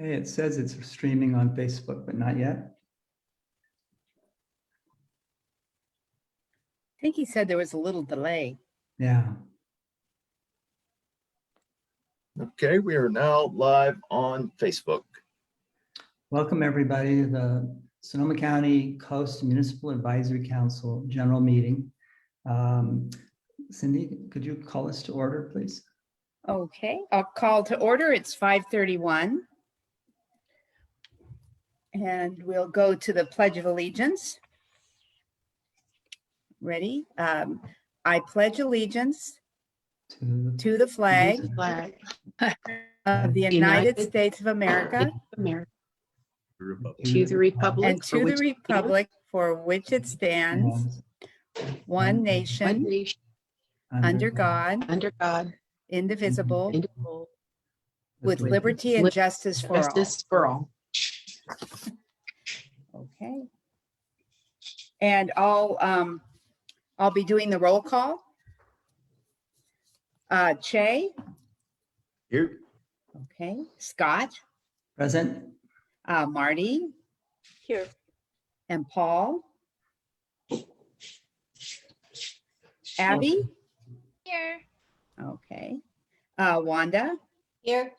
Okay, it says it's streaming on Facebook, but not yet. I think he said there was a little delay. Yeah. Okay, we are now live on Facebook. Welcome, everybody, to the Sonoma County Coast Municipal Advisory Council General Meeting. Cindy, could you call us to order, please? Okay, I'll call to order. It's 5:31. And we'll go to the Pledge of Allegiance. Ready? I pledge allegiance to the flag of the United States of America To the republic. and to the republic for which it stands, one nation, under God, indivisible, with liberty and justice for all. Justice for all. Okay. And I'll be doing the roll call. Che, Here. okay. Scott, Present. Marty. Here. And Paul. Abby, Here. okay. Wanda, Here.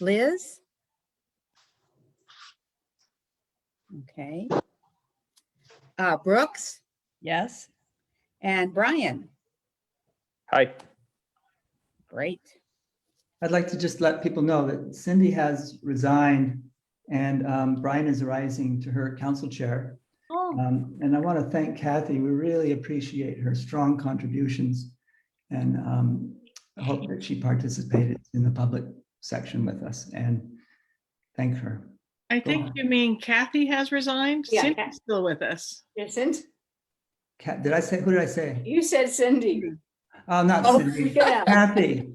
Liz. Okay. Brooks Yes. and Brian. Hi. Great. I'd like to just let people know that Cindy has resigned and Brian is rising to her council chair. Oh, And I want to thank Kathy. We really appreciate her strong contributions and I hope that she participated in the public section with us and thank her. I think you mean Kathy has resigned. Yeah, Cindy's still with us. isn't? Did I say, who did I say? You said Cindy. Oh, not Oh, Cindy. yeah. Kathy.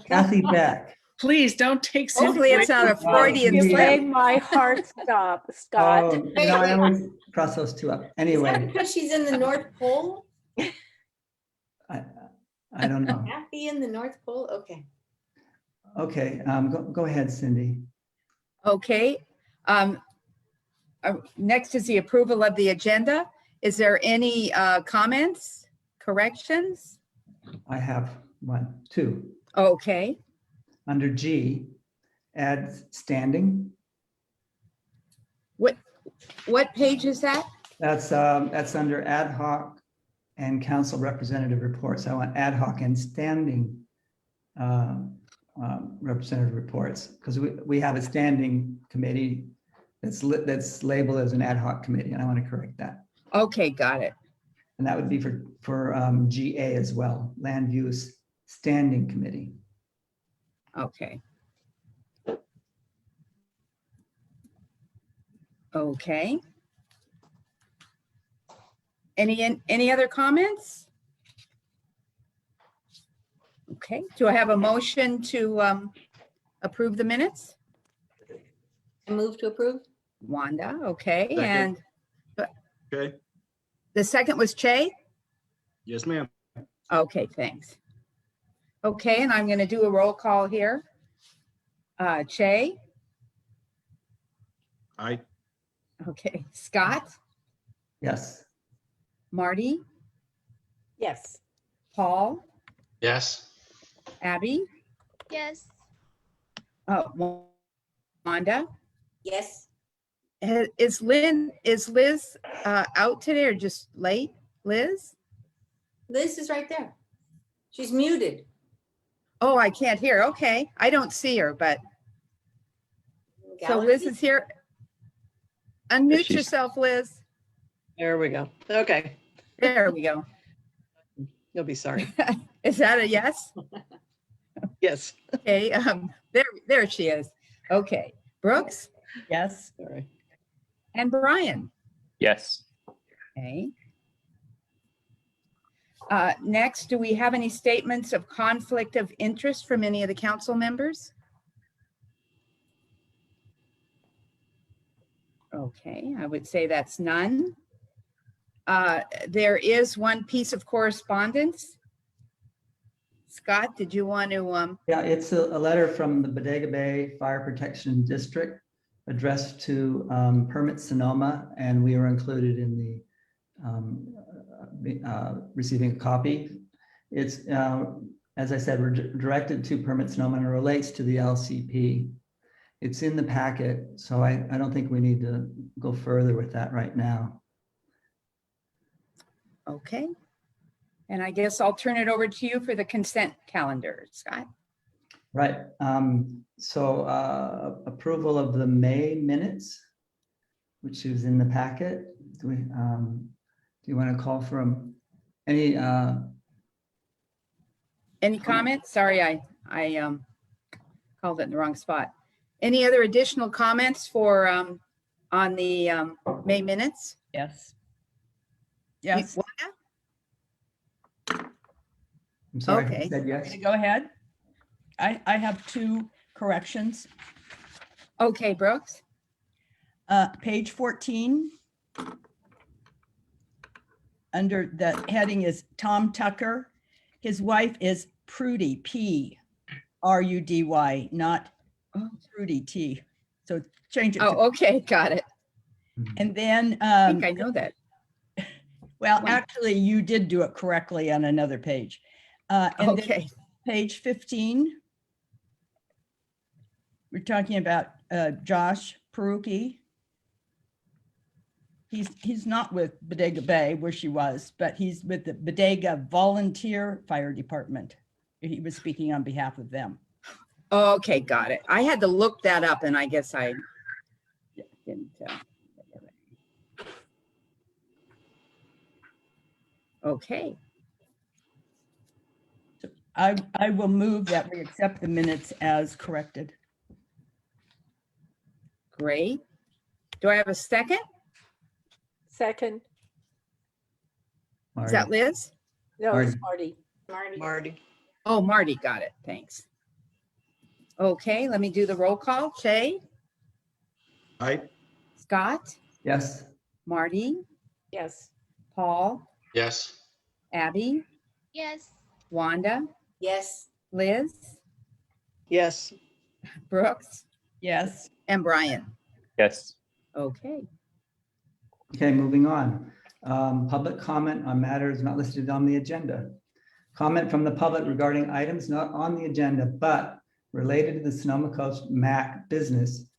Kathy Beck. Please don't take Cindy. Hopefully it's not a Freudian You Yeah. slip. made my heart stop, Oh, Scott. I always cross those two up. Is that Anyway, because she's in the North Pole? I don't know. Happy in the North Pole? Okay. Okay, go ahead, Cindy. Okay. Next is the approval of the agenda. Is there any comments, corrections? I have two. Okay. Under G, add standing. What page is that? That's under ad hoc and council representative reports. I want ad hoc and standing representative reports because we have a standing committee that's labeled as an ad hoc committee, and I want to correct that. Okay, got it. And that would be for GA as well, Land Use Standing Committee. Okay. Okay. Any other comments? Okay, do I have a motion to approve the minutes? I move to approve? Wanda, okay, Second. and Okay. the second was Che? Yes, ma'am. Okay, thanks. Okay, and I'm gonna do a roll call here. Che, Aye. okay, Scott, Yes. Marty, Yes. Paul, Yes. Abby, Yes. Wanda. Yes. Is Liz out today or just late? Liz? Liz is right there. She's muted. Oh, I can't hear. Okay, I don't see her, but so Liz is here. Unmute she's- yourself, Liz. There we go. Okay. There we go. You'll be sorry. Is that a yes? Yes. Okay, there she is. Okay, Brooks Yes. Sorry. and Brian. Yes. Okay. Next, do we have any statements of conflict of interest from any of the council members? Okay, I would say that's none. There is one piece of correspondence. Scott, did you want to, Yeah, it's a letter from the Bodega Bay Fire Protection District. addressed to Permit Sonoma, and we were included in the receiving a copy. It's, as I said, we're directed to Permit Sonoma and it relates to the LCP. It's in the packet, so I don't think we need to go further with that right now. Okay. And I guess I'll turn it over to you for the consent calendar, Scott. Right. So approval of the May minutes, which is in the packet. Do you want to call from any comments? Sorry, I called it in the wrong spot. Any other additional comments for on the May minutes? Yes. Yes. Wanda? I'm sorry, Okay. I said yes. Okay, go ahead. I have 2 corrections. Okay, Brooks. Page 14. Under the heading is Tom Tucker. His wife is Prudy, P-R-U-D-Y, not Prudy, T. So change it. To, Oh, okay, got it. and then, I think I know that. well, When? actually, you did do it correctly on another page. And then Okay. page 15. We're talking about Josh Peruki. He's not with Bodega Bay where she was, but he's with the Bodega Volunteer Fire Department. He was speaking on behalf of them. Okay, got it. I had to look that up and I guess I didn't. Okay, So I will move that we accept the minutes as corrected. great. Do I have a second? Second. Is that Liz? No, it's Marty. Marty. Oh, Marty, got it. Thanks. Okay, let me do the roll call. Shay, Aye. Scott, Yes. Marty, Yes. Paul, Yes. Abby, Yes. Wanda, Yes. Liz, Yes. Brooks, Yes. and Brian. Yes. Okay, Okay, moving on. Public comment on matters not listed on the agenda. Comment from the public regarding items not on the agenda, but related to the Sonoma Coast MAC business.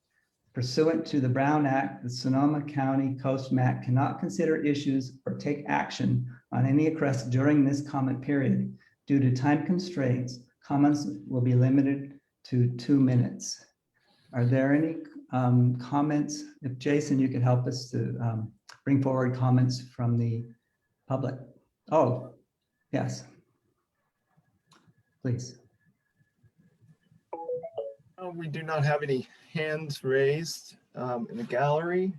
Pursuant to the Brown Act, the Sonoma County Coast MAC cannot consider issues or take action on any request during this comment period. Due to time constraints, comments will be limited to 2 minutes. Are there any comments? If Jason, you could help us to bring forward comments from the public. Oh, yes. Please. We do not have any hands raised in the gallery.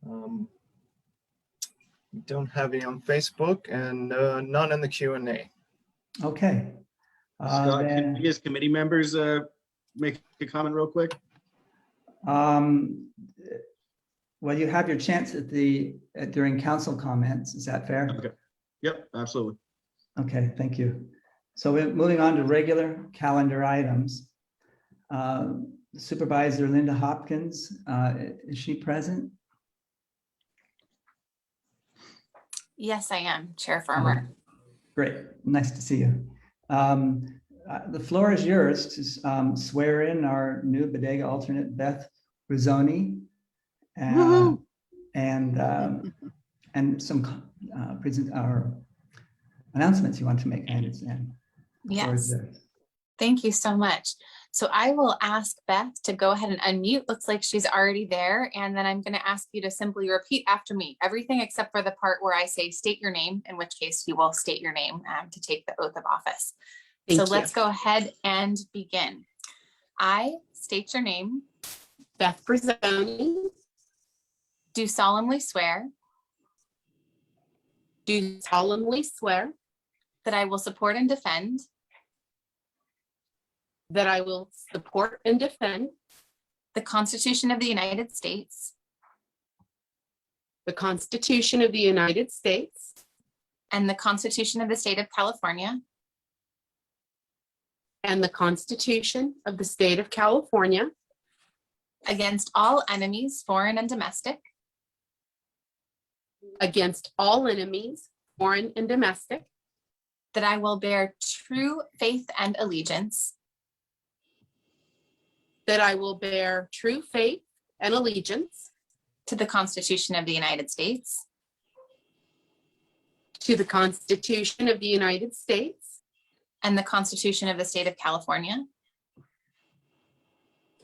We don't have any on Facebook and none in the Q&A. Okay. Scott, Then, can we as committee members make a comment real quick? well, you have your chance at during council comments. Is that fair? Okay. Yep, absolutely. Okay, thank you. So we're moving on to regular calendar items. Supervisor Lynda Hopkins, is she present? Yes, I am, Chair Farmer. Great, nice to see you. The floor is yours to swear in our new Bodega alternate, Beth Bruzzone, and some announcements you want to make, I understand. The floor is Yes, yours. thank you so much. So I will ask Beth to go ahead and unmute. Looks like she's already there. And then I'm going to ask you to simply repeat after me, everything except for the part where I say state your name, in which case you will state your name to take the oath of office. So let's go ahead and begin. I state your name. Beth Bruzzone, Do solemnly swear do solemnly swear that I will support and defend that I will support and defend the Constitution of the United States the Constitution of the United States and the Constitution of the State of California and the Constitution of the State of California against all enemies, foreign and domestic, against all enemies, foreign and domestic, that I will bear true faith and allegiance that I will bear true faith and allegiance to the Constitution of the United States to the Constitution of the United States and the Constitution of the State of California,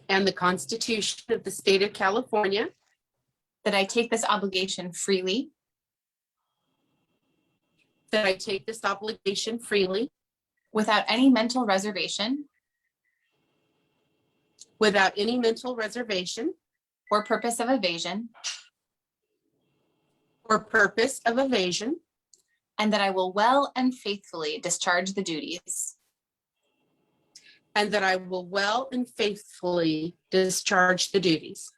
and the Constitution of the State of California, that I take this obligation freely that I take this obligation freely without any mental reservation without any mental reservation or purpose of evasion, or purpose of evasion, and that I will well and faithfully discharge the duties and that I will well and faithfully discharge the duties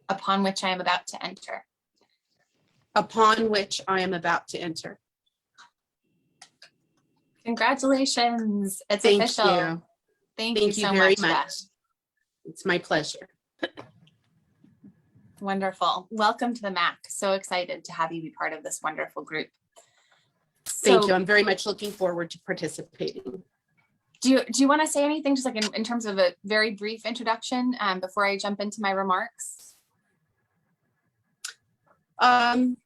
upon which I am about to enter. upon which I am about to enter. Congratulations, it's Thank official. you. Thank you Thank you so very much, much. Beth. It's my pleasure. Wonderful. Welcome to the MAC. So excited to have you be part of this wonderful group. Thank So, you. I'm very much looking forward to participating. Do you want to say anything, just like in terms of a very brief introduction before I jump into my remarks? I'm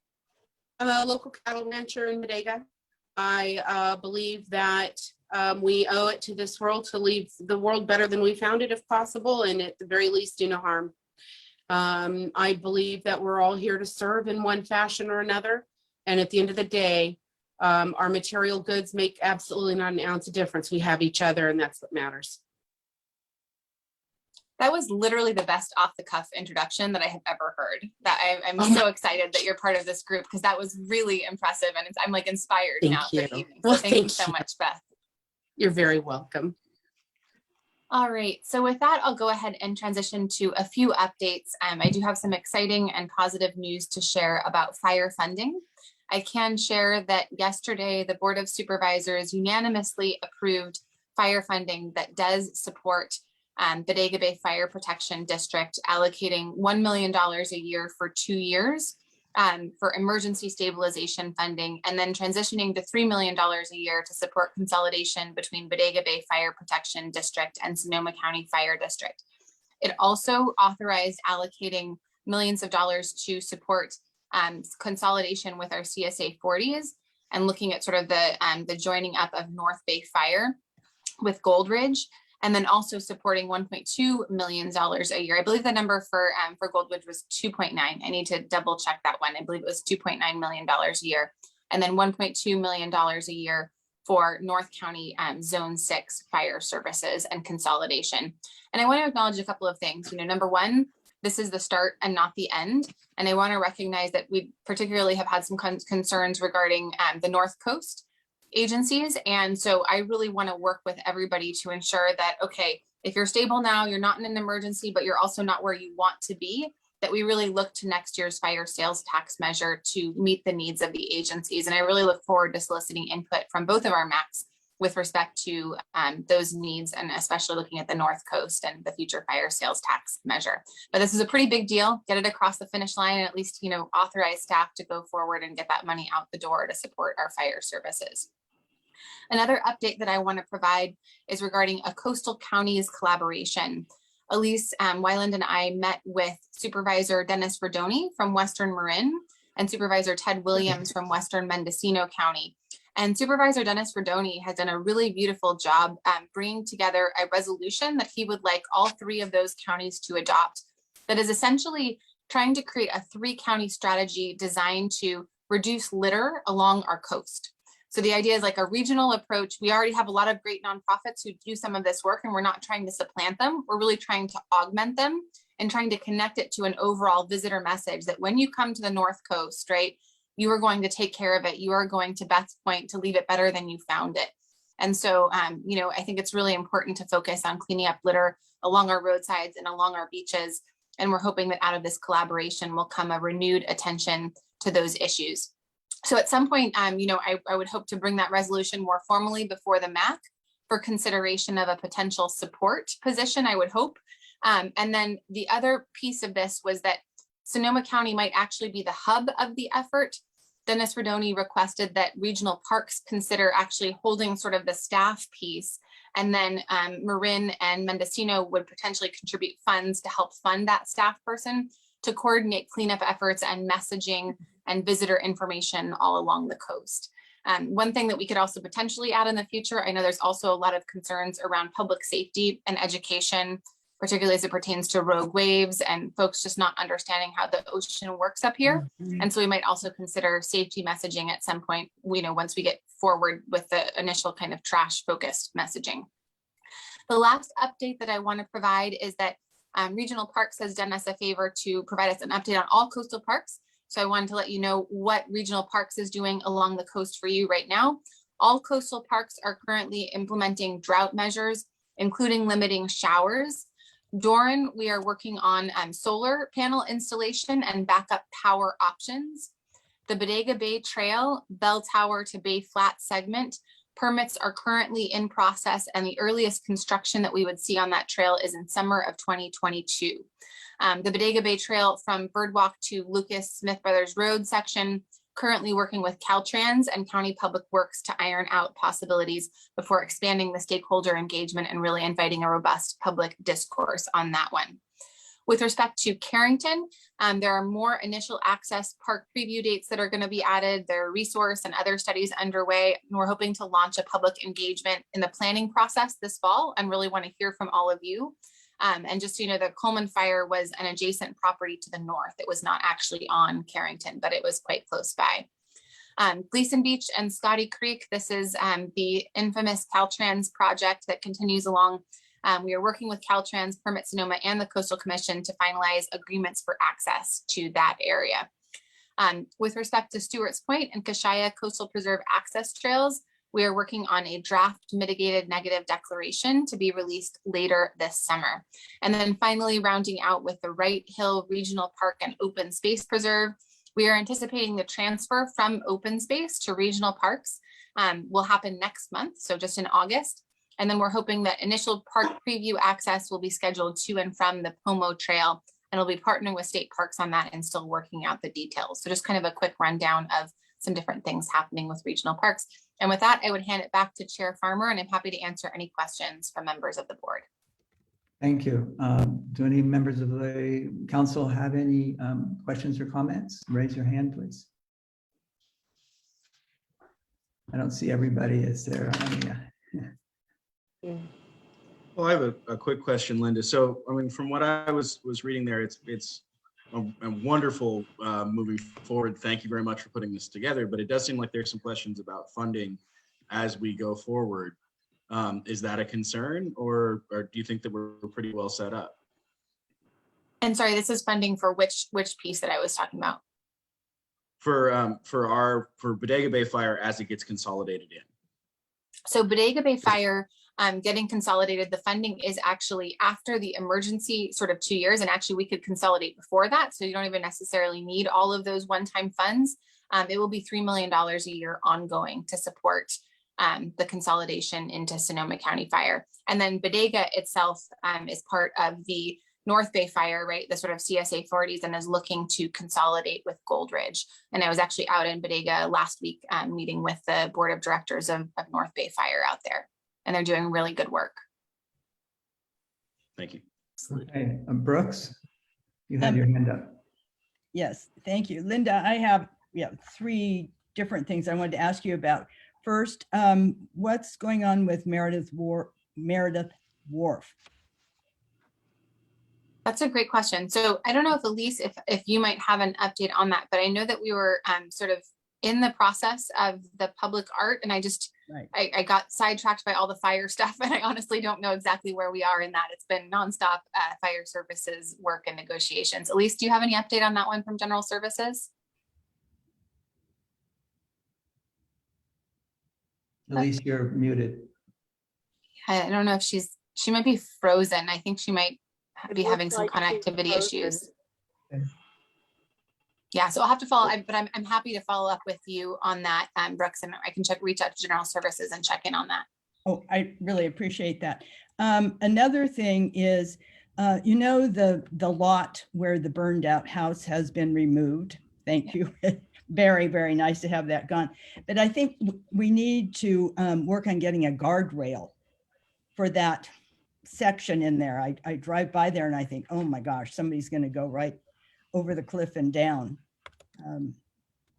a local cattle rancher in Bodega. I believe that we owe it to this world to leave the world better than we found it if possible, and at the very least do no harm. I believe that we're all here to serve in one fashion or another, and at the end of the day, our material goods make absolutely not an ounce of difference. We have each other, and that's what matters. That was literally the best off the cuff introduction that I have ever heard. That I'm so excited that you're part of this group, because that was really impressive, and I'm like inspired Thank now you. for the evening. Well, So thank you thank so you. much, Beth. You're very welcome. All right, so with that, I'll go ahead and transition to a few updates. I do have some exciting and positive news to share about fire funding. I can share that yesterday, the Board of Supervisors unanimously approved fire funding that does support Bodega Bay Fire Protection District, allocating $1 million a year for 2 years for emergency stabilization funding, and then transitioning to $3 million a year to support consolidation between Bodega Bay Fire Protection District and Sonoma County Fire District. It also authorized allocating millions of dollars to support consolidation with our CSA 40s and looking at sort of the joining up of North Bay Fire with Gold Ridge, and then also supporting $1.2 million a year. I believe the number for Gold Ridge was 2.9. I need to double check that one. I believe it was $2.9 million a year, and then $1.2 million a year for North County Zone 6 fire services and consolidation. And I want to acknowledge a couple of things. Number one, this is the start and not the end. And I want to recognize that we particularly have had some concerns regarding the North Coast agencies. And so I really want to work with everybody to ensure that, okay, if you're stable now, you're not in an emergency, but you're also not where you want to be, that we really look to next year's fire sales tax measure to meet the needs of the agencies. And I really look forward to soliciting input from both of our MACs with respect to those needs, and especially looking at the North Coast and the future fire sales tax measure. But this is a pretty big deal. Get it across the finish line, and at least, authorize staff to go forward and get that money out the door to support our fire services. Another update that I want to provide is regarding a coastal counties collaboration. Elise Weiland and I met with Supervisor Dennis Verdoni from Western Marin and Supervisor Ted Williams from Western Mendocino County. And Supervisor Dennis Verdoni has done a really beautiful job bringing together a resolution that he would like all three of those counties to adopt, that is essentially trying to create a 3-county strategy designed to reduce litter along our coast. So the idea is like a regional approach. We already have a lot of great nonprofits who do some of this work, and we're not trying to supplant them. We're really trying to augment them and trying to connect it to an overall visitor message that when you come to the North Coast, right, you are going to take care of it. You are going, to Beth's point, to leave it better than you found it. And so, I think it's really important to focus on cleaning up litter along our roadsides and along our beaches. And we're hoping that out of this collaboration will come a renewed attention to those issues. So at some point, I would hope to bring that resolution more formally before the MAC for consideration of a potential support position, I would hope. And then the other piece of this was that Sonoma County might actually be the hub of the effort. Dennis Rodoni requested that regional parks consider actually holding sort of the staff piece, and then Marin and Mendocino would potentially contribute funds to help fund that staff person to coordinate cleanup efforts and messaging and visitor information all along the coast. One thing that we could also potentially add in the future, I know there's also a lot of concerns around public safety and education, particularly as it pertains to rogue waves and folks just not understanding how the ocean works up here. And so we might also consider safety messaging at some point, once we get forward with the initial kind of trash focused messaging. The last update that I want to provide is that Regional Parks has done us a favor to provide us an update on all coastal parks. So I wanted to let you know what Regional Parks is doing along the coast for you right now. All coastal parks are currently implementing drought measures, including limiting showers. Doran, we are working on solar panel installation and backup power options. The Bodega Bay Trail, Bell Tower to Bay Flat segment, permits are currently in process, and the earliest construction that we would see on that trail is in summer of 2022. The Bodega Bay Trail from Birdwalk to Lucas Smith Brothers Road section, currently working with Caltrans and County Public Works to iron out possibilities before expanding the stakeholder engagement and really inviting a robust public discourse on that one. With respect to Carrington, there are more initial access park preview dates that are going to be added. There are resource and other studies underway, and we're hoping to launch a public engagement in the planning process this fall and really want to hear from all of you. And just so you know, the Coleman fire was an adjacent property to the north. It was not actually on Carrington, but it was quite close by. Gleason Beach and Scotty Creek, this is the infamous Caltrans project that continues along. We are working with Caltrans, Permit Sonoma, and the Coastal Commission to finalize agreements for access to that area. With respect to Stewart's Point and Kashaya Coastal Preserve access trails, we are working on a draft mitigated negative declaration to be released later this summer. And then finally, rounding out with the Wright Hill Regional Park and Open Space Preserve, we are anticipating the transfer from open space to regional parks will happen next month, so just in August. And then we're hoping that initial park preview access will be scheduled to and from the Pomo Trail, and we'll be partnering with state parks on that and still working out the details. So just kind of a quick rundown of some different things happening with regional parks. And with that, I would hand it back to Chair Farmer, and I'm happy to answer any questions from members of the board. Thank you. Do any members of the council have any questions or comments? Raise your hand, please. I don't see everybody. Is there any? Well, I have a quick question, Lynda. So, I mean, from what I was reading there, it's a wonderful moving forward. Thank you very much for putting this together, but it does seem like there's some questions about funding as we go forward. Is that a concern, or do you think that we're pretty well set up? And sorry, this is funding for which piece that I was talking about? For Bodega Bay Fire as it gets consolidated in. So Bodega Bay Fire getting consolidated, the funding is actually after the emergency sort of 2 years, and actually we could consolidate before that. So you don't even necessarily need all of those one-time funds. It will be $3 million a year ongoing to support the consolidation into Sonoma County Fire. And then Bodega itself is part of the North Bay Fire, right? The sort of CSA 40s, and is looking to consolidate with Gold Ridge. And I was actually out in Bodega last week meeting with the board of directors of North Bay Fire out there. And they're doing really good work. Thank you. Okay, Brooks, you had your hand up. Yes, thank you. Lynda, I have three different things I wanted to ask you about. First, what's going on with Meredith Wharf? That's a great question. So I don't know if Elise, if you might have an update on that, but I know that we were sort of in the process of the public art, and I got sidetracked by all the fire stuff, and I honestly don't know exactly where we are in that. It's been nonstop fire services work and negotiations. Elise, do you have any update on that one from General Services? Elise, you're muted. I don't know if she might be frozen. I think she might be having some connectivity issues. Okay. Yeah, so I'll have to follow, but I'm happy to follow up with you on that, Brooks, and I can reach out to General Services and check in on that. Oh, I really appreciate that. Another thing is You know, the lot where the burned out house has been removed. Thank you. Very, very nice to have that gone. But I think we need to work on getting a guardrail for that section in there. I drive by there and I think, oh my gosh, somebody's going to go right over the cliff and down.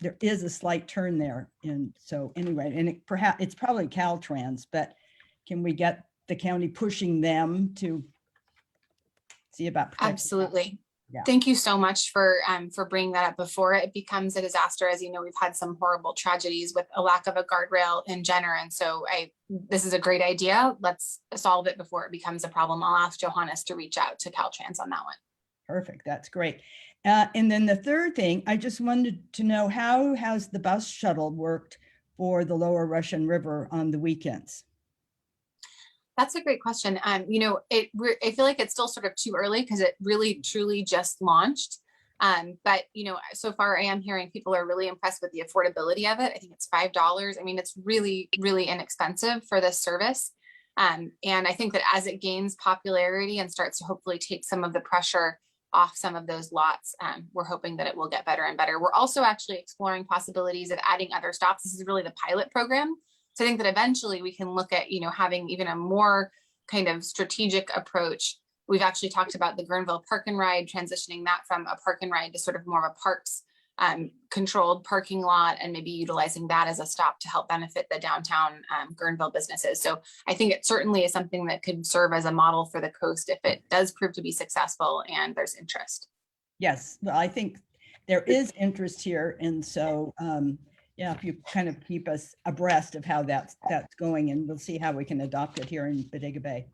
There is a slight turn there. And so anyway, and it's probably Caltrans, but can we get the county pushing them to see about protecting that? Absolutely. Yeah. Thank you so much for bringing that up before it becomes a disaster. As you know, we've had some horrible tragedies with a lack of a guardrail in Jenner. And so this is a great idea. Let's solve it before it becomes a problem. I'll ask Johannes to reach out to Caltrans on that one. Perfect. That's great. And then the third thing, I just wanted to know, how has the bus shuttle worked for the Lower Russian River on the weekends? That's a great question. You know, I feel like it's still sort of too early because it really truly just launched. But, you know, so far I am hearing people are really impressed with the affordability of it. I think it's $5. I mean, it's really, really inexpensive for this service. And I think that as it gains popularity and starts to hopefully take some of the pressure off some of those lots, we're hoping that it will get better and better. We're also actually exploring possibilities of adding other stops. This is really the pilot program. So I think that eventually we can look at, you know, having even a more kind of strategic approach. We've actually talked about the Guerneville Park and Ride, transitioning that from a park and ride to sort of more of a parks controlled parking lot, and maybe utilizing that as a stop to help benefit the downtown Guerneville businesses. So I think it certainly is something that could serve as a model for the coast if it does prove to be successful and there's interest. Yes, well, I think there is interest here. And so, yeah, if you kind of keep us abreast of how that's going, and we'll see how we can adopt it here in Bodega Bay.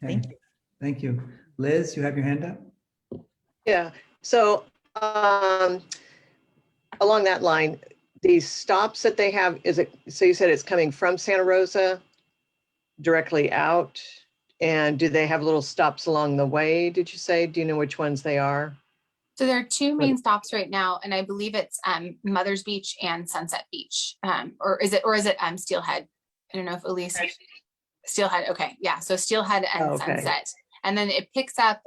Okay. Thank you. Thank you. Liz, you have your hand up? Yeah, so along that line, these stops that they have, so you said it's coming from Santa Rosa directly out? And do they have little stops along the way, did you say? Do you know which ones they are? So there are two main stops right now, and I believe it's Mother's Beach and Sunset Beach, or is it Steelhead? I don't know if Elise. Steelhead. Okay, yeah. So Steelhead and Sunset, and then it picks up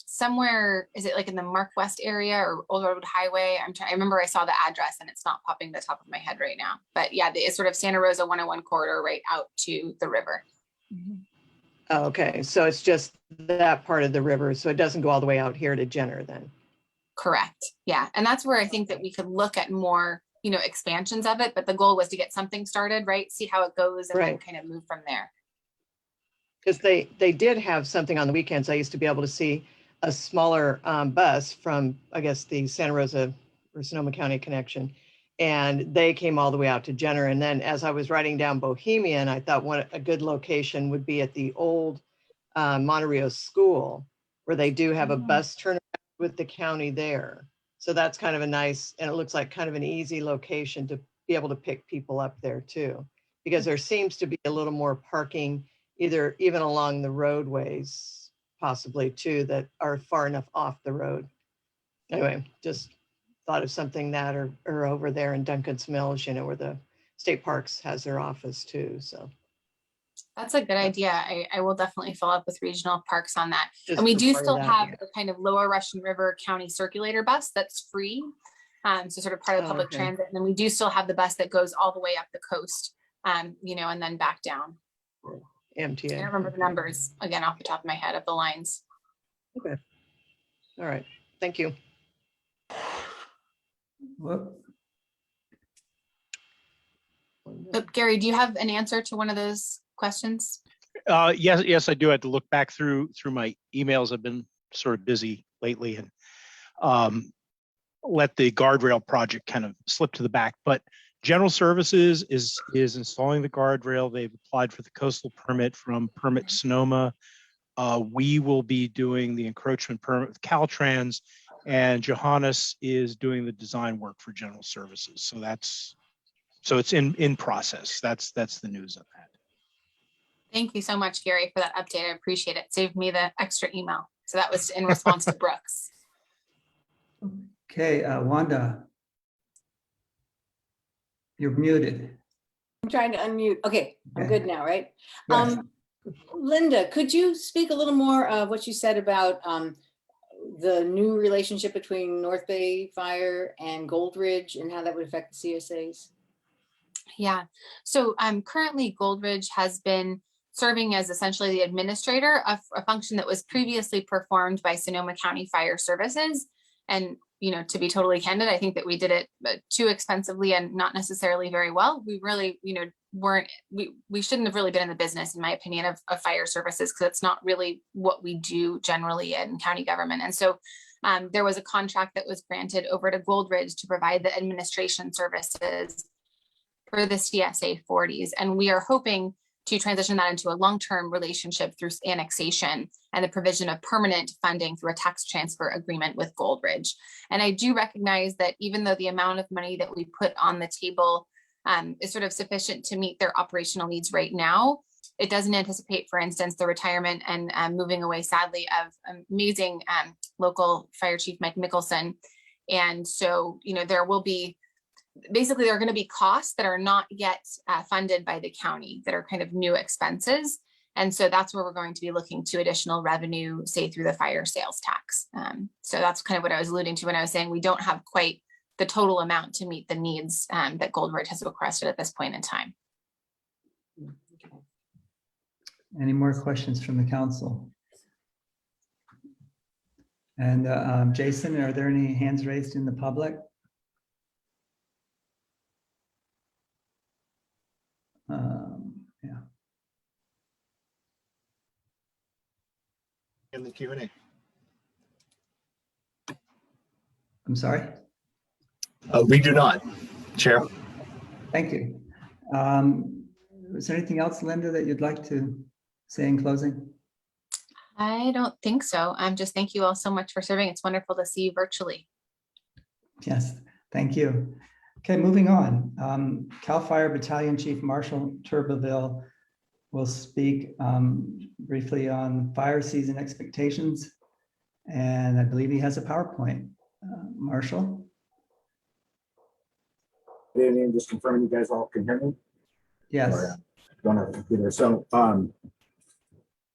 somewhere. Is it like in the Mark West area or Old Road Highway? I remember I saw the address, and it's not popping to the top of my head right now. But yeah, it's sort of Santa Rosa 101 corridor right out to the river. Mm-hmm. Oh, okay, so it's just that part of the river, so it doesn't go all the way out here to Jenner then? Correct. Yeah. And that's where I think that we could look at more, you know, expansions of it. But the goal was to get something started, right? See how it goes and then kind of move from there. Because they did have something on the weekends. I used to be able to see a smaller bus from, I guess, the Santa Rosa or Sonoma County connection. And they came all the way out to Jenner. And then as I was riding down Bohemian, I thought a good location would be at the old Monterey School, where they do have a bus turnaround with the county there. So that's kind of a nice, and it looks like kind of an easy location to be able to pick people up there too, because there seems to be a little more parking, even along the roadways, possibly too, that are far enough off the road. Anyway, just thought of something that or over there in Duncan's Mills, you know, where the state parks has their office too. So that's a good idea. I will definitely follow up with regional parks on that. just and we do still that, have the kind of Lower Russian River County circulator bus that's free. So sort of part of the public transit. And then we do still have the bus that goes all the way up the coast, you know, and then back down. MTA. I don't remember the numbers again off the top of my head of the lines. Okay. All right. Thank you. Whoop. Gary, do you have an answer to one of those questions? Yes, I do. I had to look back through my emails. I've been sort of busy lately and let the guardrail project kind of slip to the back. But General Services is installing the guardrail. They've applied for the coastal permit from Permit Sonoma. We will be doing the encroachment permit with Caltrans, and Johannes is doing the design work for General Services. So it's in process. That's the news on that. Thank you so much, Gary, for that update. I appreciate it. Saved me the extra email. So that was in response to Brooks. Okay, Wanda. You're muted. I'm trying to unmute. Okay, I'm good now, right? Yes. Lynda, could you speak a little more of what you said about the new relationship between North Bay Fire and Gold Ridge and how that would affect the CSAs? Yeah, so currently Gold Ridge has been serving as essentially the administrator of a function that was previously performed by Sonoma County Fire Services. And, you know, to be totally candid, I think that we did it too expensively and not necessarily very well. We really, you know, we shouldn't have really been in the business, in my opinion, of fire services, because it's not really what we do generally in county government. And so there was a contract that was granted over to Gold Ridge to provide the administration services for the CSA 40s. And we are hoping to transition that into a long-term relationship through annexation and the provision of permanent funding through a tax transfer agreement with Gold Ridge. And I do recognize that even though the amount of money that we put on the table is sort of sufficient to meet their operational needs right now, it doesn't anticipate, for instance, the retirement and moving away, sadly, of amazing local Fire Chief Mike Mickelson. And so, you know, there will be, basically, there are going to be costs that are not yet funded by the county that are kind of new expenses. And so that's where we're going to be looking to additional revenue, say through the fire sales tax. So that's kind of what I was alluding to when I was saying we don't have quite the total amount to meet the needs that Gold Ridge has requested at this point in time. Any more questions from the council? And Jason, are there any hands raised in the public? Yeah. In the Q&A. I'm sorry? We do not, Chair. Thank you. Is there anything else, Lynda, that you'd like to say in closing? I don't think so. Just thank you all so much for serving. It's wonderful to see you virtually. Yes, thank you. Okay, moving on. CalFire Battalion Chief Marshal Turbeville will speak briefly on fire season expectations. And I believe he has a PowerPoint. Marshal? Good evening, just confirming you guys all can hear me? Yes. Or, don't have a computer. So,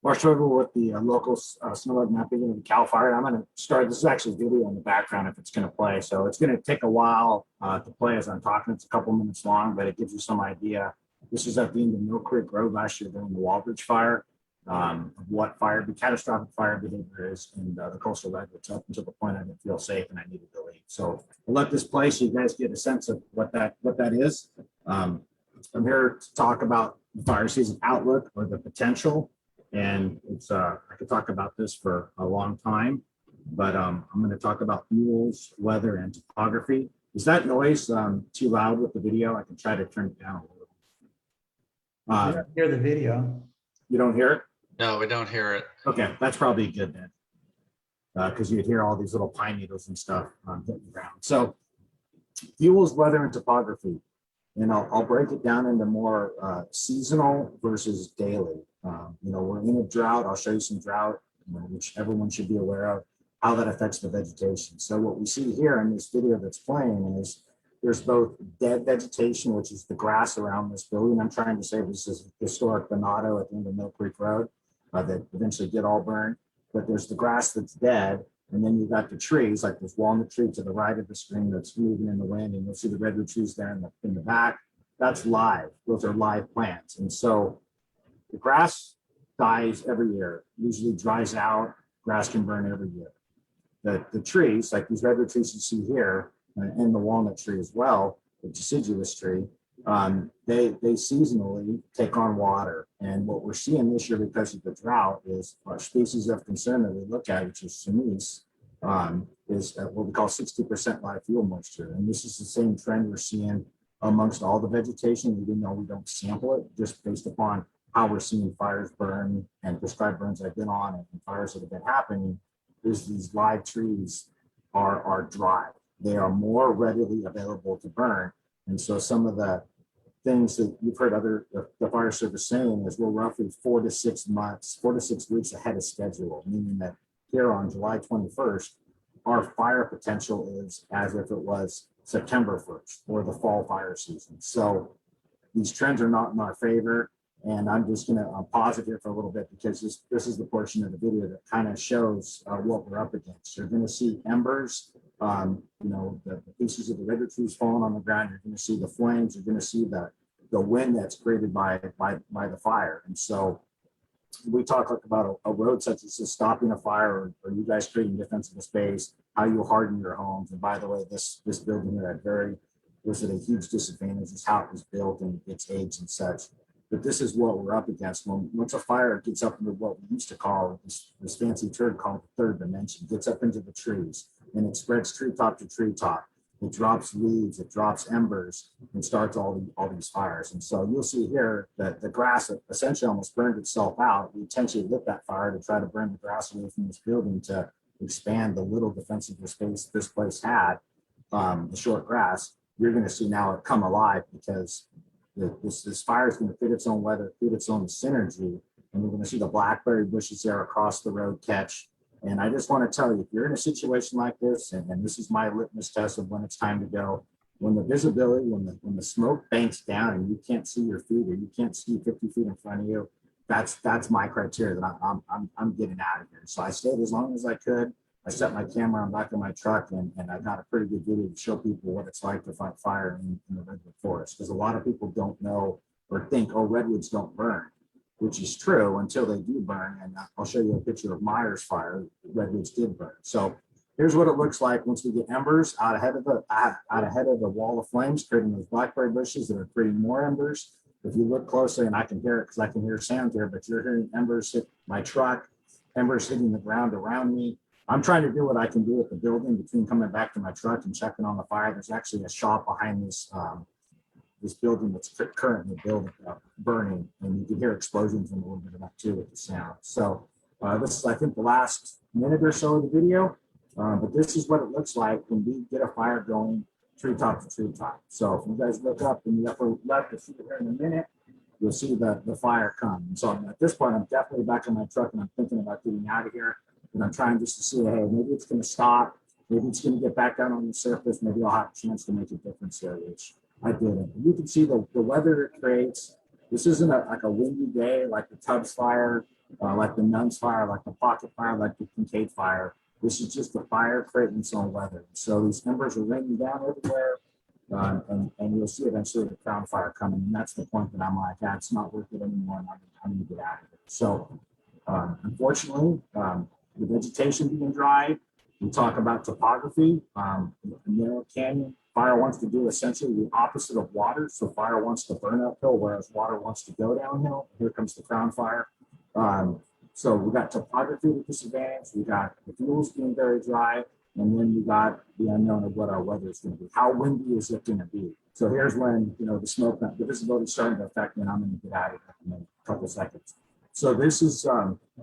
Marshal over with the local Sonoma mapping of the CalFire. I'm going to start. This is actually video in the background if it's going to play. So it's going to take a while to play as I'm talking. It's a couple minutes long, but it gives you some idea. This is at the end of Mill Creek Road last year during the Walbridge fire. Of what catastrophic fire behavior is in the coastal redwoods up until the point I didn't feel safe and I needed to leave. So I'll let this play so you guys get a sense of what that is. I'm here to talk about the fire season outlook or the potential. And it's I could talk about this for a long time, but I'm going to talk about fuels, weather, and topography. Is that noise too loud with the video? I can try to turn it down a little. You don't hear the video. You don't hear it? No, we don't hear it. Okay, that's probably good then, because you'd hear all these little pine needles and stuff hitting the ground. So fuels, weather, and topography. And I'll break it down into more seasonal versus daily. We're in a drought. I'll show you some drought, which everyone should be aware of, how that affects the vegetation. So what we see here in this video that's playing is there's both dead vegetation, which is the grass around this building. I'm trying to say this is historic Donato at the end of Mill Creek Road that eventually get all burned. But there's the grass that's dead. And then you've got the trees, like this walnut tree to the right of the screen that's moving in the wind. And you'll see the redwood trees there in the back. That's live. Those are live plants. And so the grass dies every year, usually dries out. Grass can burn every year. The trees, like these redwood trees you see here, and the walnut tree as well, the deciduous tree, they seasonally take on water. And what we're seeing this year because of the drought is our species of concern that we look at, which is Sunis, is what we call 60% live fuel moisture. And this is the same trend we're seeing amongst all the vegetation, even though we don't sample it, just based upon how we're seeing fires burn and prescribed burns I've been on and fires that have been happening, is these live trees are dry. They are more readily available to burn. And so some of the things that you've heard the fire service saying is we're roughly 4 to 6 months, 4 to 6 weeks ahead of schedule, meaning that here on July 21st, our fire potential is as if it was September 1st or the fall fire season. So these trends are not in our favor. And I'm just going to pause it here for a little bit because this is the portion of the video that kind of shows what we're up against. You're going to see embers, you know, the pieces of the redwood trees falling on the ground. You're going to see the flames. You're going to see the wind that's created by the fire. And so we talk about a road such as this stopping a fire, or you guys creating defensible space, how you harden your homes. And by the way, this building here was at a huge disadvantage. This how it was built and its age and such. But this is what we're up against. Once a fire gets up into what we used to call this fancy term called the third dimension, gets up into the trees, and it spreads treetop to treetop. It drops leaves, it drops embers, and starts all these fires. And so you'll see here that the grass essentially almost burned itself out. We intentionally lit that fire to try to burn the grass away from this building to expand the little defensible space this place had, the short grass. You're going to see now it come alive because this fire is going to fit its own weather, fit its own synergy. And we're going to see the blackberry bushes there across the road catch. And I just want to tell you, if you're in a situation like this, and this is my litmus test of when it's time to go, when the visibility, when the smoke banks down and you can't see your feet or you can't see 50 feet in front of you, that's my criteria that I'm getting out of here. So I stayed as long as I could. I set my camera on the back of my truck, and I got a pretty good video to show people what it's like to fight fire in the redwood forest. Because a lot of people don't know or think, oh, redwoods don't burn, which is true until they do burn. And I'll show you a picture of Myers fire. Redwoods did burn. So here's what it looks like once we get embers out ahead of the wall of flames, creating those blackberry bushes that are creating more embers. If you look closely, and I can hear it because I can hear sound here, but you're hearing embers hit my truck, embers hitting the ground around me. I'm trying to do what I can do at the building between coming back to my truck and checking on the fire. There's actually a shop behind this building that's currently burning, and you can hear explosions and a little bit of that too with the sound. So this is, I think, the last minute or so of the video, but this is what it looks like when we get a fire going treetop to treetop. So if you guys look up in the upper left, you'll see it here in a minute, you'll see the fire come. And so at this point, I'm definitely back in my truck and I'm thinking about getting out of here. And I'm trying just to see, hey, maybe it's going to stop. Maybe it's going to get back down on the surface. Maybe I'll have a chance to make a difference here, which I didn't. You can see the weather it creates. This isn't like a windy day like the Tubbs fire, like the Nuns fire, like the Pocket fire, like the Kincaid fire. This is just the fire creating its own weather. So these embers are raining down everywhere. And you'll see eventually the crown fire coming. And that's the point that I'm like, it's not worth it anymore. And I'm going to get out of it. So unfortunately, the vegetation being dry, we talk about topography. Narrow canyon, fire wants to do essentially the opposite of water. So fire wants to burn uphill, whereas water wants to go downhill. Here comes the crown fire. So we got topography with disadvantage. We got the fuels being very dry. And then we got the unknown of what our weather is going to be. How windy is it going to be? So here's when, the smoke, the visibility is starting to affect me, and I'm going to get out of it in a couple of seconds. So this is,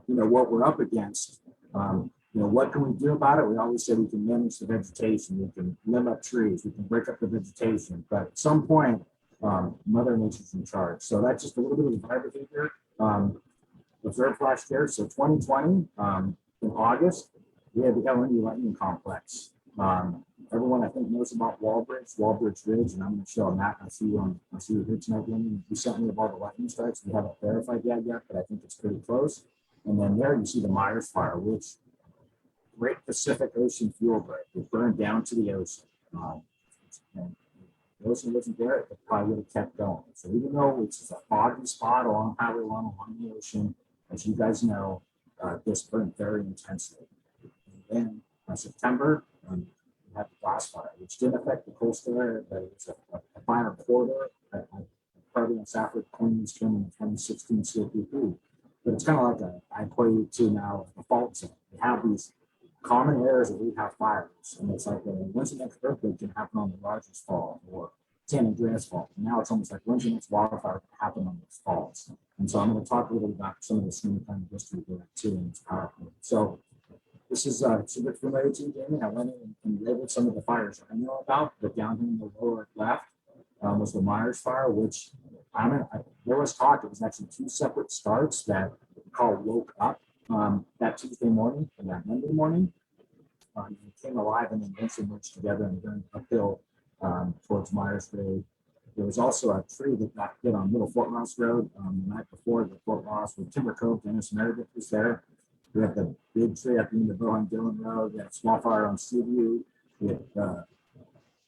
what we're up against. What can we do about it? We always say we can manage the vegetation, we can limb up trees, we can break up the vegetation, but at some point, Mother Nature's in charge. So that's just a little bit of the fire behavior observed last year. So 2020, in August, we had the LNU lightning complex. Everyone I think knows about Wallbridge Ridge, and I'm going to show a map. I see you here tonight, Lynda. You sent me about the lightning strikes. We haven't verified yet, but I think it's pretty close. And then there you see the Myers fire, which Great Pacific Ocean fuel break. It burned down to the ocean. And the ocean wasn't there, it probably would have kept going. So even though it's a foggy spot along Highway 1 along the ocean, as you guys know, this burned very intensely. And then in September, we had the glass fire, which didn't affect the coastal area, but it was a fire corridor. Probably in Safford Queens term in 2016 COPP. But it's kind of like I equate to now a fault zone. We have these common areas that we have fires, and it's like when's the next earthquake can happen on the Rogers Fault or San Andreas Fault. And now it's almost like when's the next wildfire can happen on those faults. And so I'm going to talk a little bit about some of the same kind of history there too, and it's powerful. So this is super familiar to you, Damien. I went in and labeled some of the fires I know about, but down here in the lower left was the Myers fire, which there was talk it was actually two separate starts that called woke up that Tuesday morning and that Monday morning. It came alive and then eventually merged together and burned uphill towards Myers Grave There was also a tree that got hit on Little Fort Ross Road the night before the Fort Ross with Timber Cove. Dennis Meredith was there. We have the big tree at the end of Bohan Dillon Road. We have small fire on Seaview. We have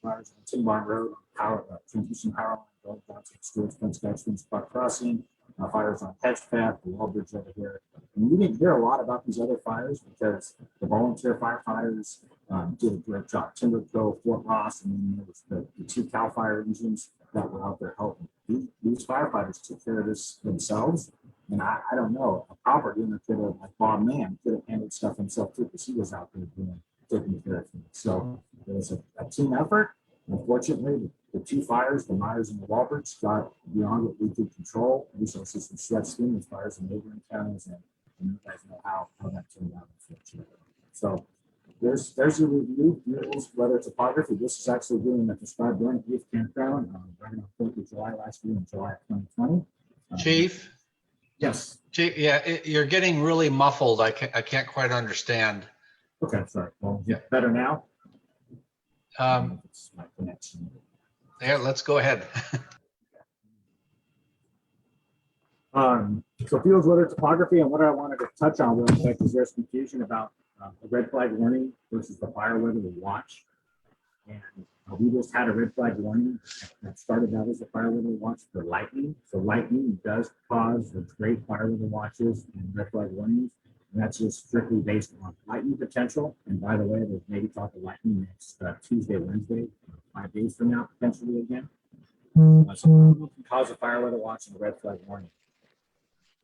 fires on Tin Barn Road, power transmission power line going down to Stewart's Fence Catchments Park Crossing. Fires on Hedgepath, the Wall Bridge over here. And we didn't hear a lot about these other fires because the volunteer firefighters did a great job. Timber Cove, Fort Ross, and then there was the two CalFire engines that were out there helping. These firefighters took care of this themselves. And I don't know, a property owner could have, like Bob Mann, could have handled stuff himself too, because he was out there taking care of things. So it was a team effort. Unfortunately, the two fires, the Myers and the Walberts, got beyond what we could control. Resources were stretched in as fires in neighboring counties, and you guys know how that turned out, unfortunately. So there's your review. Here's weather topography. This is actually doing a prescribed burn brief campground right on 4th of July last year in July of 2020. Chief? Yes. Chief, yeah, you're getting really muffled. I can't quite understand. Okay, sorry. Well, yeah, better now? It's my connection. Yeah, let's go ahead. So fields, weather, topography, and what I wanted to touch on real quick is there's confusion about the red flag warning versus the fire weather watch. And we just had a red flag warning that started out as a fire weather watch for lightning. So lightning does cause the great fire weather watches and red flag warnings. And that's just strictly based on lightning potential. And by the way, there's maybe talk of lightning next Tuesday, Wednesday, 5 days from now, potentially again. So it can cause a fire weather watch and a red flag warning.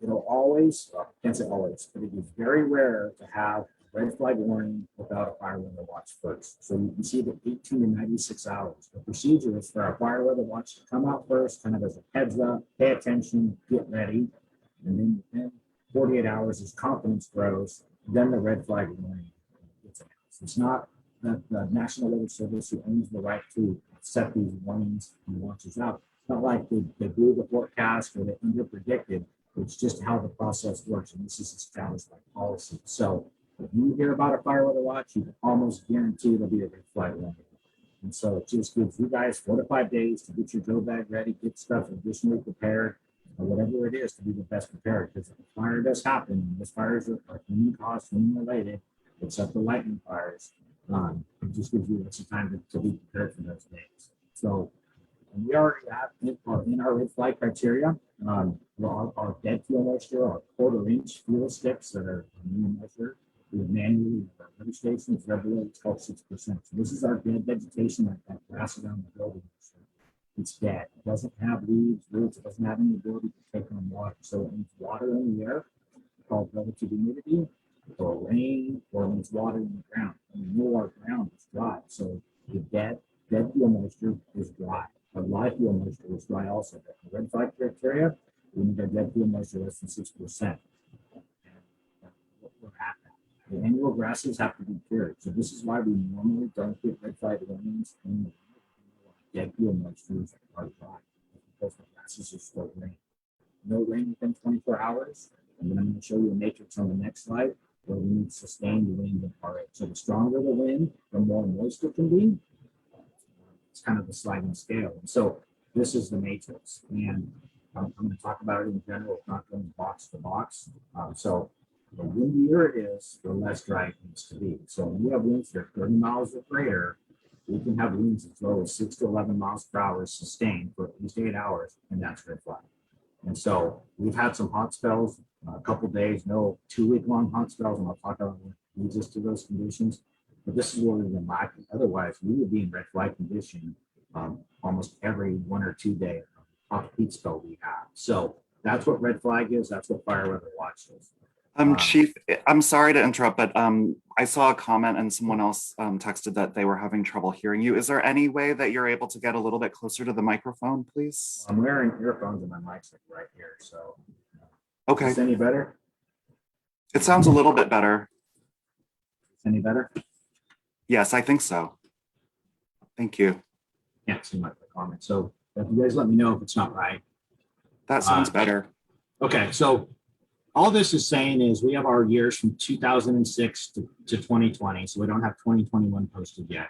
It'll always, well, I can't say always, but it is very rare to have a red flag warning without a fire weather watch first. So you can see the 18 to 96 hours. The procedure is for our fire weather watch to come out first, kind of as a heads up, pay attention, get ready. And then 48 hours as confidence grows, then the red flag warning gets announced. It's not that the National Weather Service who owns the right to set these warnings and watches out. It's not like they blew the forecast or they underpredicted. It's just how the process works, and this is established by policy. So if you hear about a fire weather watch, you can almost guarantee there'll be a red flag warning. And so it just gives you guys 4 to 5 days to get your go bag ready, get stuff additionally prepared, or whatever it is to be the best prepared. Because if a fire does happen, and those fires are human caused, human related, except the lightning fires, it just gives you lots of time to be prepared for those days. So we already have in our red flag criteria, our dead fuel moisture, our 1/4 inch fuel sticks that are measured manually with our weather stations, it's called 6%. So this is our dead vegetation that grass around the building. So it's dead. It doesn't have leaves, roots. It doesn't have any ability to take on water. So it needs water in the air, called relative humidity, or rain, or it needs water in the ground. And we know our ground is dry. So the dead fuel moisture is dry. A live fuel moisture is dry also. But the red flag criteria, we need a dead fuel moisture less than 6%. And we're at that. The annual grasses have to be cured. So this is why we normally don't get red flag warnings in the dead fuel moistures are dry, because the grasses are still rain. No rain within 24 hours. And then I'm going to show you a matrix on the next slide where we need sustained wind and RH. So the stronger the wind, the more moist it can be. It's kind of a sliding scale. And so this is the matrix. And I'm going to talk about it in general, not going box to box. So the windier it is, the less dry it needs to be. So when we have winds that are 30 miles or greater, we can have winds as low as 6 to 11 miles per hour sustained for at least 8 hours, and that's red flag. And so we've had some hot spells, a couple days, no 2-week-long hot spells, and I'll talk about what leads us to those conditions. But this is where we've been lacking. Otherwise, we would be in red flag condition almost every 1 or 2 day hot heat spell we have. So that's what red flag is. That's what fire weather watch is. Chief, I'm sorry to interrupt, but I saw a comment and someone else texted that they were having trouble hearing you. Is there any way that you're able to get a little bit closer to the microphone, please? I'm wearing earphones and my mic's like right here. So, okay. Is this any better? It sounds a little bit better. Any better? Yes, I think so. Thank you. Can't see my comment. So if you guys let me know if it's not right. That sounds better. Okay, so all this is saying is we have our years from 2006 to 2020, so we don't have 2021 posted yet.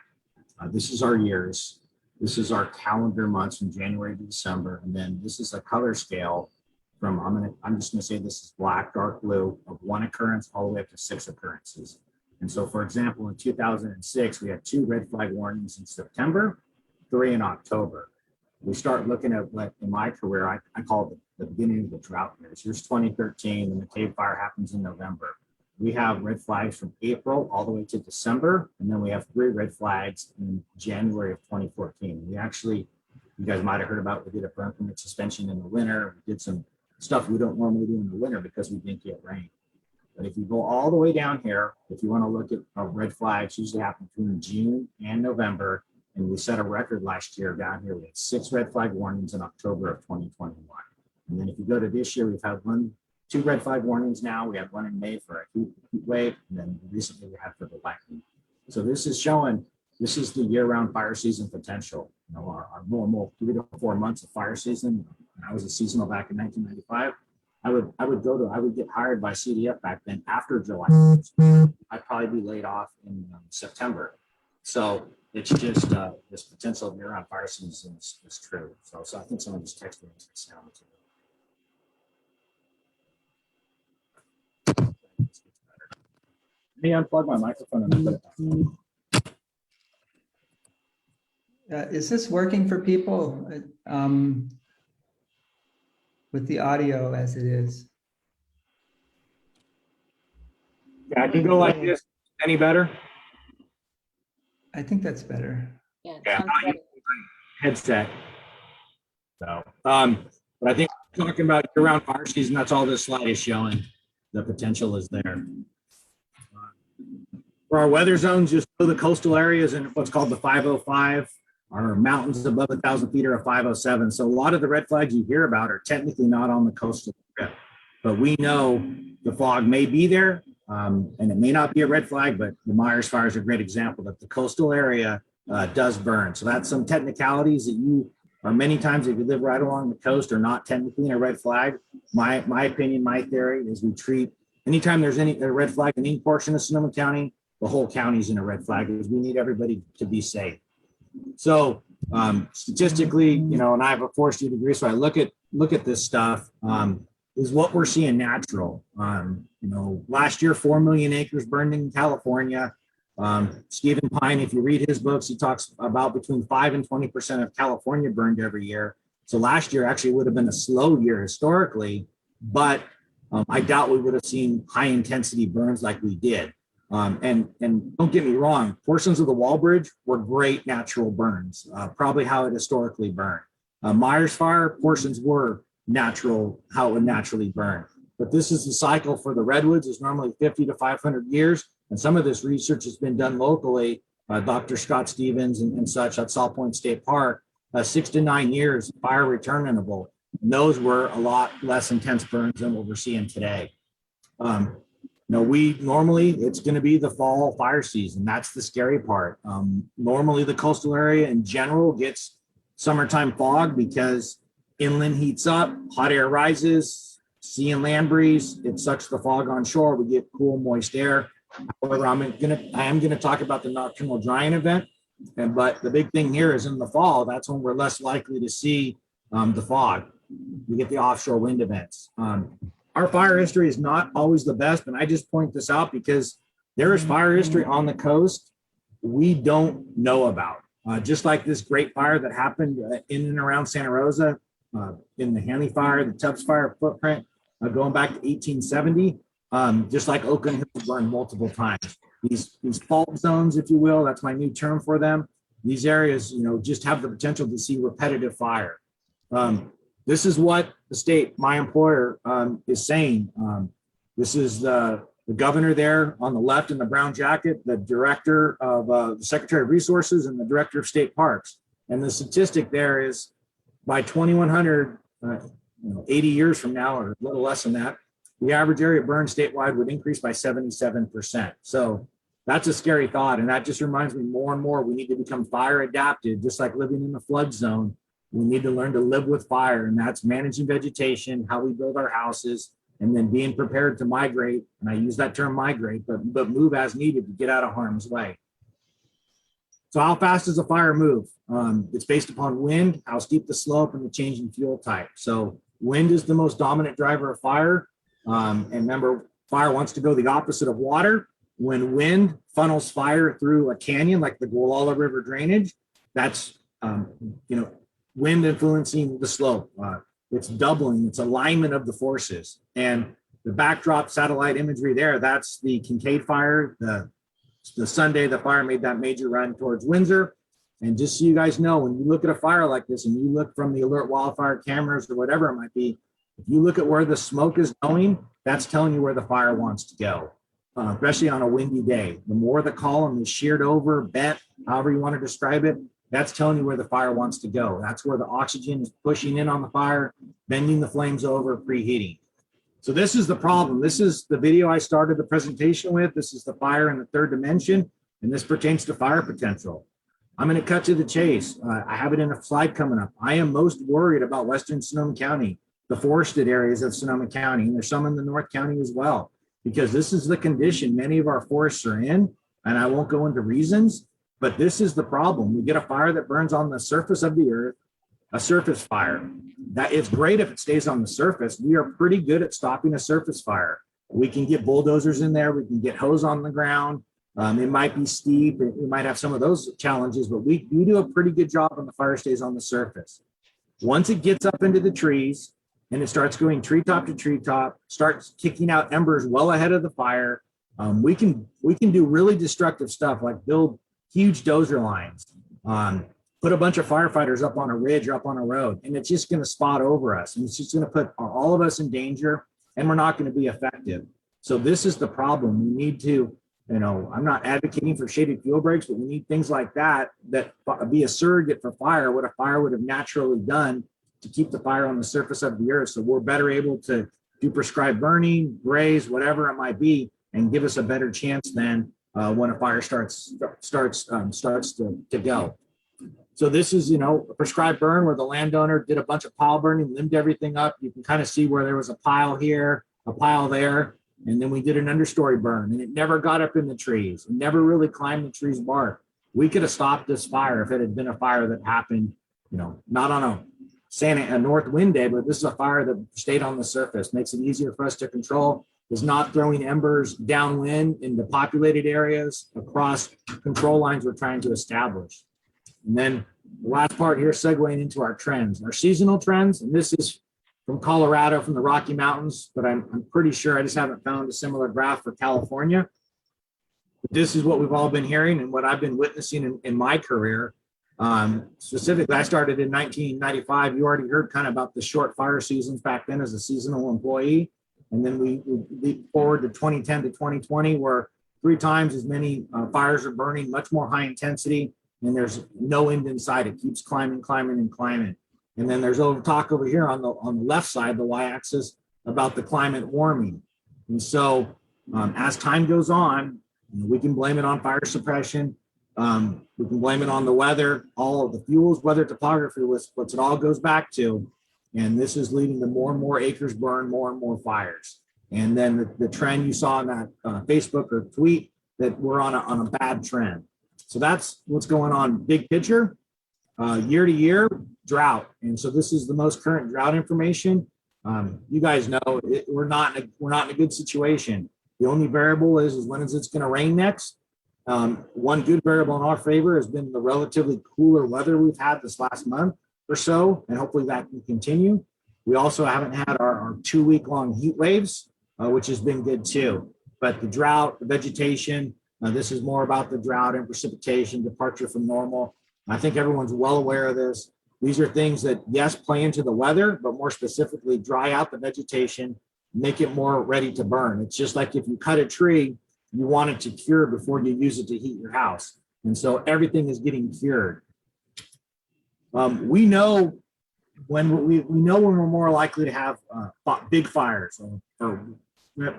This is our years. This is our calendar months from January to December. And then this is a color scale from, I'm just gonna say this is black, dark blue, of 1 occurrence all the way up to 6 occurrences. And so, for example, in 2006, we had 2 red flag warnings in September, 3 in October. We start looking at what in my career, I call it the beginning of the drought years. Here's 2013, and the cave fire happens in November. We have red flags from April all the way to December, and then we have 3 red flags in January of 2014. We actually, you guys might have heard about, we did a burn permit suspension in the winter. We did some stuff we don't normally do in the winter because we didn't get rain. But if you go all the way down here, if you want to look at red flags, usually happen between June and November. And we set a record last year down here. We had 6 red flag warnings in October of 2021. And then if you go to this year, we've had 2 red flag warnings now. We had 1 in May for a heat wave, and then recently we had for the lightning. So this is showing, this is the year-round fire season potential. You know, our normal 3 to 4 months of fire season. When I was a seasonal back in 1995, I would get hired by CDF back then after July. I'd probably be laid off in September. So it's just this potential of year-round fire season is true. So I think someone just texted me this now. Let me unplug my microphone and put it back. Is this working for people with the audio as it is? Yeah, I can go like this. Any better? I think that's better. Yeah. Yeah, I'm not using my headset. So, but I think talking about year-round fire season, that's all this slide is showing. The potential is there. For our weather zones, just the coastal areas and what's called the 505. Our mountains above 1,000 feet are a 507. So a lot of the red flags you hear about are technically not on the coastal area, but we know the fog may be there, and it may not be a red flag, but the Myers fire is a great example that the coastal area does burn. So that's some technicalities that you are many times if you live right along the coast are not technically a red flag. My opinion, my theory is we treat anytime there's a red flag in any portion of Sonoma County, the whole county's in a red flag because we need everybody to be safe. So statistically, you know, and I have a forestry degree, so I look at this stuff. Is what we're seeing natural. You know, last year 4 million acres burned in California. Stephen Pine, if you read his books, he talks about between 5 and 20% of California burned every year. So last year actually would have been a slow year historically, but I doubt we would have seen high intensity burns like we did. And don't get me wrong, portions of the wall bridge were great natural burns, probably how it historically burned. Myers fire portions were natural, how it would naturally burn. But this is the cycle for the redwoods is normally 50 to 500 years. And some of this research has been done locally, Dr. Scott Stevens and such at Salt Point State Park, 6 to 9 years fire return interval. And those were a lot less intense burns than what we're seeing today. No, normally it's going to be the fall fire season. That's the scary part. Normally the coastal area in general gets summertime fog because inland heats up, hot air rises, sea and land breeze. It sucks the fog on shore. We get cool, moist air. However, I am going to talk about the nocturnal drying event. But the big thing here is in the fall, that's when we're less likely to see the fog. We get the offshore wind events. Our fire history is not always the best, and I just point this out because there is fire history on the coast we don't know about. Just like this great fire that happened in and around Santa Rosa, in the Hanley fire, the Tubbs fire footprint, going back to 1870, just like Oakland Hills burned multiple times. These fault zones, if you will, that's my new term for them. These areas, you know, just have the potential to see repetitive fire. This is what the state, my employer, is saying. This is the governor there on the left in the brown jacket, the director of the Secretary of Resources and the director of state parks. And the statistic there is by 2100, 80 years from now, or a little less than that, the average area burned statewide would increase by 77%. So that's a scary thought. And that just reminds me more and more, we need to become fire adapted, just like living in the flood zone. We need to learn to live with fire, and that's managing vegetation, how we build our houses, and then being prepared to migrate. And I use that term migrate, but move as needed to get out of harm's way. So how fast does a fire move? It's based upon wind, how steep the slope, and the change in fuel type. So wind is the most dominant driver of fire. And remember, fire wants to go the opposite of water. When wind funnels fire through a canyon, like the Gualala River drainage, that's, wind influencing the slope. It's doubling, it's alignment of the forces. And the backdrop satellite imagery there, that's the Kincaid fire. The Sunday the fire made that major run towards Windsor. And just so you guys know, when you look at a fire like this and you look from the alert wildfire cameras or whatever it might be, if you look at where the smoke is going, that's telling you where the fire wants to go, especially on a windy day. The more the column is sheared over, bent, however you want to describe it, that's telling you where the fire wants to go. That's where the oxygen is pushing in on the fire, bending the flames over, preheating. So this is the problem. This is the video I started the presentation with. This is the fire in the third dimension, and this pertains to fire potential. I'm going to cut to the chase. I have it in a slide coming up. I am most worried about Western Sonoma County, the forested areas of Sonoma County, and there's some in the North County as well, because this is the condition many of our forests are in, and I won't go into reasons, but this is the problem. We get a fire that burns on the surface of the earth, a surface fire. That it's great if it stays on the surface. We are pretty good at stopping a surface fire. We can get bulldozers in there. We can get hose on the ground. It might be steep. We might have some of those challenges, but we do a pretty good job when the fire stays on the surface. Once it gets up into the trees and it starts going treetop to treetop, starts kicking out embers well ahead of the fire, we can do really destructive stuff like build huge dozer lines, put a bunch of firefighters up on a ridge or up on a road, and it's just going to spot over us. And it's just going to put all of us in danger, and we're not going to be effective. So this is the problem. We need to, I'm not advocating for shaded fuel breaks, but we need things like that be a surrogate for fire, what a fire would have naturally done to keep the fire on the surface of the earth. So we're better able to do prescribed burning, graze, whatever it might be, and give us a better chance than when a fire starts to go. So this is, a prescribed burn where the landowner did a bunch of pile burning, limbed everything up. You can kind of see where there was a pile here, a pile there, and then we did an understory burn, and it never got up in the trees. It never really climbed the tree's bark. We could have stopped this fire if it had been a fire that happened, not on a north wind day, but this is a fire that stayed on the surface. Makes it easier for us to control. Is not throwing embers downwind into populated areas across control lines we're trying to establish. And then the last part here, segueing into our trends, our seasonal trends, and this is from Colorado, from the Rocky Mountains, but I'm pretty sure I just haven't found a similar graph for California. But this is what we've all been hearing and what I've been witnessing in my career. Specifically, I started in 1995. You already heard kind of about the short fire seasons back then as a seasonal employee. And then we leap forward to 2010 to 2020, where 3 times as many fires are burning, much more high intensity, and there's no end in sight. It keeps climbing, climbing, and climbing. And then there's talk over here on the left side, the y-axis, about the climate warming. And so as time goes on, we can blame it on fire suppression. We can blame it on the weather, all of the fuels, weather, topography, what it all goes back to. And this is leading to more and more acres burn, more and more fires. And then the trend you saw in that Facebook or tweet, that we're on a bad trend. So that's what's going on. Big picture, year to year, drought. And so this is the most current drought information. You guys know we're not in a good situation. The only variable is when is it's going to rain next. One good variable in our favor has been the relatively cooler weather we've had this last month or so, and hopefully that can continue. We also haven't had our 2-week-long heat waves, which has been good too. But the drought, the vegetation, this is more about the drought and precipitation, departure from normal. I think everyone's well aware of this. These are things that, yes, play into the weather, but more specifically dry out the vegetation, make it more ready to burn. It's just like if you cut a tree, you want it to cure before you use it to heat your house. And so everything is getting cured. We know when we're more likely to have big fires, or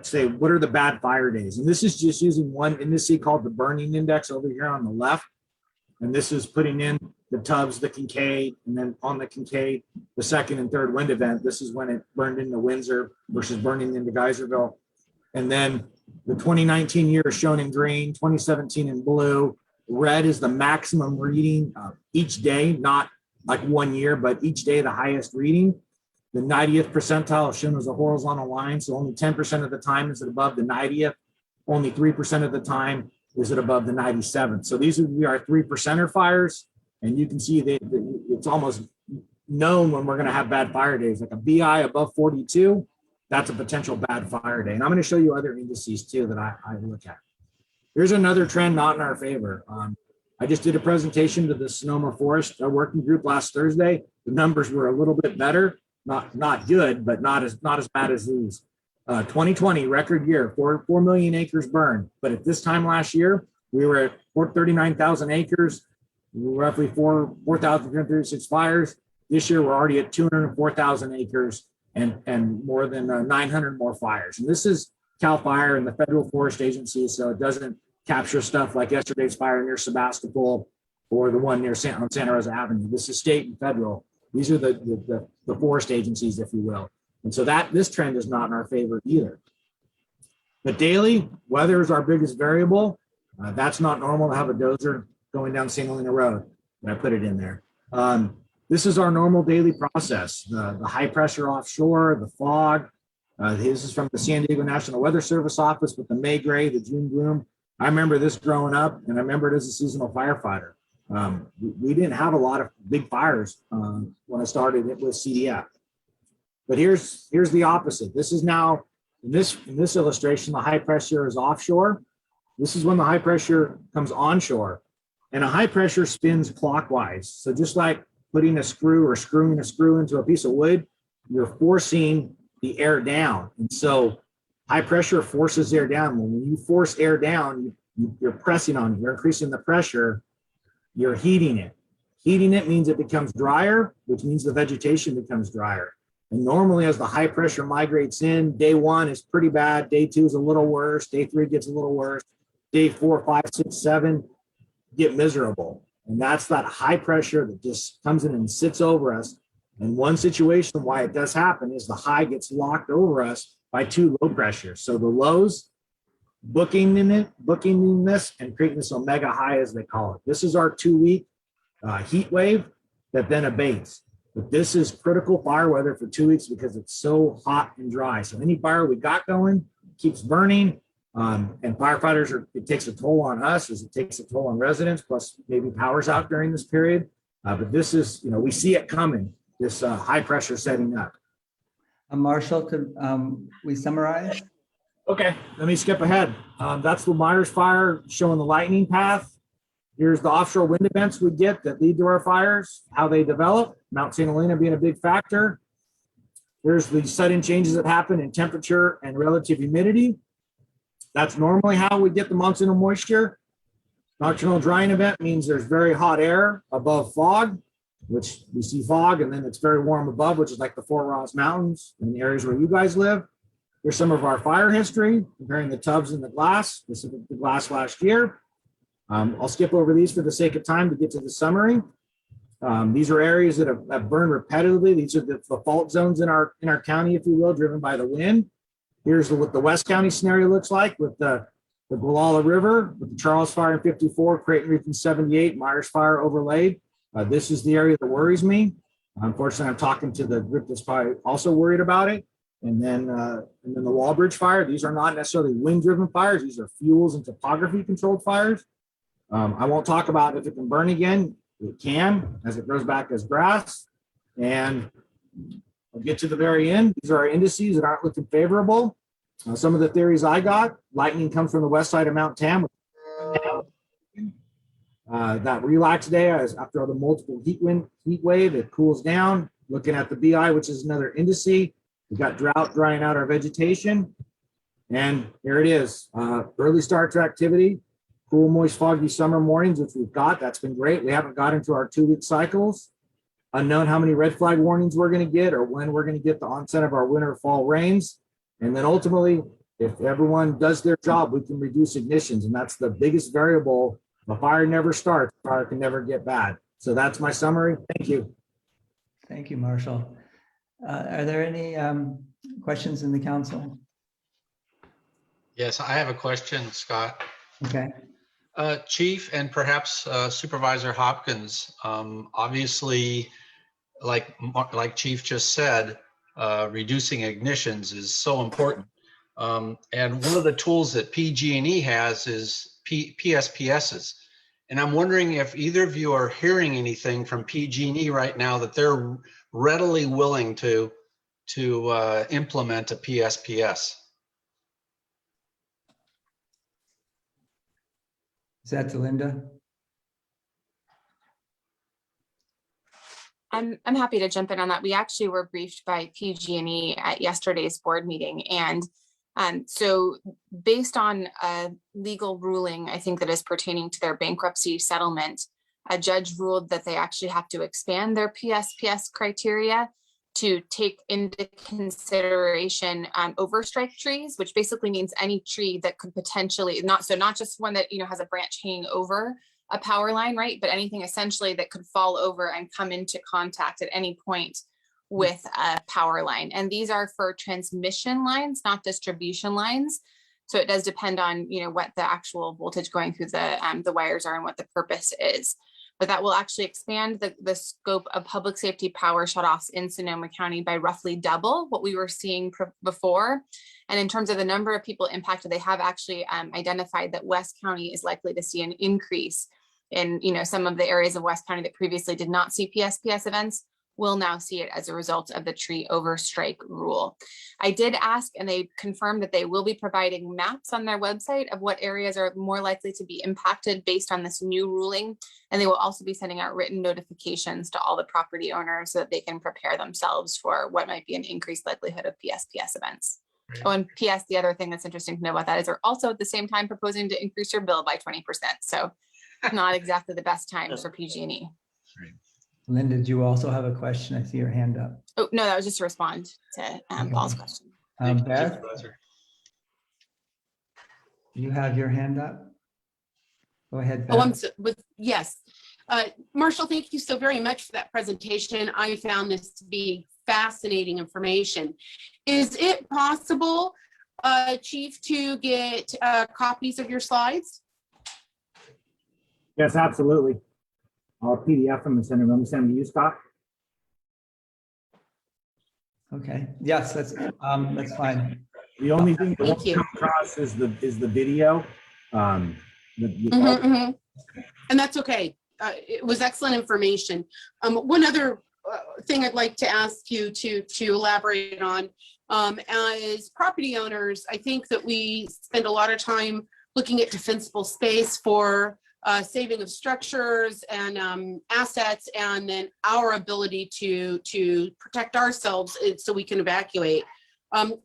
say, what are the bad fire days? And this is just using one indice called the burning index over here on the left. And this is putting in the Tubbs, the Kincaid, and then on the Kincaid, the second and third wind event. This is when it burned into Windsor versus burning into Geyserville. And then the 2019 year is shown in green, 2017 in blue, Red is the maximum reading each day, not like 1 year, but each day the highest reading. The 90th percentile is shown as a horizontal line, so only 10% of the time is it above the 90th. Only 3% of the time is it above the 97th. So these would be our 3%er fires, and you can see that it's almost known when we're going to have bad fire days. Like a BI above 42, that's a potential bad fire day. And I'm going to show you other indices too that I look at. Here's another trend not in our favor. I just did a presentation to the Sonoma Forest working group last Thursday. The numbers were a little bit better, not good, but not as bad as these. 2020 record year, 4 million acres burned. But at this time last year, we were at 39,000 acres, roughly 4,336 fires. This year, we're already at 204,000 acres and more than 900 more fires. And this is CalFire and the Federal Forest Agency, so it doesn't capture stuff like yesterday's fire near Sebastopol or the one near on Santa Rosa Avenue. This is state and federal. These are the forest agencies, if you will. And so this trend is not in our favor either. But daily, weather is our biggest variable. That's not normal to have a dozer going down St. Helena Road. And I put it in there. This is our normal daily process. The high pressure offshore, the fog. This is from the San Diego National Weather Service office with the May gray, the June gloom. I remember this growing up, and I remember it as a seasonal firefighter. We didn't have a lot of big fires when I started it with CDF. But here's the opposite. This is now, in this illustration, the high pressure is offshore. This is when the high pressure comes onshore. And a high pressure spins clockwise. So just like putting a screw or screwing a screw into a piece of wood, you're forcing the air down. And so high pressure forces air down. When you force air down, you're pressing on it. You're increasing the pressure. You're heating it. Heating it means it becomes drier, which means the vegetation becomes drier. And normally as the high pressure migrates in, day 1 is pretty bad. Day 2 is a little worse. Day 3 gets a little worse. Day 4, 5, 6, 7 get miserable. And that's that high pressure that just comes in and sits over us. And one situation why it does happen is the high gets locked over us by 2 low pressures. So the lows booking this and creating this omega high, as they call it. This is our 2-week heat wave that then abates. But this is critical fire weather for 2 weeks because it's so hot and dry. So any fire we got going keeps burning. And firefighters, it takes a toll on us as it takes a toll on residents, plus maybe power's out during this period. But this is, we see it coming, this high pressure setting up. Marshall, could we summarize? Okay, let me skip ahead. That's the Myers fire showing the lightning path. Here's the offshore wind events we get that lead to our fires, how they develop, Mount St. Helena being a big factor. Here's the sudden changes that happen in temperature and relative humidity. That's normally how we get the monsoonal moisture. Nocturnal drying event means there's very hot air above fog, which we see fog, and then it's very warm above, which is like the Fort Ross Mountains and the areas where you guys live. Here's some of our fire history, comparing the tubs and the glass, specifically the glass last year. I'll skip over these for the sake of time to get to the summary. These are areas that have burned repetitively. These are the fault zones in our county, if you will, driven by the wind. Here's what the West County scenario looks like with the Gualala River, with the Charles Fire in 54, Creighton Reef in 78, Myers Fire overlaid. This is the area that worries me. Unfortunately, I'm talking to the group that's probably also worried about it. And then the Wallbridge Fire. These are not necessarily wind-driven fires. These are fuels and topography-controlled fires. I won't talk about if it can burn again. It can, as it grows back as grass. And I'll get to the very end. These are our indices that aren't looking favorable. Some of the theories I got, lightning comes from the west side of Mount Tam. That relax day, after the multiple heat wave, it cools down. Looking at the BI, which is another indice. We've got drought drying out our vegetation. And here it is, early start to activity. Cool, moist, foggy summer mornings, which we've got. That's been great. We haven't got into our 2-week cycles. Unknown how many red flag warnings we're going to get or when we're going to get the onset of our winter fall rains. And then ultimately, if everyone does their job, we can reduce ignitions. And that's the biggest variable. If a fire never starts, the fire can never get bad. So that's my summary. Thank you. Thank you, Marshall. Are there any questions in the council? Yes, I have a question, Scott. Okay. Chief and perhaps Supervisor Hopkins, obviously, like Chief just said, reducing ignitions is so important. And one of the tools that PG&E has is PSPSs. And I'm wondering if either of you are hearing anything from PG&E right now that they're readily willing to implement a PSPS. Is that to Lynda? I'm happy to jump in on that. We actually were briefed by PG&E at yesterday's board meeting. And so based on a legal ruling, I think that is pertaining to their bankruptcy settlement, a judge ruled that they actually have to expand their PSPS criteria to take into consideration overstrike trees, which basically means any tree that could potentially not just one that has a branch hanging over a power line, right? But anything essentially that could fall over and come into contact at any point with a power line. And these are for transmission lines, not distribution lines. So it does depend on what the actual voltage going through the wires are and what the purpose is. But that will actually expand the scope of public safety power shutoffs in Sonoma County by roughly double what we were seeing before. And in terms of the number of people impacted, they have actually identified that West County is likely to see an increase in some of the areas of West County that previously did not see PSPS events will now see it as a result of the tree overstrike rule. I did ask, and they confirmed that they will be providing maps on their website of what areas are more likely to be impacted based on this new ruling. And they will also be sending out written notifications to all the property owners so that they can prepare themselves for what might be an increased likelihood of PSPS events. Right. Oh, and PS, the other thing that's interesting to know about that is they're also at the same time proposing to increase your bill by 20%. So not exactly the best times for PG&E. Right. Lynda, did you also have a question? I see your hand up. Oh, no, that was just to respond to Paul's question. Beth, you have your hand up? Go ahead, Beth. Yes. Marshall, thank you so very much for that presentation. I found this to be fascinating information. Is it possible, Chief, to get copies of your slides? Yes, absolutely. I'll PDF them and send them to you, Scott. Okay. Yes, that's fine. The only thing that won't come across is the video. And that's okay. It was excellent information. One other thing I'd like to ask you to elaborate on, as property owners, I think that we spend a lot of time looking at defensible space for saving of structures and assets, and then our ability to protect ourselves so we can evacuate.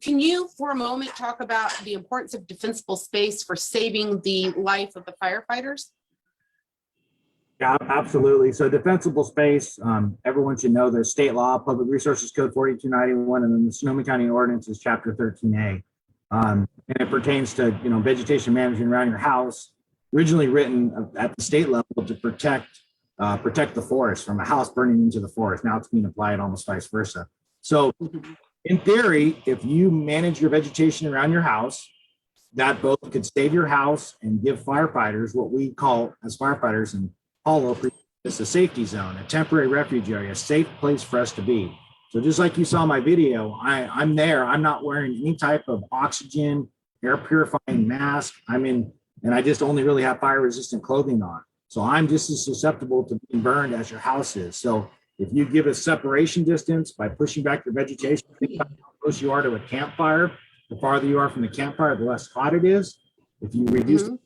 Can you for a moment talk about the importance of defensible space for saving the life of the firefighters? Yeah, absolutely. So defensible space, everyone should know there's state law, Public Resources Code 4291, and then the Sonoma County Ordinances, Chapter 13A. And it pertains to vegetation management around your house, originally written at the state level to protect the forest from a house burning into the forest. Now it's being applied almost vice versa. So in theory, if you manage your vegetation around your house, that both could save your house and give firefighters what we call as firefighters in Hollow, it's a safety zone, a temporary refuge area, a safe place for us to be. So just like you saw my video, I'm there. I'm not wearing any type of oxygen, air purifying mask. And I just only really have fire resistant clothing on. So I'm just as susceptible to being burned as your house is. So if you give a separation distance by pushing back your vegetation, think about how close you are to a campfire. The farther you are from the campfire, the less hot it is. If you reduce the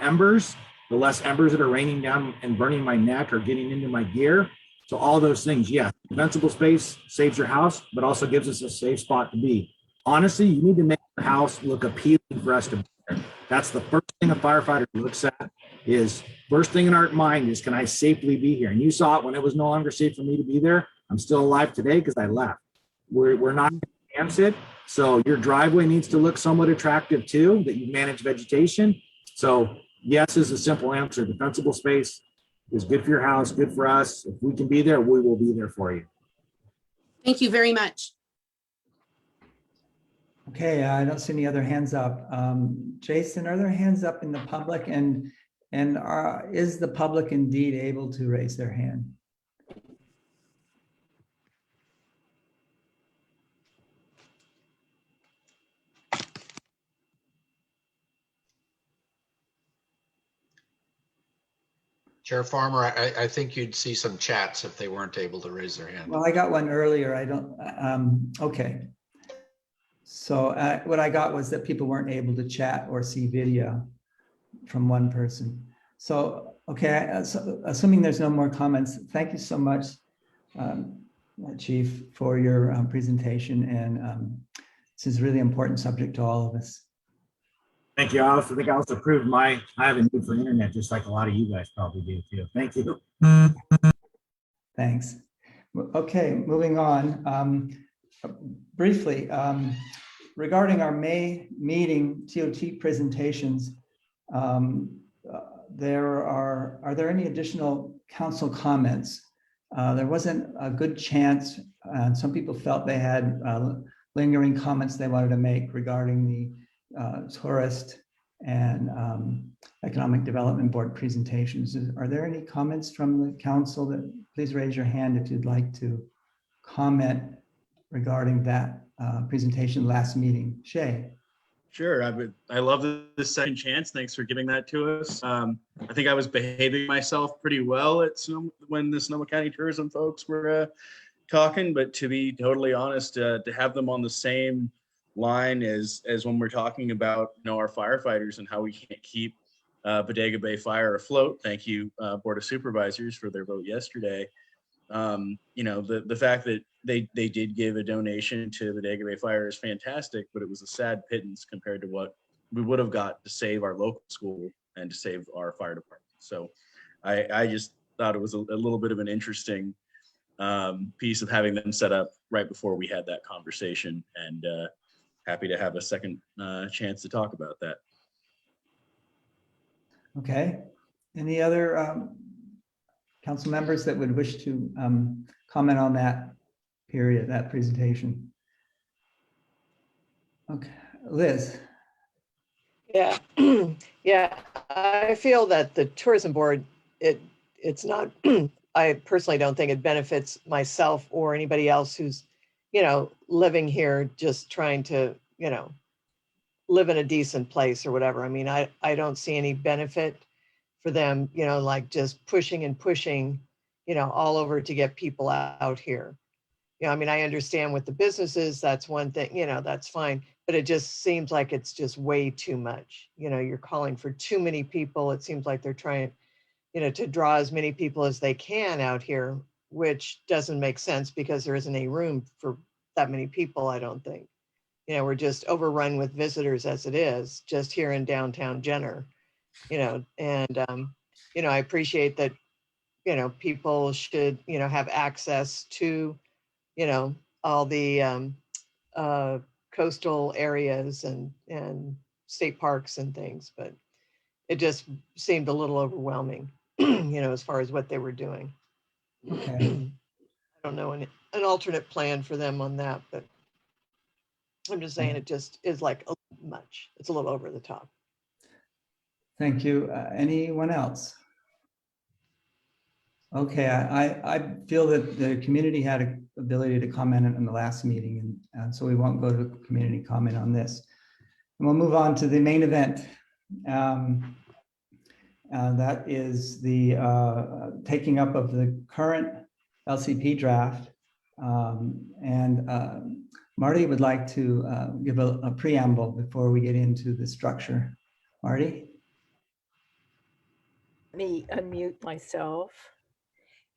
embers, the less embers that are raining down and burning my neck or getting into my gear. So all those things, yeah, defensible space saves your house, but also gives us a safe spot to be. Honestly, you need to make your house look appealing for us to be there. That's the first thing a firefighter looks at. Is first thing in our mind is, can I safely be here? And you saw it when it was no longer safe for me to be there. I'm still alive today because I left. We're not going to chance it. So your driveway needs to look somewhat attractive too, that you manage vegetation. So yes is a simple answer. Defensible space is good for your house, good for us. If we can be there, we will be there for you. Thank you very much. Okay, I don't see any other hands up. Jason, are there hands up in the public? And And is the public indeed able to raise their hand? Chair Farmer, I think you'd see some chats if they weren't able to raise their hand. Well, I got one earlier. I don't, okay. So what I got was that people weren't able to chat or see video from one person. So, okay, so assuming there's no more comments, thank you so much, Chief, for your presentation. And this is a really important subject to all of us. Thank you. I think I also proved I have a need for internet, just like a lot of you guys probably do too. Thank you. Thanks. Okay, moving on. Briefly, regarding our May meeting TOT presentations, are there any additional council comments? There wasn't a good chance, and some people felt they had lingering comments they wanted to make regarding the tourist and economic development board presentations. Are there any comments from the council? That please raise your hand if you'd like to comment regarding that presentation last meeting. Shay. Sure, I love this second chance. Thanks for giving that to us. I think I was behaving myself pretty well at when the Sonoma County tourism folks were talking, but to be totally honest, to have them on the same line as when we're talking about our firefighters and how we can't keep Bodega Bay Fire afloat. Thank you, Board of Supervisors, for their vote yesterday. The fact that they did give a donation to the Bodega Bay Fire is fantastic, but it was a sad pittance compared to what we would have got to save our local school and to save our fire department. So I just thought it was a little bit of an interesting piece of having them set up right before we had that conversation, and happy to have a second chance to talk about that. Okay. Any other council members that would wish to comment on that period, that presentation? Okay, Liz. Yeah, yeah, I feel that the tourism board, it's not, I personally don't think it benefits myself or anybody else who's, living here, just trying to, live in a decent place or whatever. I mean, I don't see any benefit for them, like just pushing and pushing, all over to get people out here. I mean, I understand with the businesses, that's one thing, that's fine, but it just seems like it's just way too much. You're calling for too many people. It seems like they're trying, to draw as many people as they can out here, which doesn't make sense because there isn't any room for that many people, I don't think. We're just overrun with visitors as it is, just here in downtown Jenner, and, I appreciate that, people should, have access to, all the coastal areas and state parks and things, but it just seemed a little overwhelming, as far as what they were doing. Okay. I don't know an alternate plan for them on that, but I'm just saying it just is like a little much. It's a little over the top. Thank you. Anyone else? Okay, I feel that the community had an ability to comment in the last meeting, and so we won't go to community comment on this. And we'll move on to the main event. That is the taking up of the current LCP draft. Marty would like to give a preamble before we get into the structure. Marty? Let me unmute myself.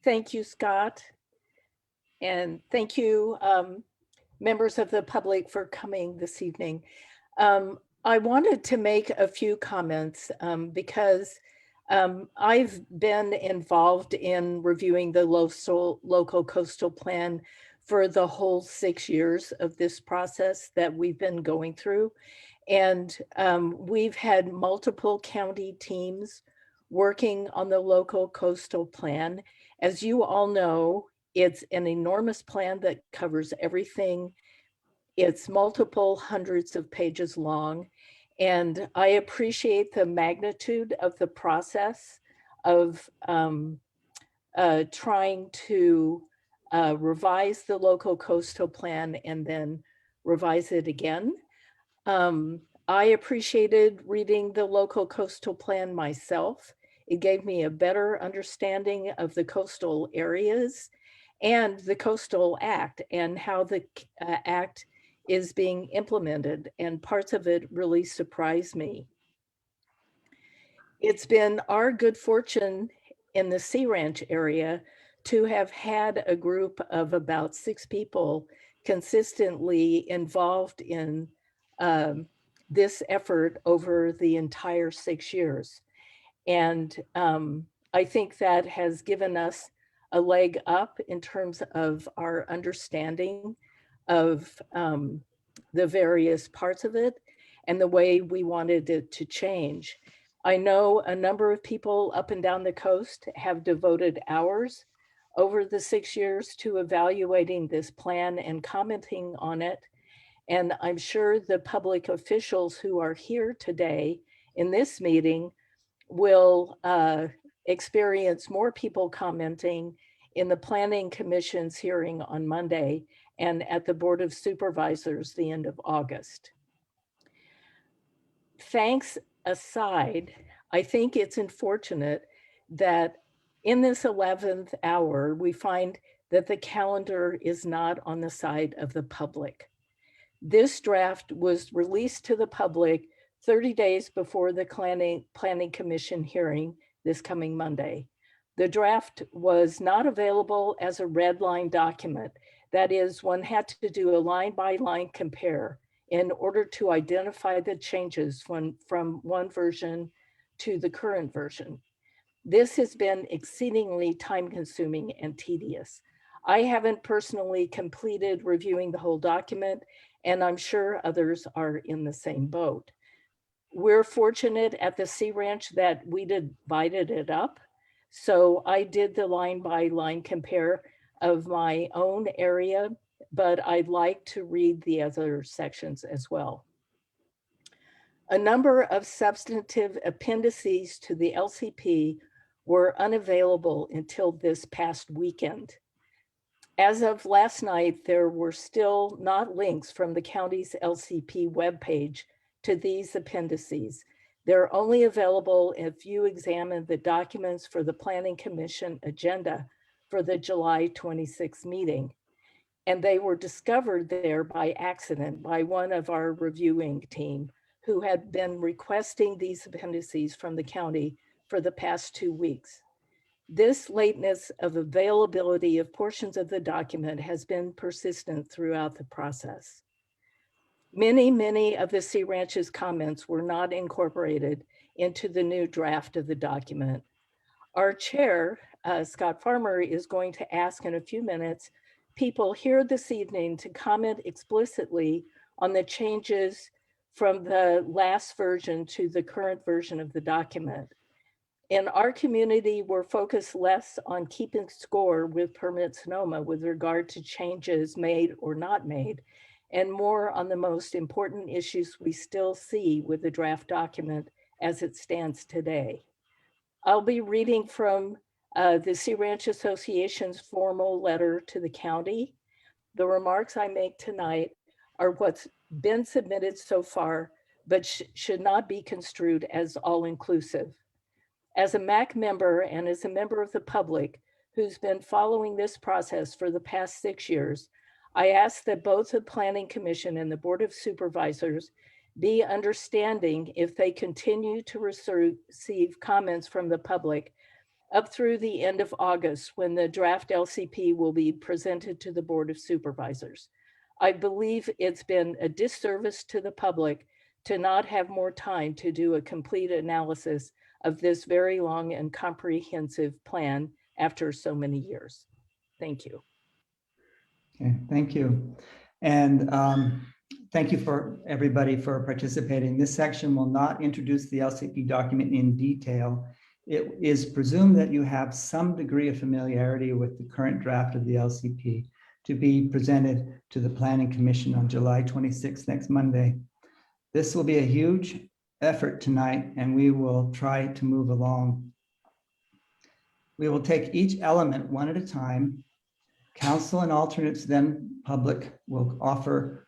Thank you, Scott. And thank you, members of the public, for coming this evening. I wanted to make a few comments because I've been involved in reviewing the local coastal plan for the whole 6 years of this process that we've been going through. And we've had multiple county teams working on the local coastal plan. As you all know, it's an enormous plan that covers everything. It's multiple hundreds of pages long. And I appreciate the magnitude of the process of trying to revise the local coastal plan and then revise it again. I appreciated reading the local coastal plan myself. It gave me a better understanding of the coastal areas and the Coastal Act and how the act is being implemented, and parts of it really surprised me. It's been our good fortune in the Sea Ranch area to have had a group of about 6 people consistently involved in this effort over the entire 6 years. And I think that has given us a leg up in terms of our understanding of the various parts of it and the way we wanted it to change. I know a number of people up and down the coast have devoted hours over the 6 years to evaluating this plan and commenting on it. And I'm sure the public officials who are here today in this meeting will experience more people commenting in the Planning Commission's hearing on Monday and at the Board of Supervisors the end of August. Thanks aside, I think it's unfortunate that in this 11th hour, we find that the calendar is not on the side of the public. This draft was released to the public 30 days before the Planning Commission hearing this coming Monday. The draft was not available as a red line document. That is, one had to do a line-by-line compare in order to identify the changes from one version to the current version. This has been exceedingly time-consuming and tedious. I haven't personally completed reviewing the whole document, and I'm sure others are in the same boat. We're fortunate at the Sea Ranch that we divided it up. So I did the line-by-line compare of my own area, but I'd like to read the other sections as well. A number of substantive appendices to the LCP were unavailable until this past weekend. As of last night, there were still not links from the county's LCP webpage to these appendices. They're only available if you examine the documents for the Planning Commission agenda for the July 26th meeting. And they were discovered there by accident by one of our reviewing team who had been requesting these appendices from the county for the past 2 weeks. This lateness of availability of portions of the document has been persistent throughout the process. Many of the Sea Ranch's comments were not incorporated into the new draft of the document. Our chair, Scott Farmer, is going to ask in a few minutes people here this evening to comment explicitly on the changes from the last version to the current version of the document. In our community, we're focused less on keeping score with Permit Sonoma with regard to changes made or not made, and more on the most important issues we still see with the draft document as it stands today. I'll be reading from the Sea Ranch Association's formal letter to the county. The remarks I make tonight are what's been submitted so far, but should not be construed as all-inclusive. As a MAC member and as a member of the public who's been following this process for the past 6 years, I ask that both the Planning Commission and the Board of Supervisors be understanding if they continue to receive comments from the public up through the end of August when the draft LCP will be presented to the Board of Supervisors. I believe it's been a disservice to the public to not have more time to do a complete analysis of this very long and comprehensive plan after so many years. Thank you. Okay, thank you. And thank you for everybody for participating. This section will not introduce the LCP document in detail. It is presumed that you have some degree of familiarity with the current draft of the LCP to be presented to the Planning Commission on July 26th, next Monday. This will be a huge effort tonight, and we will try to move along. We will take each element one at a time. Council and alternates, then public, will offer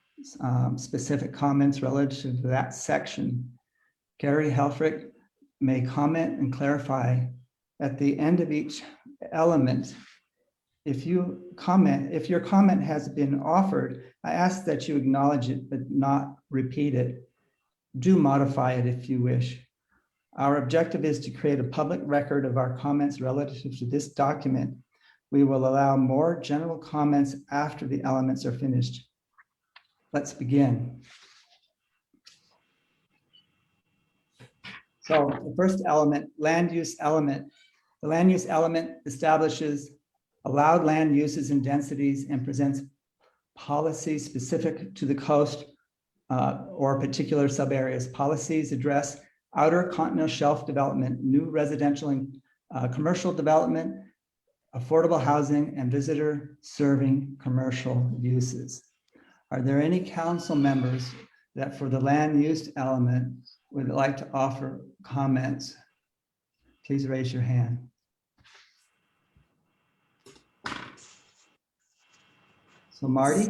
specific comments relative to that section. Gary Helfrich may comment and clarify at the end of each element. If your comment has been offered, I ask that you acknowledge it, but not repeat it. Do modify it if you wish. Our objective is to create a public record of our comments relative to this document. We will allow more general comments after the elements are finished. Let's begin. So the first element, land use element. The land use element establishes allowed land uses and densities and presents policies specific to the coast or particular subareas. Policies address outer continental shelf development, new residential and commercial development, affordable housing, and visitor serving commercial uses. Are there any council members that for the land use element would like to offer comments? Please raise your hand. So Marty?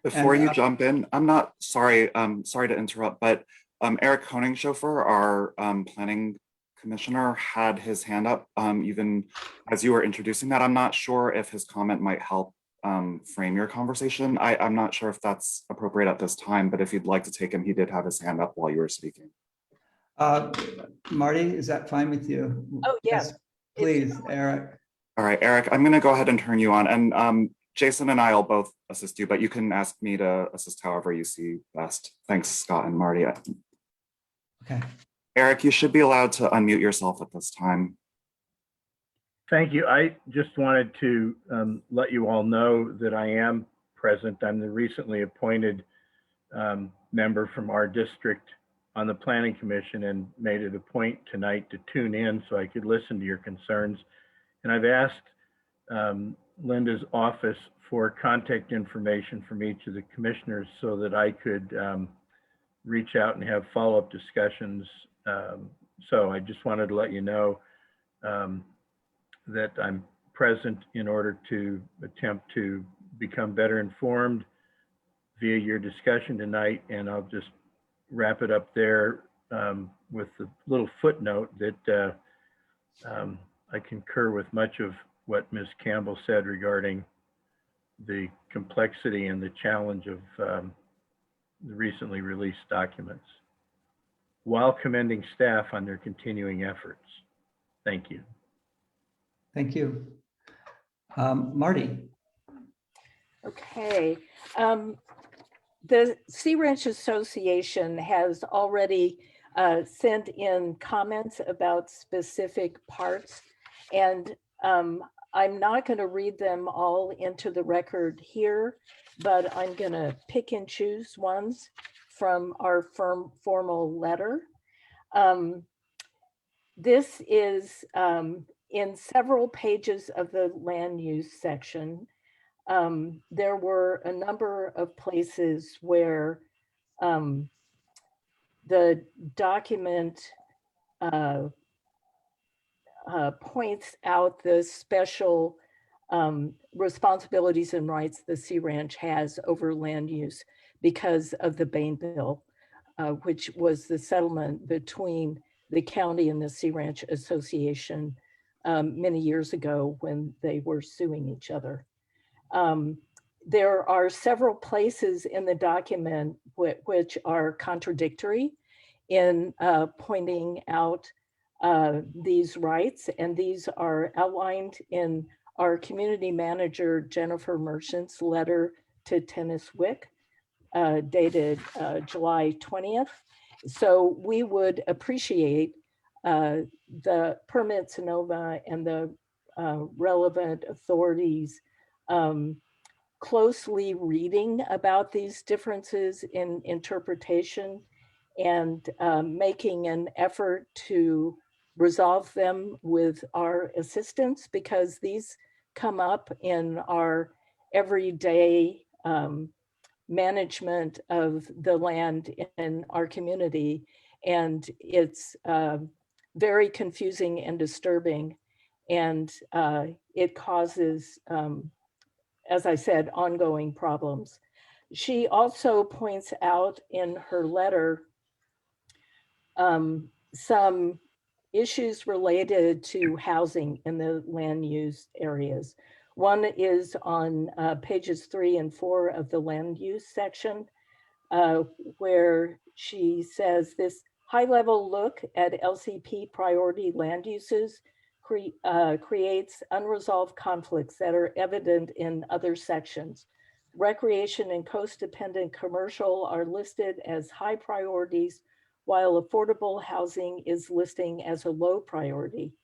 Before you jump in, I'm not sorry, sorry to interrupt, but Eric Koningshofer, our planning commissioner, had his hand up even as you were introducing that. I'm not sure if his comment might help frame your conversation. I'm not sure if that's appropriate at this time, but if you'd like to take him, he did have his hand up while you were speaking. Marty, is that fine with you? Oh, yes. Please, Eric. All right, Eric, I'm going to go ahead and turn you on. And Jason and I will both assist you, but you can ask me to assist however you see best. Thanks, Scott and Marty. Okay. Eric, you should be allowed to unmute yourself at this time. Thank you. I just wanted to let you all know that I am present. I'm the recently appointed member from our district on the Planning Commission and made it a point tonight to tune in so I could listen to your concerns. And I've asked Lynda's office for contact information from each of the commissioners so that I could reach out and have follow-up discussions. So I just wanted to let you know that I'm present in order to attempt to become better informed via your discussion tonight. And I'll just wrap it up there with the little footnote that I concur with much of what Ms. Campbell said regarding the complexity and the challenge of the recently released documents, while commending staff on their continuing efforts. Thank you. Thank you. Marty. Okay. The Sea Ranch Association has already sent in comments about specific parts, and I'm not going to read them all into the record here, but I'm going to pick and choose ones from our formal letter. This is in several pages of the land use section. There were a number of places where the document points out the special responsibilities and rights the Sea Ranch has over land use because of the Bain Bill, which was the settlement between the county and the Sea Ranch Association many years ago when they were suing each other. There are several places in the document which are contradictory in pointing out these rights, and these are outlined in our community manager, Jennifer Merchant's letter to Tennis Wick, dated July 20th. So we would appreciate the Permit Sonoma and the relevant authorities closely reading about these differences in interpretation and making an effort to resolve them with our assistance, because these come up in our everyday management of the land in our community. And it's very confusing and disturbing. And it causes, as I said, ongoing problems. She also points out in her letter some issues related to housing in the land use areas. One is on pages 3 and 4 of the land use section, where she says this high-level look at LCP priority land uses creates unresolved conflicts that are evident in other sections. Recreation and coast-dependent commercial are listed as high priorities, while affordable housing is listing as a low priority.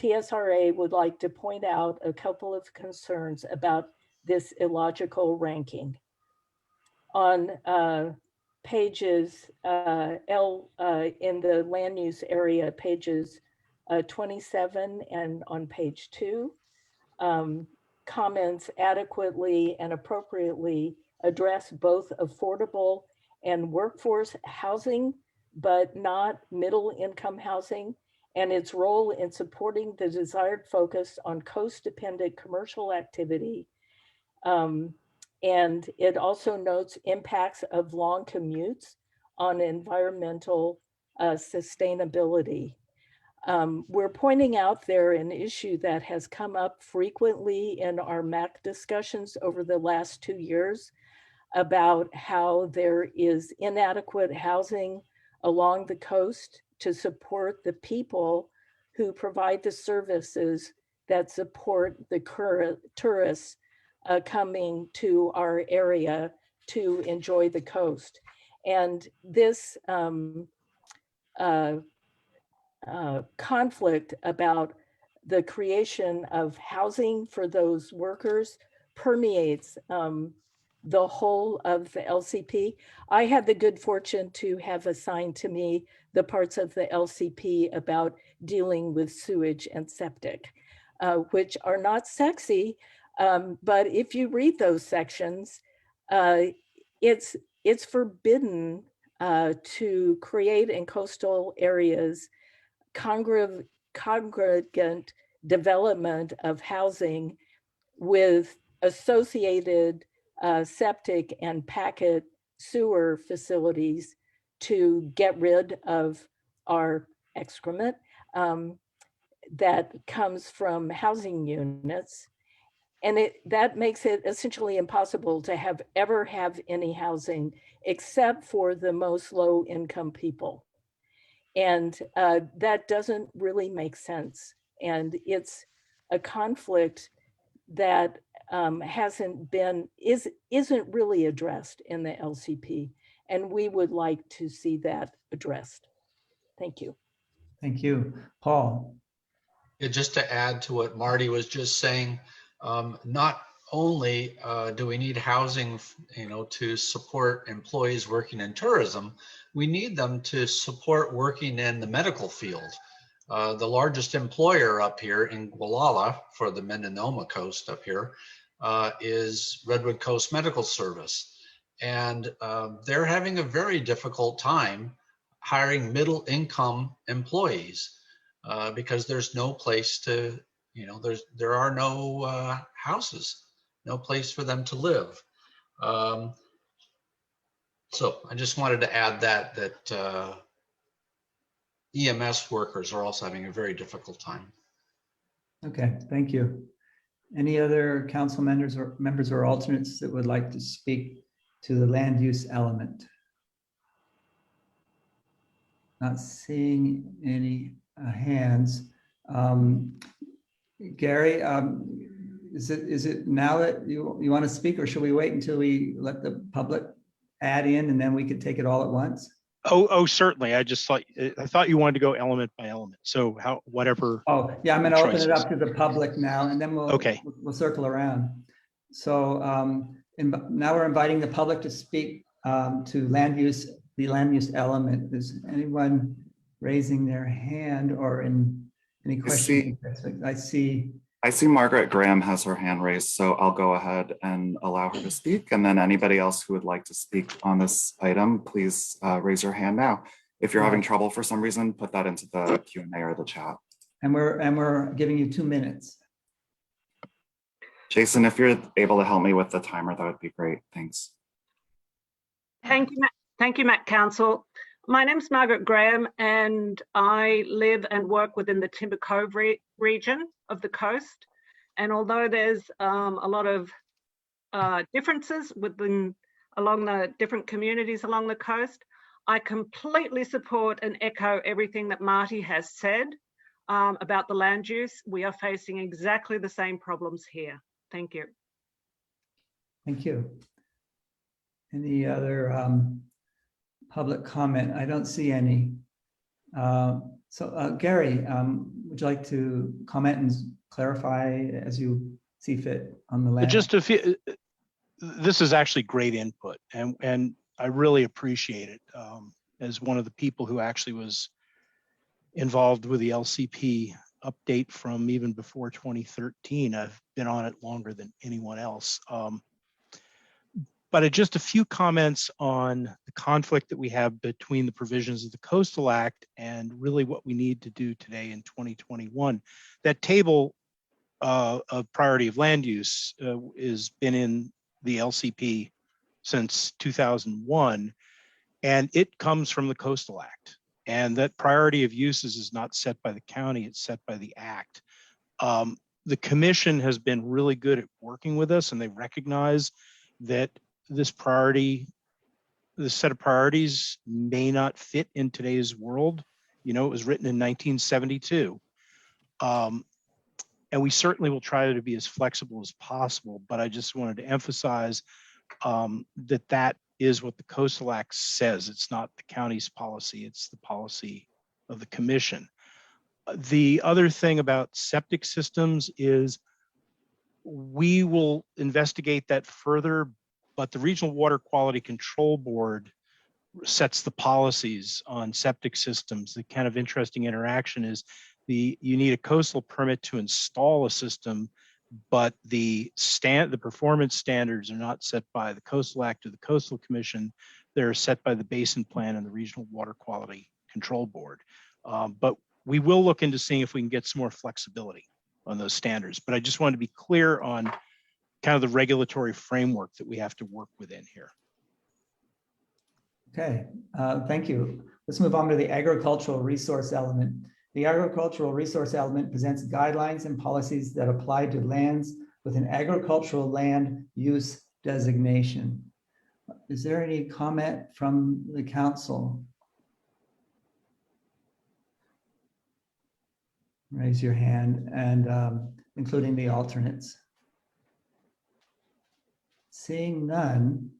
TSRA would like to point out a couple of concerns about this illogical ranking. On pages in the land use area, pages 27 and on page 2, comments adequately and appropriately address both affordable and workforce housing, but not middle income housing, and its role in supporting the desired focus on coast-dependent commercial activity. And it also notes impacts of long commutes on environmental sustainability. We're pointing out there an issue that has come up frequently in our MAC discussions over the last 2 years about how there is inadequate housing along the coast to support the people who provide the services that support the tourists coming to our area to enjoy the coast. And this conflict about the creation of housing for those workers permeates the whole of the LCP. I had the good fortune to have assigned to me the parts of the LCP about dealing with sewage and septic, which are not sexy, but if you read those sections, it's forbidden to create in coastal areas congregant development of housing with associated septic and packet sewer facilities to get rid of our excrement that comes from housing units. And that makes it essentially impossible to ever have any housing except for the most low income people. And that doesn't really make sense. And it's a conflict that isn't really addressed in the LCP. And we would like to see that addressed. Thank you. Thank you. Paul. Yeah, just to add to what Marty was just saying, not only do we need housing, to support employees working in tourism, we need them to support working in the medical field. The largest employer up here in Gualala for the Mendocino coast up here is Redwood Coast Medical Service. And they're having a very difficult time hiring middle income employees because there's no place to, there are no houses, no place for them to live. So I just wanted to add that EMS workers are also having a very difficult time. Okay, thank you. Any other council members or alternates that would like to speak to the land use element? Not seeing any hands. Gary, is it now that you want to speak, or should we wait until we let the public add in and then we could take it all at once? Oh, certainly. I thought you wanted to go element by element. So whatever. Oh, yeah, I'm going to open it up to the public now, and then we'll circle around. So now we're inviting the public to speak to the land use element. Is anyone raising their hand or in any questions? I see I see Margaret Graham has her hand raised, so I'll go ahead and allow her to speak. And then anybody else who would like to speak on this item, please raise your hand now. If you're having trouble for some reason, put that into the Q&A or the chat. And we're giving you 2 minutes. Jason, if you're able to help me with the timer, that would be great. Thanks. Thank you, Matt Council. My name's Margaret Graham, and I live and work within the Timber Cove region of the coast. And although there's a lot of differences along the different communities along the coast, I completely support and echo everything that Marty has said about the land use. We are facing exactly the same problems here. Thank you. Thank you. Any other public comment? I don't see any. So Gary, would you like to comment and clarify as you see fit on the land? Just a few. This is actually great input, and I really appreciate it. As one of the people who actually was involved with the LCP update from even before 2013, I've been on it longer than anyone else. But just a few comments on the conflict that we have between the provisions of the Coastal Act and really what we need to do today in 2021. That table of priority of land use has been in the LCP since 2001, and it comes from the Coastal Act. And that priority of uses is not set by the county, it's set by the act. The commission has been really good at working with us, and they recognize that this set of priorities may not fit in today's world. You know, it was written in 1972. And we certainly will try to be as flexible as possible, but I just wanted to emphasize that is what the Coastal Act says. It's not the county's policy, it's the policy of the commission. The other thing about septic systems is we will investigate that further, but the Regional Water Quality Control Board sets the policies on septic systems. The kind of interesting interaction is you need a coastal permit to install a system, but the performance standards are not set by the Coastal Act or the Coastal Commission. They're set by the Basin Plan and the Regional Water Quality Control Board. But we will look into seeing if we can get some more flexibility on those standards. But I just wanted to be clear on kind of the regulatory framework that we have to work within here. Okay, thank you. Let's move on to the agricultural resource element. The agricultural resource element presents guidelines and policies that apply to lands with an agricultural land use designation. Is there any comment from the council? Raise your hand, and including the alternates. Seeing none.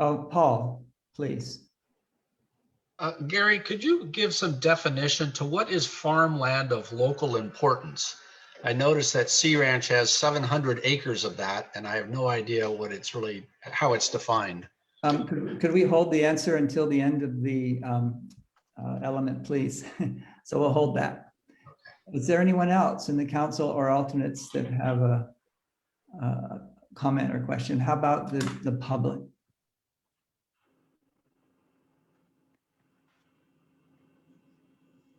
Oh, Paul, please. Gary, could you give some definition to what is farmland of local importance? I noticed that Sea Ranch has 700 acres of that, and I have no idea what it's really, how it's defined. Could we hold the answer until the end of the element, please? So we'll hold that. Okay. Is there anyone else in the council or alternates that have a comment or question? How about the public?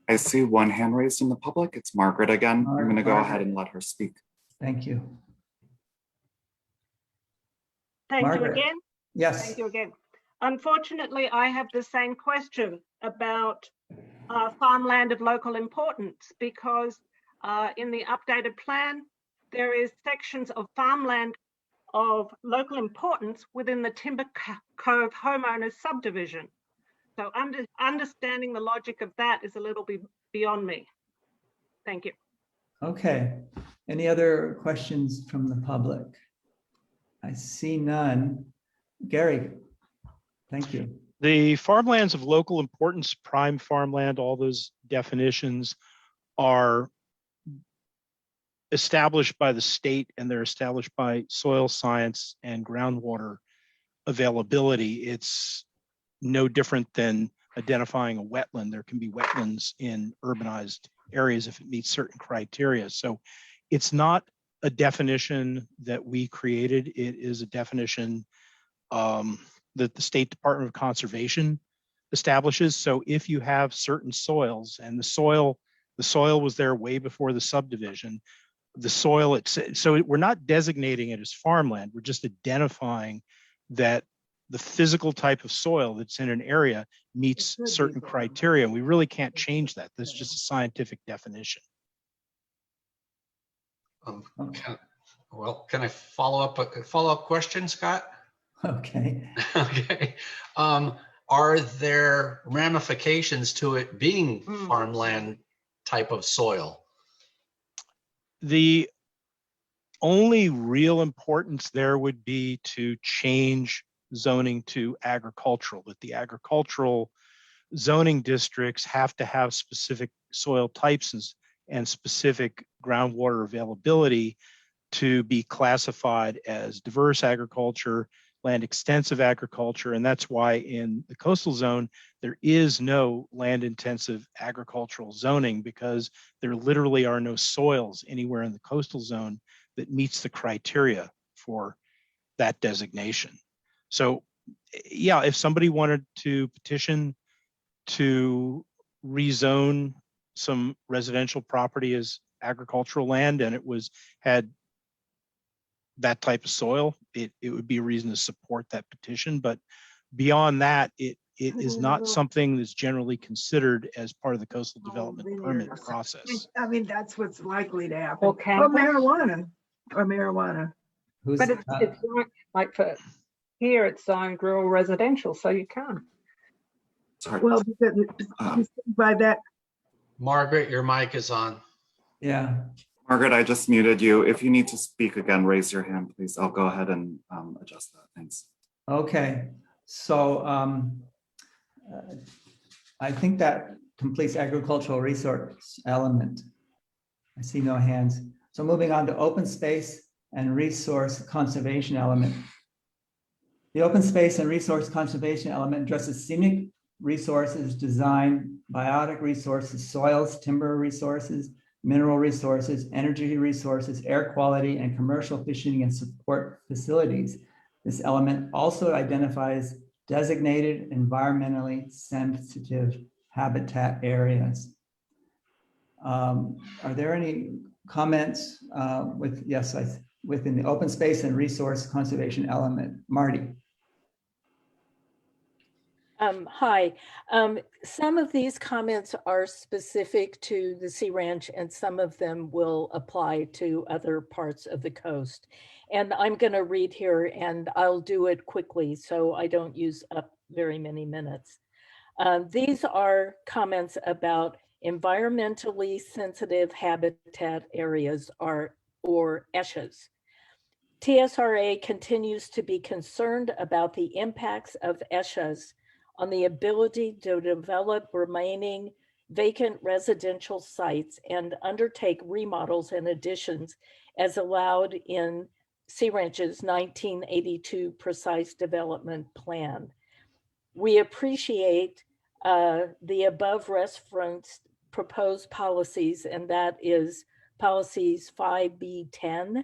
I see one hand raised in the public. It's Margaret again. I'm going to go ahead and let her speak. Thank you. Thank Margaret. you again. Yes. Thank you again. Unfortunately, I have the same question about farmland of local importance, because in the updated plan, there is sections of farmland of local importance within the Timber Cove homeowners subdivision. So understanding the logic of that is a little bit beyond me. Thank you. Okay. Any other questions from the public? I see none. Gary, thank you. The farmlands of local importance, prime farmland, all those definitions are established by the state, and they're established by soil science and groundwater availability. It's no different than identifying a wetland. There can be wetlands in urbanized areas if it meets certain criteria. So it's not a definition that we created. It is a definition that the State Department of Conservation establishes. So if you have certain soils, and the soil was there way before the subdivision, the soil, so we're not designating it as farmland. We're just identifying that the physical type of soil that's in an area meets certain criteria. We really can't change that. That's just a scientific definition. Can I follow up a follow-up question, Scott? Okay. Okay. Are there ramifications to it being farmland type of soil? The only real importance there would be to change zoning to agricultural, that the agricultural zoning districts have to have specific soil types and specific groundwater availability to be classified as diverse agriculture, land extensive agriculture. And that's why in the coastal zone, there is no land intensive agricultural zoning, because there literally are no soils anywhere in the coastal zone that meets the criteria for that designation. So yeah, if somebody wanted to petition to rezone some residential property as agricultural land and it had that type of soil, it would be a reason to support that petition. But beyond that, it is not something that's generally considered as part of the coastal development permit process. I mean, that's what's likely to happen. Okay. Or marijuana. But it's like for here, it's zoned rural residential, so you can't. Sorry. Well, because by that. Margaret, your mic is on. Yeah. Margaret, I just muted you. If you need to speak again, raise your hand, please. I'll go ahead and adjust that. Thanks. Okay. So I think that completes agricultural resource element. I see no hands. So moving on to open space and resource conservation element. The open space and resource conservation element addresses scenic resources, design, biotic resources, soils, timber resources, mineral resources, energy resources, air quality, and commercial fishing and support facilities. This element also identifies designated environmentally sensitive habitat areas. Are there any comments within the open space and resource conservation element? Marty. Hi. Some of these comments are specific to the Sea Ranch and some of them will apply to other parts of the coast. And I'm going to read here and I'll do it quickly so I don't use up very many minutes. These are comments about environmentally sensitive habitat areas or ESHAs. TSRA continues to be concerned about the impacts of ESHAs on the ability to develop remaining vacant residential sites and undertake remodels and additions as allowed in Sea Ranch's 1982 Precise Development Plan. We appreciate the above referenced proposed policies, and that is policies 5B10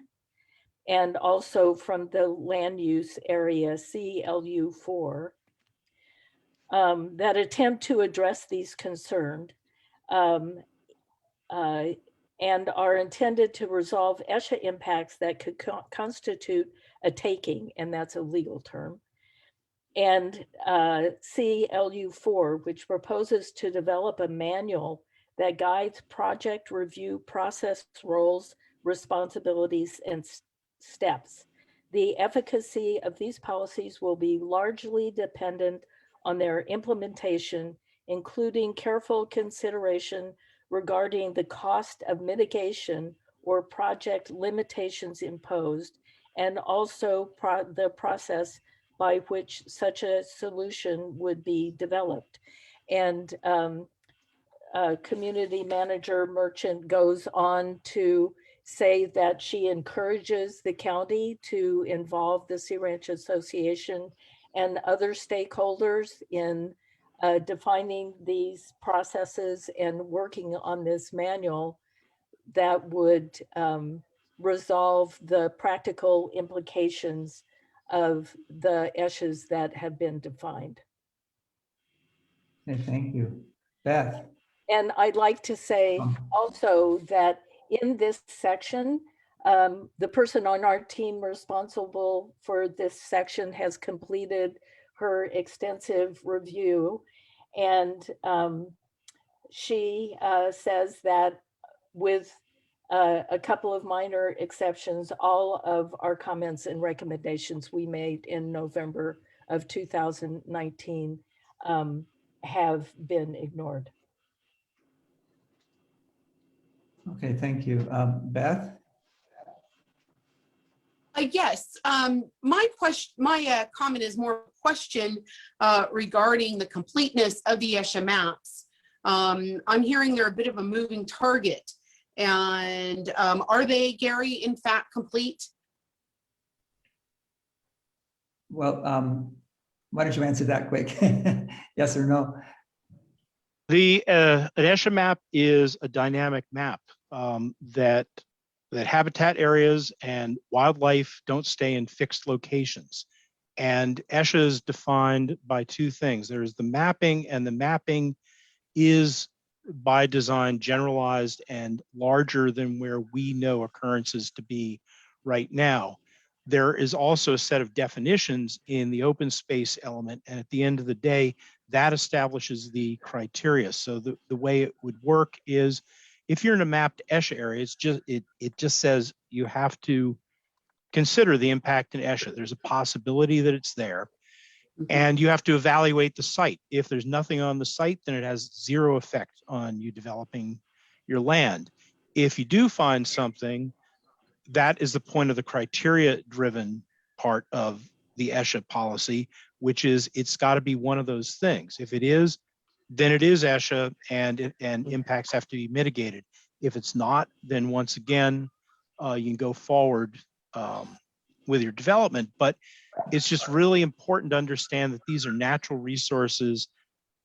and also from the land use area CLU4. That attempt to address these concerns and are intended to resolve ESHA impacts that could constitute a taking, and that's a legal term, and CLU4, which proposes to develop a manual that guides project review process roles, responsibilities, and steps. The efficacy of these policies will be largely dependent on their implementation, including careful consideration regarding the cost of mitigation or project limitations imposed, and also the process by which such a solution would be developed. And Community Manager Merchant goes on to say that she encourages the county to involve the Sea Ranch Association and other stakeholders in defining these processes and working on this manual that would resolve the practical implications of the ESHAs that have been defined. Okay, thank you. Beth. And I'd like to say also that in this section, the person on our team responsible for this section has completed her extensive review. And she says that with a couple of minor exceptions, all of our comments and recommendations we made in November of 2019 have been ignored. Okay, thank you. Beth? Yes, my comment is more a question regarding the completeness of the ESHA maps. I'm hearing they're a bit of a moving target. And are they, Gary, in fact, complete? Well, why don't you answer that quick? Yes or no? The an ESHA map is a dynamic map that habitat areas and wildlife don't stay in fixed locations. And ESHA is defined by two things. There's the mapping, and the mapping is by design generalized and larger than where we know occurrences to be right now. There is also a set of definitions in the open space element, and at the end of the day, that establishes the criteria. So the way it would work is, if you're in a mapped ESHA area, it just says you have to consider the impact in ESHA. There's a possibility that it's there, and you have to evaluate the site. If there's nothing on the site, then it has zero effect on you developing your land. If you do find something, that is the point of the criteria-driven part of the ESHA policy, which is it's got to be one of those things. If it is, then it is ESHA, and impacts have to be mitigated. If it's not, then once again, you can go forward with your development. But it's just really important to understand that these are natural resources.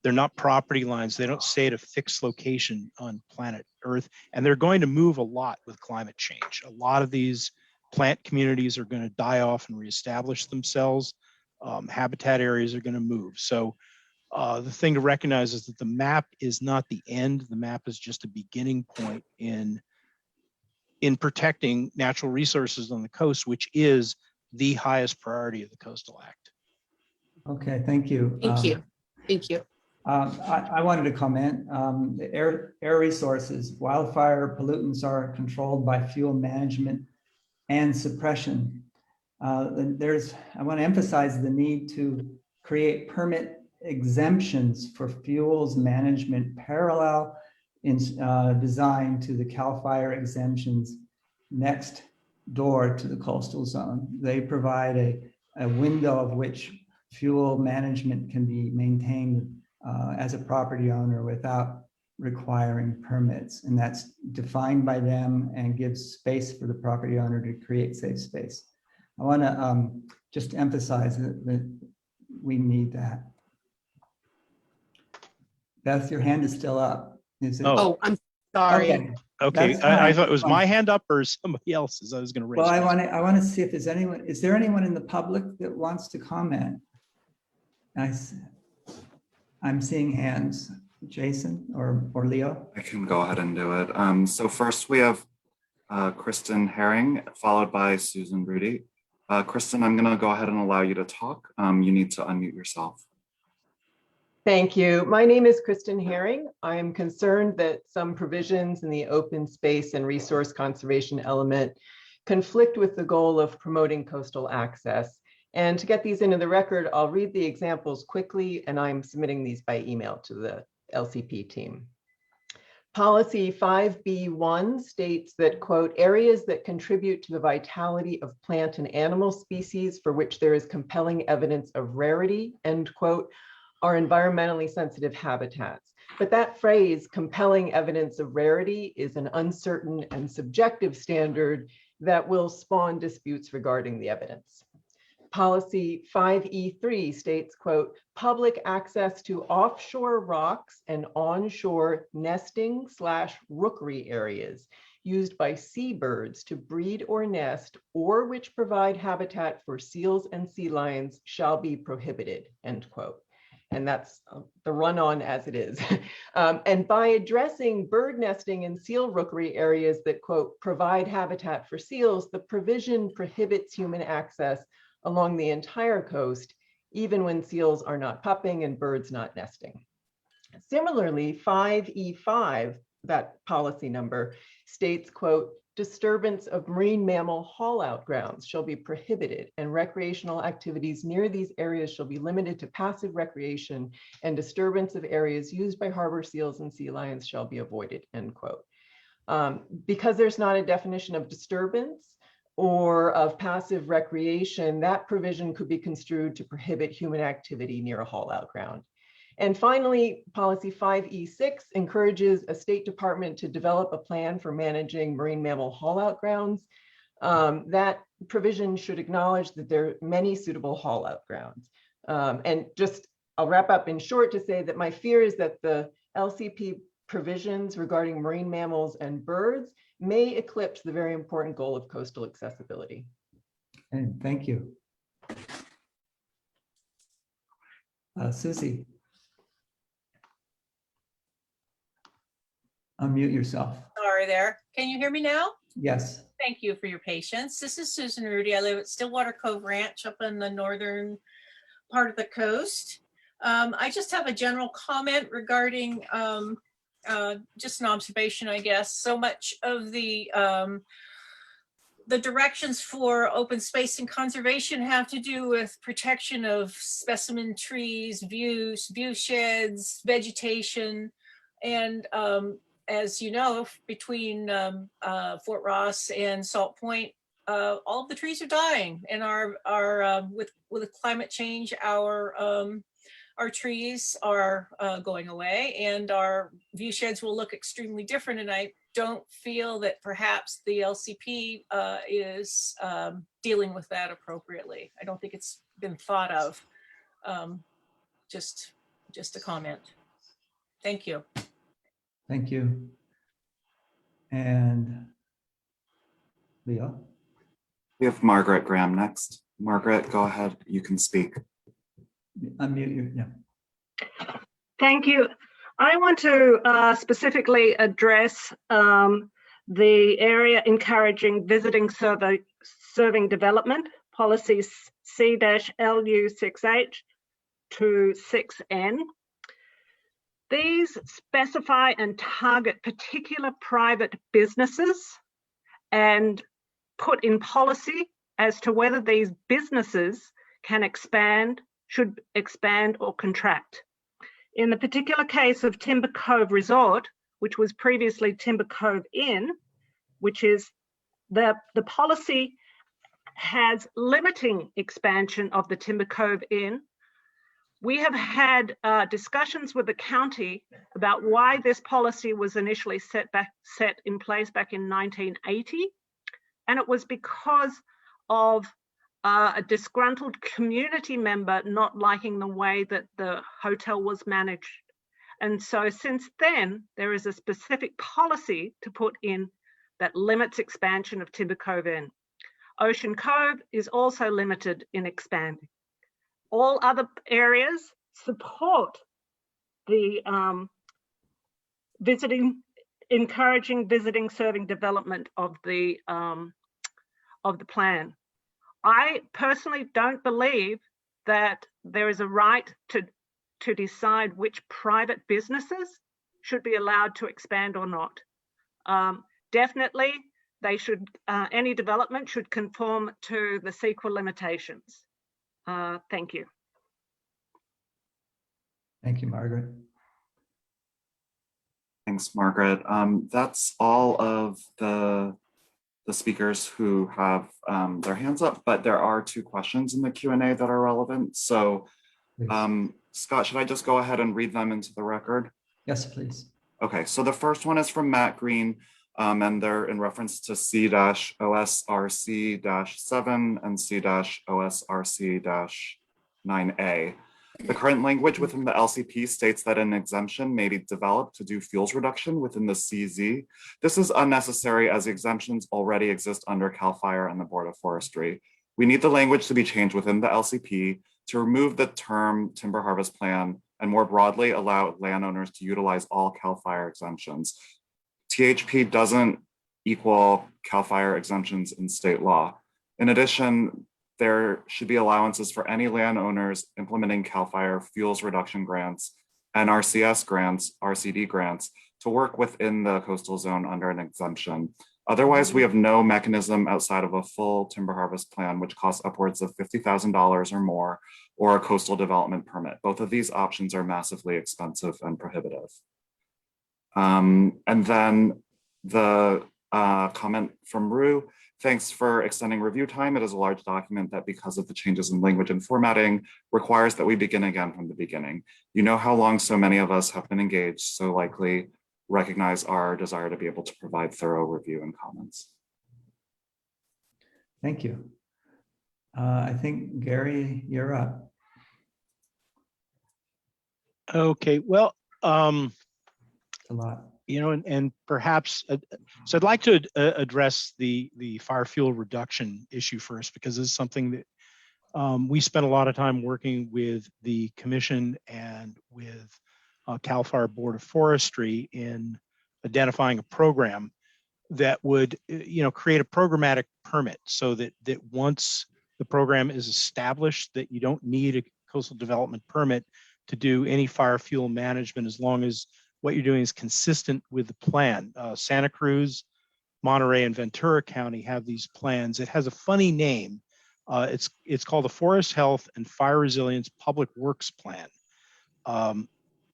They're not property lines. They don't stay at a fixed location on planet Earth. And they're going to move a lot with climate change. A lot of these plant communities are going to die off and reestablish themselves. Habitat areas are going to move. So the thing to recognize is that the map is not the end. The map is just a beginning point in protecting natural resources on the coast, which is the highest priority of the Coastal Act. Okay, thank you. Thank you. Thank you. I wanted to comment. The air resources, wildfire pollutants are controlled by fuel management and suppression. I want to emphasize the need to create permit exemptions for fuels management parallel in design to the CalFire exemptions next door to the coastal zone. They provide a window of which fuel management can be maintained as a property owner without requiring permits. And that's defined by them and gives space for the property owner to create safe space. I want to just emphasize that we need that. Beth, your hand is still up. Is it? Oh, I'm sorry. Okay. I thought it was my hand up or somebody else's. I was going to raise. Well, I want to see if there's anyone. Is there anyone in the public that wants to comment? I'm seeing hands. Jason or Leo? I can go ahead and do it. So first we have Kristen Herring, followed by Susan Rudy. Kristen, I'm going to go ahead and allow you to talk. You need to unmute yourself. Thank you. My name is Kristen Herring. I am concerned that some provisions in the open space and resource conservation element conflict with the goal of promoting coastal access. And to get these into the record, I'll read the examples quickly, and I'm submitting these by email to the LCP team. Policy 5B1 states that, quote, areas that contribute to the vitality of plant and animal species for which there is compelling evidence of rarity, end quote, are environmentally sensitive habitats. But that phrase, compelling evidence of rarity, is an uncertain and subjective standard that will spawn disputes regarding the evidence. Policy 5E3 states, quote, public access to offshore rocks and onshore nesting/rookery areas used by seabirds to breed or nest, or which provide habitat for seals and sea lions shall be prohibited, end quote. And that's the run-on as it is. And by addressing bird nesting and seal rookery areas that, quote, provide habitat for seals, the provision prohibits human access along the entire coast, even when seals are not pupping and birds not nesting. Similarly, 5E5, that policy number, states, quote, disturbance of marine mammal haul-out grounds shall be prohibited, and recreational activities near these areas shall be limited to passive recreation, and disturbance of areas used by harbor seals and sea lions shall be avoided, end quote. Because there's not a definition of disturbance or of passive recreation, that provision could be construed to prohibit human activity near a haul-out ground. And finally, policy 5E6 encourages a State Department to develop a plan for managing marine mammal haul-out grounds. That provision should acknowledge that there are many suitable haul-out grounds. And just, I'll wrap up in short to say that my fear is that the LCP provisions regarding marine mammals and birds may eclipse the very important goal of coastal accessibility. And thank you. Susie. Unmute yourself. Sorry there. Can you hear me now? Yes. Thank you for your patience. This is Susan Rudy. I live at Stillwater Cove Ranch up in the northern part of the coast. I just have a general comment regarding just an observation, I guess. So much of the directions for open space and conservation have to do with protection of specimen trees, view sheds, vegetation, and as you know, between Fort Ross and Salt Point, all of the trees are dying, and with climate change, our trees are going away, and our view sheds will look extremely different. And I don't feel that perhaps the LCP is dealing with that appropriately. I don't think it's been thought of. Just a comment. Thank you. Thank you. And Leo? We have Margaret Graham next. Margaret, go ahead. You can speak. Unmute you. Yeah. Thank you. I want to specifically address the area encouraging visiting serving development, policies C-LU6H to 6N. These specify and target particular private businesses and put in policy as to whether these businesses can expand, should expand or contract. In the particular case of Timber Cove Resort, which was previously Timber Cove Inn, which is the policy has limiting expansion of the Timber Cove Inn. We have had discussions with the county about why this policy was initially set in place back in 1980. And it was because of a disgruntled community member not liking the way that the hotel was managed. And so since then, there is a specific policy to put in that limits expansion of Timber Cove Inn. Ocean Cove is also limited in expanding. All other areas support the encouraging visiting, serving development of the plan. I personally don't believe that there is a right to decide which private businesses should be allowed to expand or not. Definitely, they should. Any development should conform to the CEQA limitations. Thank you. Thank you, Margaret. Thanks, Margaret. That's all of the speakers who have their hands up, but there are 2 questions in the Q&A that are relevant. So Scott, should I just go ahead and read them into the record? Yes, please. Okay, so the first one is from Matt Green. and they're in reference to C-OSRC-7 and C-OSRC-9A. The current language within the LCP states that an exemption may be developed to do fuels reduction within the CZ. This is unnecessary as exemptions already exist under CalFire and the Board of Forestry. We need the language to be changed within the LCP to remove the term timber harvest plan and more broadly allow landowners to utilize all CalFire exemptions. THP doesn't equal CalFire exemptions in state law. In addition, there should be allowances for any landowners implementing CalFire fuels reduction grants and RCS grants, RCD grants, to work within the coastal zone under an exemption. Otherwise, we have no mechanism outside of a full timber harvest plan, which costs upwards of $50,000 or more, or a coastal development permit. Both of these options are massively expensive and prohibitive. And then the comment from Rue, thanks for extending review time. It is a large document that, because of the changes in language and formatting, requires that we begin again from the beginning. You know how long so many of us have been engaged, so likely recognize our desire to be able to provide thorough review and comments. Thank you. I think, Gary, you're up. Okay, well, a lot. You know, and perhaps, so I'd like to address the fire fuel reduction issue first, because this is something that we spent a lot of time working with the commission and with CalFire Board of Forestry in identifying a program that would, you know, create a programmatic permit so that once the program is established, that you don't need a coastal development permit to do any fire fuel management, as long as what you're doing is consistent with the plan. Santa Cruz, Monterey, and Ventura County have these plans. It has a funny name. It's called the Forest Health and Fire Resilience Public Works Plan.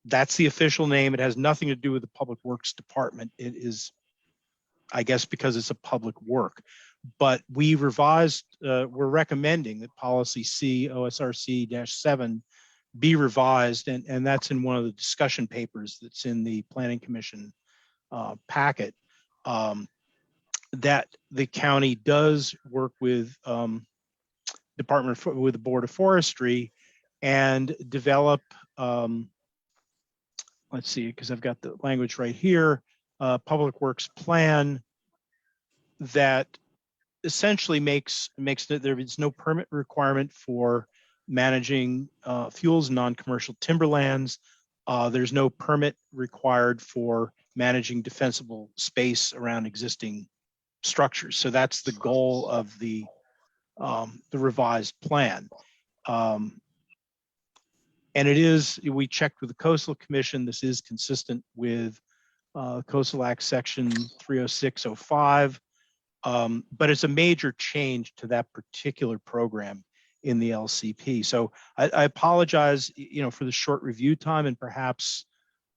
That's the official name. It has nothing to do with the Public Works Department. It is, I guess, because it's a public work. But we revised, we're recommending that policy C-OSRC-7 be revised, and that's in one of the discussion papers that's in the Planning Commission packet, that the county does work with with the Board of Forestry and develop, let's see, because I've got the language right here, Public Works plan that essentially makes that there is no permit requirement for managing fuels, non-commercial timberlands. There's no permit required for managing defensible space around existing structures. So that's the goal of the revised plan. And it is, we checked with the Coastal Commission, this is consistent with Coastal Act Section 30605, but it's a major change to that particular program in the LCP. So I apologize, you know, for the short review time, and perhaps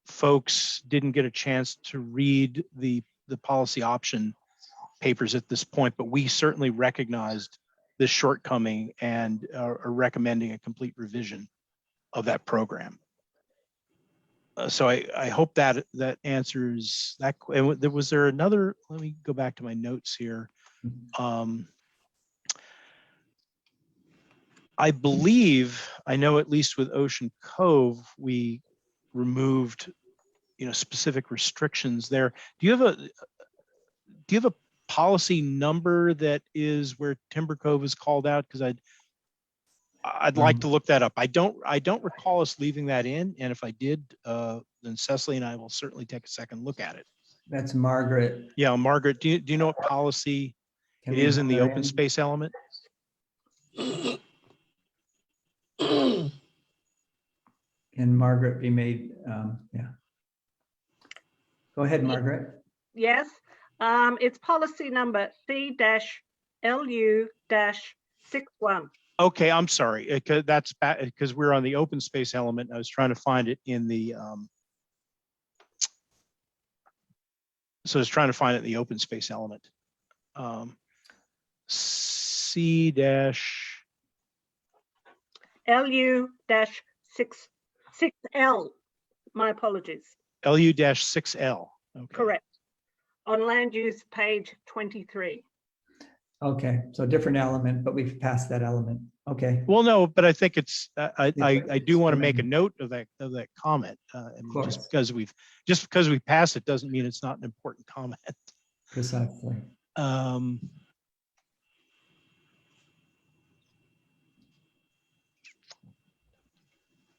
folks didn't get a chance to read the policy option papers at this point, but we certainly recognized this shortcoming and are recommending a complete revision of that program. So I hope that answers that. And was there another, let me go back to my notes here. I believe, I know at least with Ocean Cove, we removed, you know, specific restrictions there. Do you have a policy number that is where Timber Cove is called out? Because I'd like to look that up. I don't recall us leaving that in, and if I did, then Cecily and I will certainly take a second look at it. That's Margaret. Yeah, Margaret, do you know what policy it is in the open space element? Can Margaret be made? Yeah. Go ahead, Margaret. Yes, it's policy number C-LU-61. Okay, I'm sorry. That's because we're on the open space element. I was trying to find it in the so I was trying to find it in the open space element. LU-6L. My apologies. LU-6L. Okay. Correct. on land use, page 23. Okay, so different element, but we've passed that element. Okay. Well, no, but I think it's, I do want to make a note of that comment. I mean, just because we passed it doesn't mean it's not an important comment. Precisely.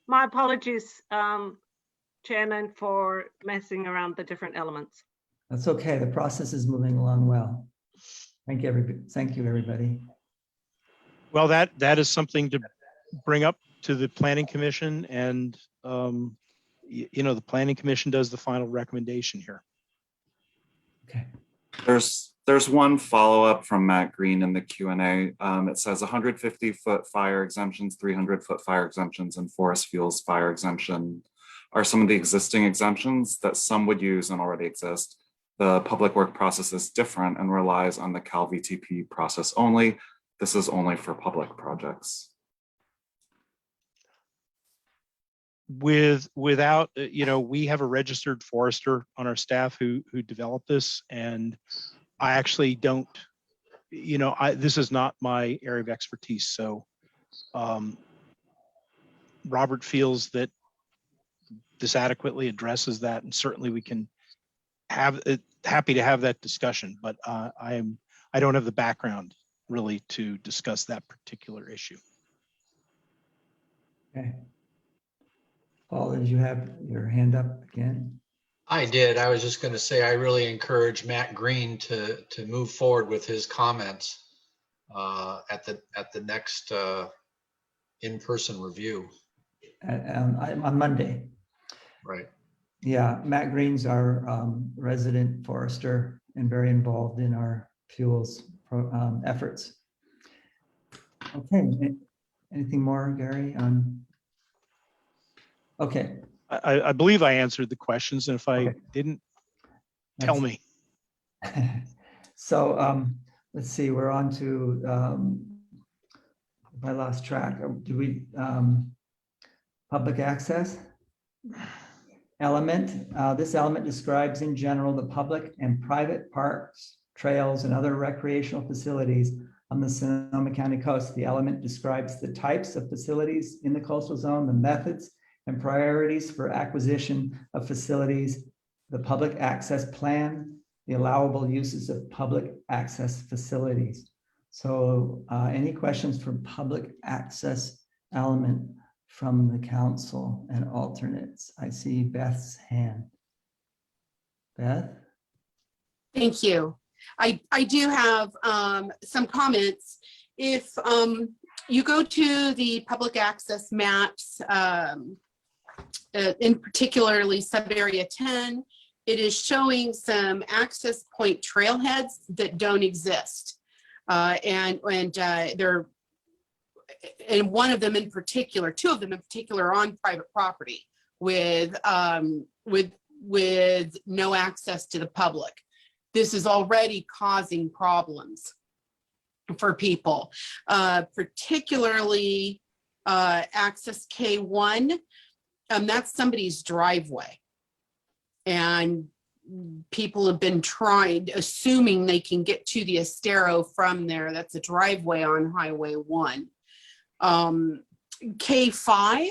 My apologies, Chairman, for messing around the different elements. That's okay. The process is moving along well. Thank you, everybody. Well, that is something to bring up to the Planning Commission, and the Planning Commission does the final recommendation here. Okay. There's one follow-up from Matt Green in the Q&A. It says 150-foot fire exemptions, 300-foot fire exemptions, and forest fuels fire exemption are some of the existing exemptions that some would use and already exist. The public work process is different and relies on the CalVTP process only. This is only for public projects. Without, we have a registered forester on our staff who developed this, and I actually don't, this is not my area of expertise. So Robert feels that this adequately addresses that, and certainly we can happy to have that discussion, but I don't have the background really to discuss that particular issue. Okay. Paul, did you have your hand up again? I did. I was just going to say, I really encourage Matt Green to move forward with his comments at the next in-person review. On Monday. Right. Yeah, Matt Green's our resident forester and very involved in our fuels efforts. Okay, anything more, Gary? Okay. I believe I answered the questions, and if I didn't, tell me. So let's see, we're on to, I lost track. Do we, public access? Element. This element describes in general the public and private parks, trails, and other recreational facilities on the Sonoma County coast. The element describes the types of facilities in the coastal zone, the methods and priorities for acquisition of facilities, the public access plan, the allowable uses of public access facilities. So any questions for public access element from the council and alternates? I see Beth's hand. Beth? Thank you. I do have some comments. If you go to the public access maps, in particularly sub-area 10, it is showing some access point trailheads that don't exist. And one of them in particular, two of them in particular are on private property with no access to the public. This is already causing problems for people, particularly access K1. That's somebody's driveway. And people have been assuming they can get to the Estero from there. That's a driveway on Highway 1. K5,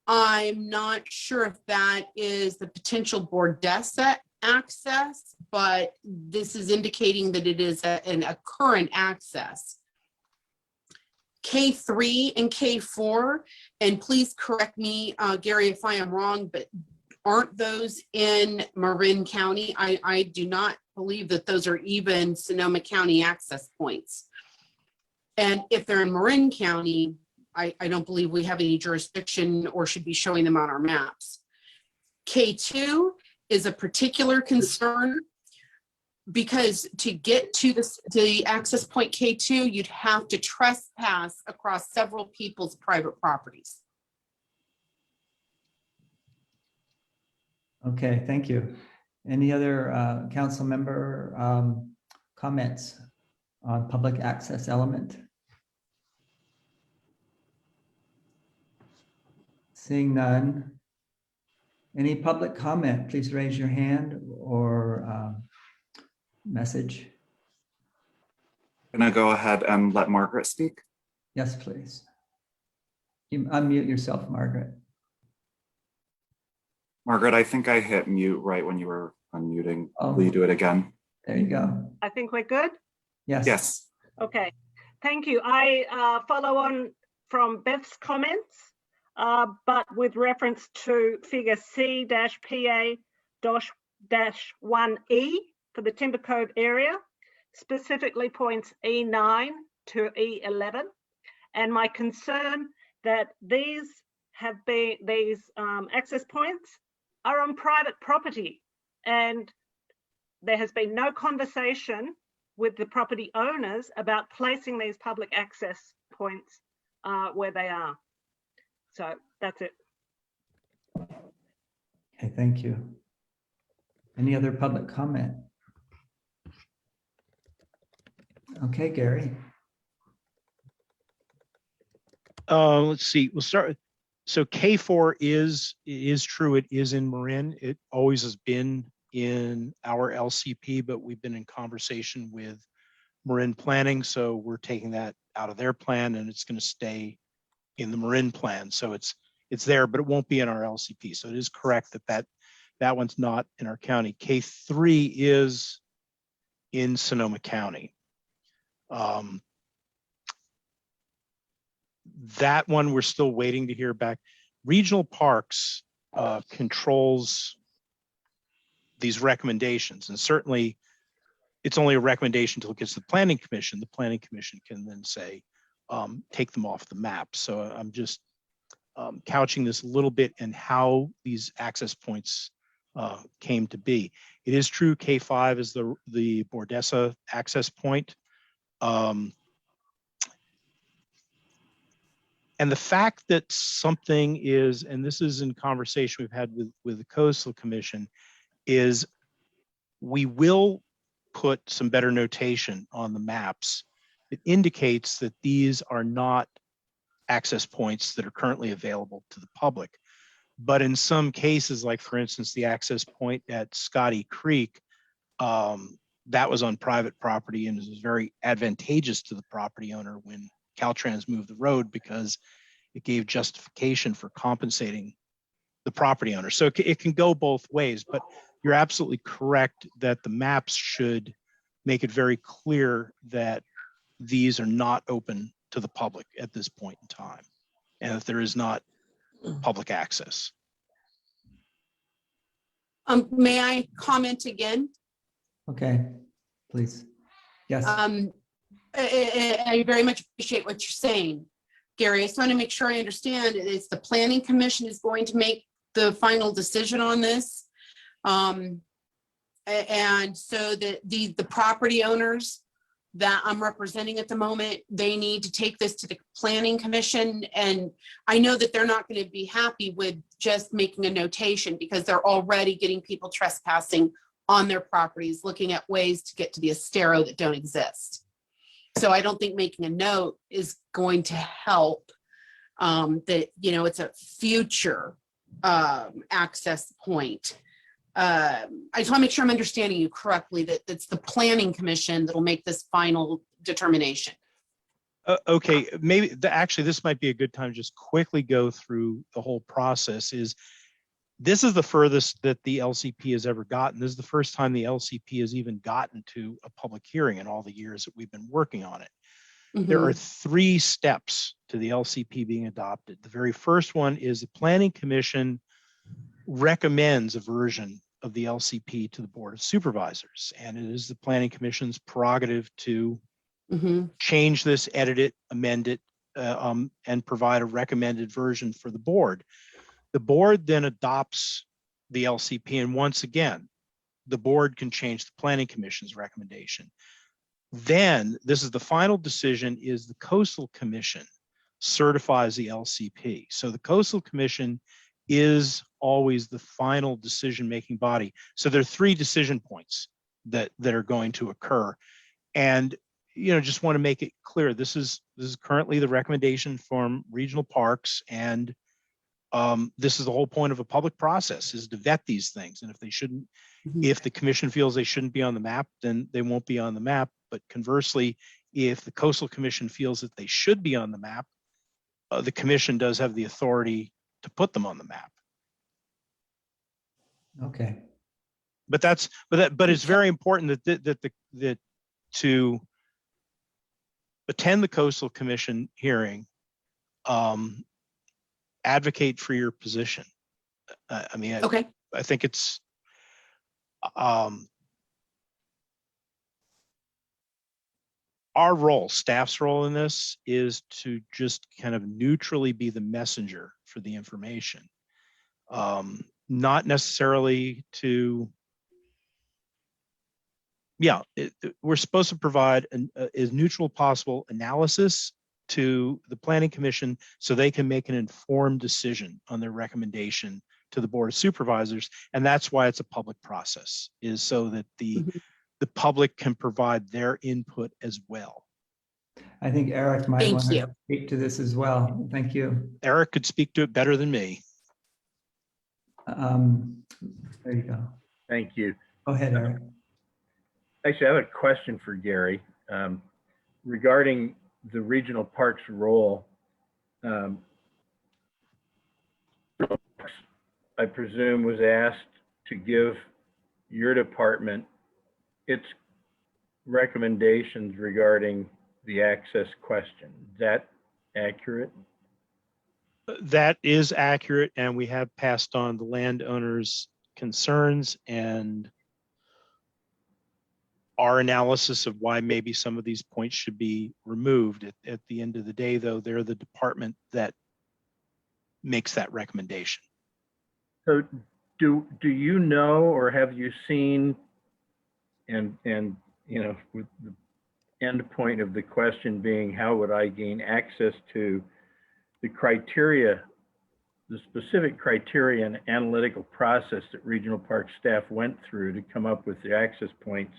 I'm not sure if that is the potential Bordessa access, but this is indicating that it is a current access. K3 and K4, and please correct me, Gary, if I am wrong, but aren't those in Marin County? I do not believe that those are even Sonoma County access points. And if they're in Marin County, I don't believe we have any jurisdiction or should be showing them on our maps. K2 is a particular concern because to get to the access point K2, you'd have to trespass across several people's private properties. Okay, thank you. Any other council member comments on public access element? Seeing none. Any public comment, please raise your hand or message? Gonna go ahead and let Margaret speak. Yes, please. You unmute yourself, Margaret. Margaret, I think I hit mute right when you were unmuting. Oh. Will you do it again? There you go. I think we're good. Yes. Yes. Okay, thank you. I follow on from Beth's comments, but with reference to figure C-PA-1E for the Timber Cove area, specifically points E9 to E11. And my concern that these access points are on private property, and there has been no conversation with the property owners about placing these public access points where they are. So that's it. Okay, thank you. Any other public comment? Okay, Gary. Let's see. We'll start with, so K4 is true. It is in Marin. It always has been in our LCP, but we've been in conversation with Marin Planning, so we're taking that out of their plan, and it's going to stay in the Marin plan. So it's there, but it won't be in our LCP. So it is correct that one's not in our county. K3 is in Sonoma County. That one we're still waiting to hear back. Regional Parks controls these recommendations, and certainly it's only a recommendation until it gets to the Planning Commission. The Planning Commission can then say, take them off the map. So I'm just couching this a little bit in how these access points came to be. It is true K5 is the Bodega access point. And the fact that something is, and this is in conversation we've had with the Coastal Commission, is we will put some better notation on the maps that indicates that these are not access points that are currently available to the public. But in some cases, like for instance, the access point at Scotty Creek, that was on private property, and it was very advantageous to the property owner when Caltrans moved the road because it gave justification for compensating the property owner. So it can go both ways, but you're absolutely correct that the maps should make it very clear that these are not open to the public at this point in time, and that there is not public access. May I comment again? Okay, please. Yes. I very much appreciate what you're saying, Gary. I just want to make sure I understand. It's the Planning Commission is going to make the final decision on this. And so the property owners that I'm representing at the moment, they need to take this to the Planning Commission. And I know that they're not going to be happy with just making a notation, because they're already getting people trespassing on their properties, looking at ways to get to the estero that don't exist. So I don't think making a note is going to help. That, you know, it's a future access point. I just want to make sure I'm understanding you correctly, that it's the Planning Commission that'll make this final determination. Okay, maybe actually this might be a good time to just quickly go through the whole process. This is the furthest that the LCP has ever gotten. This is the first time the LCP has even gotten to a public hearing in all the years that we've been working on it. Mm-hmm. There are 3 steps to the LCP being adopted. The very first one is the Planning Commission recommends a version of the LCP to the Board of Supervisors, and it is the Planning Commission's prerogative to change this, edit it, amend it, and provide a recommended version for the board. The board then adopts the LCP, and once again, the board can change the Planning Commission's recommendation. Then, this is the final decision, is the Coastal Commission certifies the LCP. So the Coastal Commission is always the final decision-making body. So there are 3 decision points that are going to occur. And, you know, just want to make it clear, this is currently the recommendation from Regional Parks and this is the whole point of a public process, is to vet these things. And if they shouldn't, if the commission feels they shouldn't be on the map, then they won't be on the map. But conversely, if the Coastal Commission feels that they should be on the map, the commission does have the authority to put them on the map. Okay. But it's very important that to attend the Coastal Commission hearing, advocate for your position. I mean, Okay. I think it's our role, staff's role in this, is to just kind of neutrally be the messenger for the information, not necessarily to. Yeah, we're supposed to provide as neutral possible analysis to the Planning Commission so they can make an informed decision on their recommendation to the Board of Supervisors. And that's why it's a public process, is so that the public can provide their input as well. I think Eric might Thank want to you. speak to this as well. Thank you. Eric could speak to it better than me. There you go. Thank you. Go ahead, Eric. Actually, I have a question for Gary regarding the regional parks role. I presume was asked to give your department its recommendations regarding the access question. Is that accurate? That is accurate, and we have passed on the landowners' concerns and our analysis of why maybe some of these points should be removed. At the end of the day, though, they're the department that makes that recommendation. So do you know, or have you seen, and you know, with the end point of the question being, how would I gain access to the criteria, the specific criteria and analytical process that regional park staff went through to come up with the access points?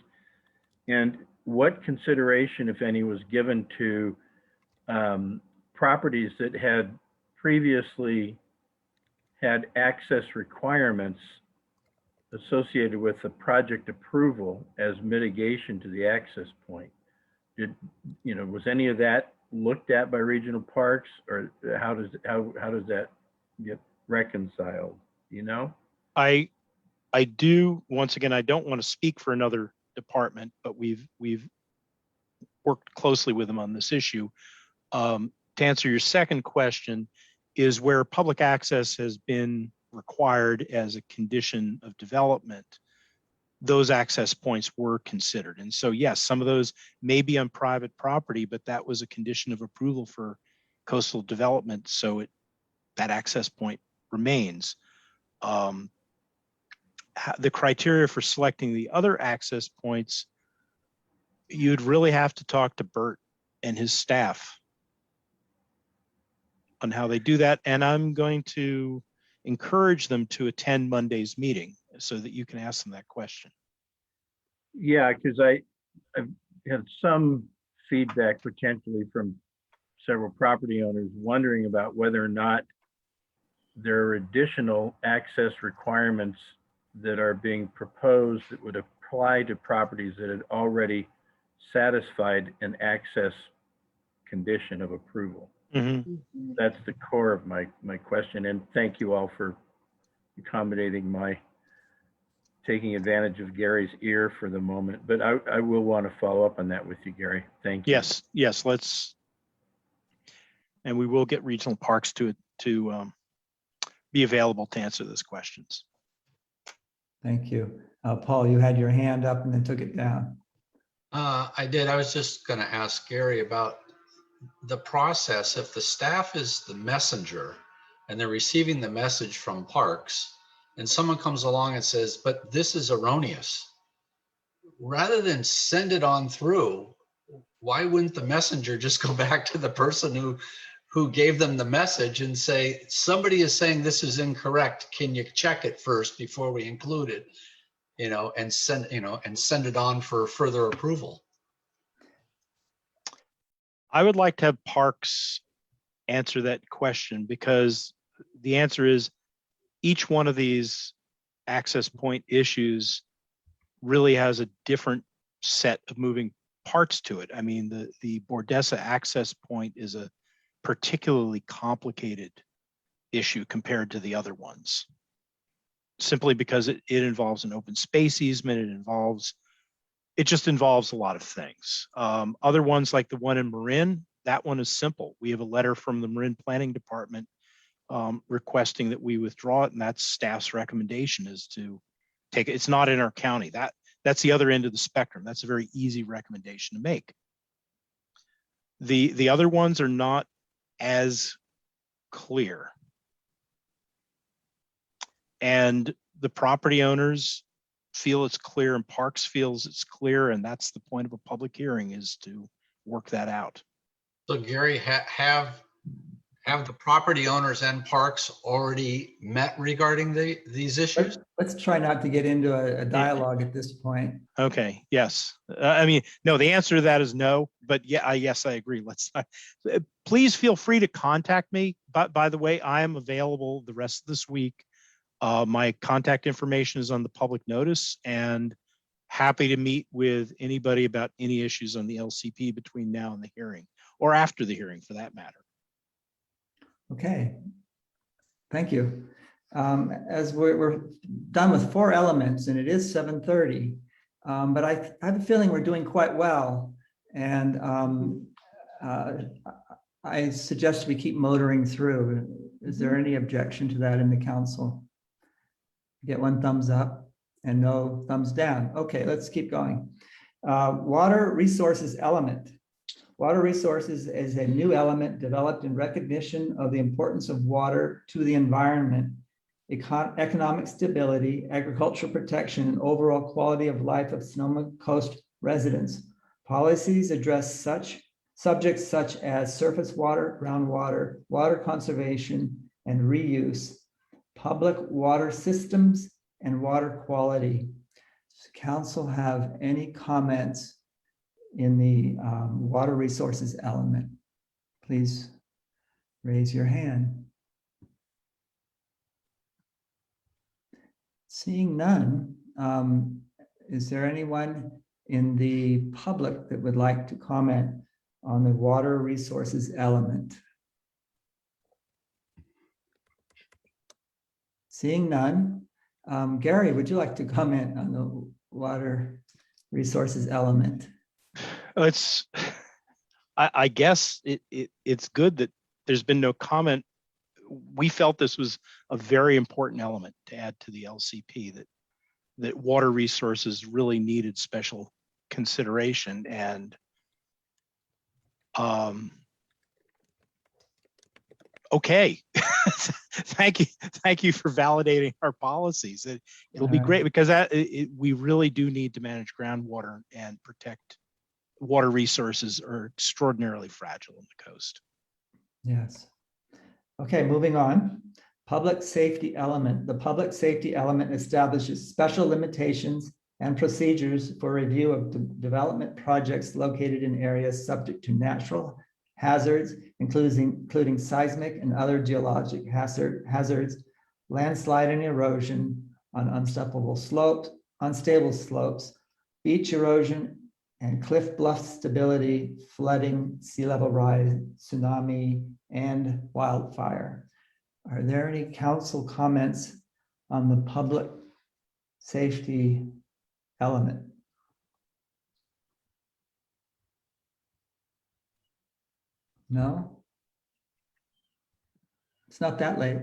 And what consideration, if any, was given to properties that had previously had access requirements associated with the project approval as mitigation to the access point? Was any of that looked at by regional parks, or how does that get reconciled? You know? I do, once again, I don't want to speak for another department, but we've worked closely with them on this issue. To answer your second question, is where public access has been required as a condition of development, those access points were considered. And so, yes, some of those may be on private property, but that was a condition of approval for coastal development. So that access point remains. The criteria for selecting the other access points, you'd really have to talk to Bert and his staff on how they do that. And I'm going to encourage them to attend Monday's meeting so that you can ask them that question. Yeah, because I've had some feedback potentially from several property owners wondering about whether or not there are additional access requirements that are being proposed that would apply to properties that had already satisfied an access condition of approval. Mm-hmm. That's the core of my question. And thank you all for accommodating my taking advantage of Gary's ear for the moment. But I will want to follow up on that with you, Gary. Thank you. Yes, and we will get regional parks to be available to answer those questions. Thank you. Paul, you had your hand up and then took it down. I did. I was just going to ask Gary about the process. If the staff is the messenger and they're receiving the message from parks, and someone comes along and says, but this is erroneous, rather than send it on through, why wouldn't the messenger just go back to the person who gave them the message and say, somebody is saying this is incorrect, can you check it first before we include it, and send it on for further approval? I would like to have parks answer that question, because the answer is each one of these access point issues really has a different set of moving parts to it. I mean, the Bodega access point is a particularly complicated issue compared to the other ones, simply because it involves an open space easement. It just involves a lot of things. Other ones like the one in Marin, that one is simple. We have a letter from the Marin Planning Department requesting that we withdraw it, and that's staff's recommendation is to take it. It's not in our county. That's the other end of the spectrum. That's a very easy recommendation to make. The other ones are not as clear. And the property owners feel it's clear and Parks feels it's clear, and that's the point of a public hearing, is to work that out. So Gary, have the property owners and Parks already met regarding these issues? Let's try not to get into a dialogue at this point. Okay, yes. I mean, no, the answer to that is no, but yeah, yes, I agree. Please feel free to contact me. But by the way, I am available the rest of this week. My contact information is on the public notice, and happy to meet with anybody about any issues on the LCP between now and the hearing, or after the hearing for that matter. Okay, thank you. As we're done with 4 elements, and it is 7:30, but I have a feeling we're doing quite well, and I suggest we keep motoring through. Is there any objection to that in the council? Get 1 thumbs up and no thumbs down. Okay, let's keep going. Water resources element. Water resources is a new element developed in recognition of the importance of water to the environment, economic stability, agricultural protection, and overall quality of life of Sonoma Coast residents. Policies address such subjects such as surface water, groundwater, water conservation and reuse, public water systems, and water quality. Does the council have any comments in the water resources element? Please raise your hand. Seeing none, is there anyone in the public that would like to comment on the water resources element? Seeing none, Gary, would you like to comment on the water resources element? I guess it's good that there's been no comment. We felt this was a very important element to add to the LCP, that water resources really needed special consideration. And okay, thank you for validating our policies. It'll be great, because we really do need to manage groundwater and protect water resources are extraordinarily fragile on the coast. Yes. Okay, moving on. Public safety element. The public safety element establishes special limitations and procedures for review of development projects located in areas subject to natural hazards, including seismic and other geologic hazards, landslide and erosion on unstable slopes, beach erosion, and cliff bluff stability, flooding, sea level rise, tsunami, and wildfire. Are there any council comments on the public safety element? No? It's not that late.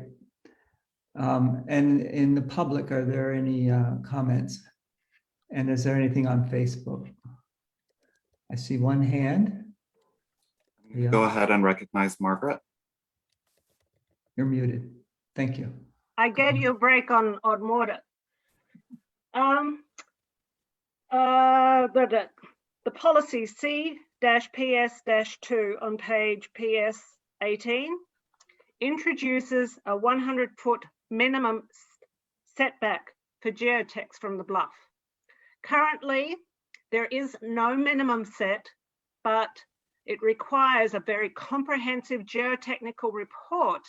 And in the public, are there any comments? And is there anything on Facebook? I see one hand. Go ahead and recognize Margaret. You're muted. Thank you. I gave you a break on water. The policy C-PS-2 on page PS-18 introduces a 100-foot minimum setback for geotechs from the bluff. Currently, there is no minimum set, but it requires a very comprehensive geotechnical report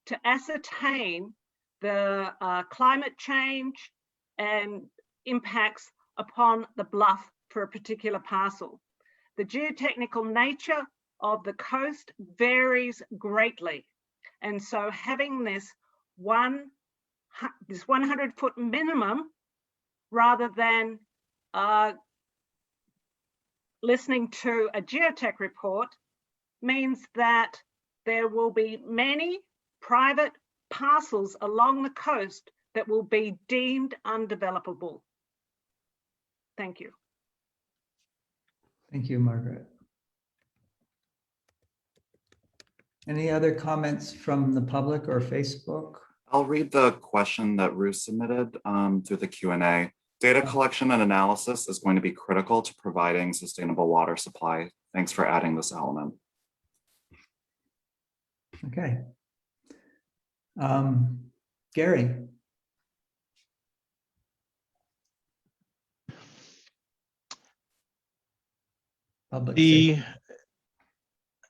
to ascertain the climate change and impacts upon the bluff for a particular parcel. The geotechnical nature of the coast varies greatly. And so having this 100-foot minimum rather than listening to a geotech report means that there will be many private parcels along the coast that will be deemed undevelopable. Thank you. Thank you, Margaret. Any other comments from the public or Facebook? I'll read the question that Ruth submitted through the Q&A. Data collection and analysis is going to be critical to providing sustainable water supply. Thanks for adding this element. Okay. Gary.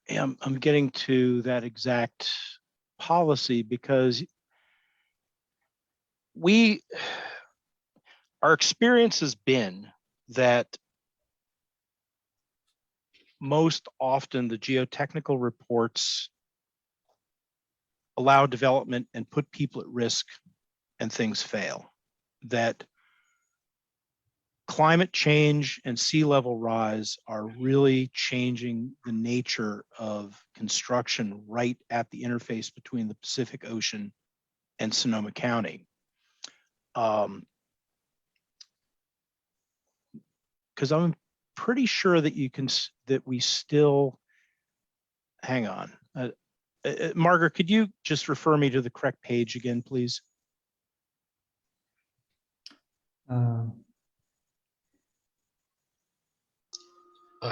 I'm getting to that exact policy because our experience has been that most often the geotechnical reports allow development and put people at risk and things fail. That climate change and sea level rise are really changing the nature of construction right at the interface between the Pacific Ocean and Sonoma County. Because I'm pretty sure that we still, hang on. Margaret, could you just refer me to the correct page again, please?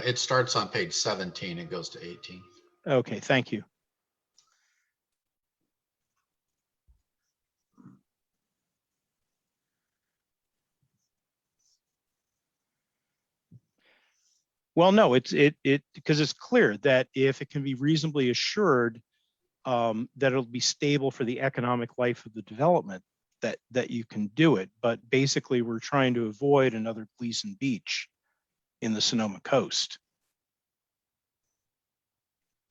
It starts on page 17 and goes to 18. Okay, thank you. Well, no, because it's clear that if it can be reasonably assured that it'll be stable for the economic life of the development, that you can do it. But basically, we're trying to avoid another Gleason Beach in the Sonoma Coast.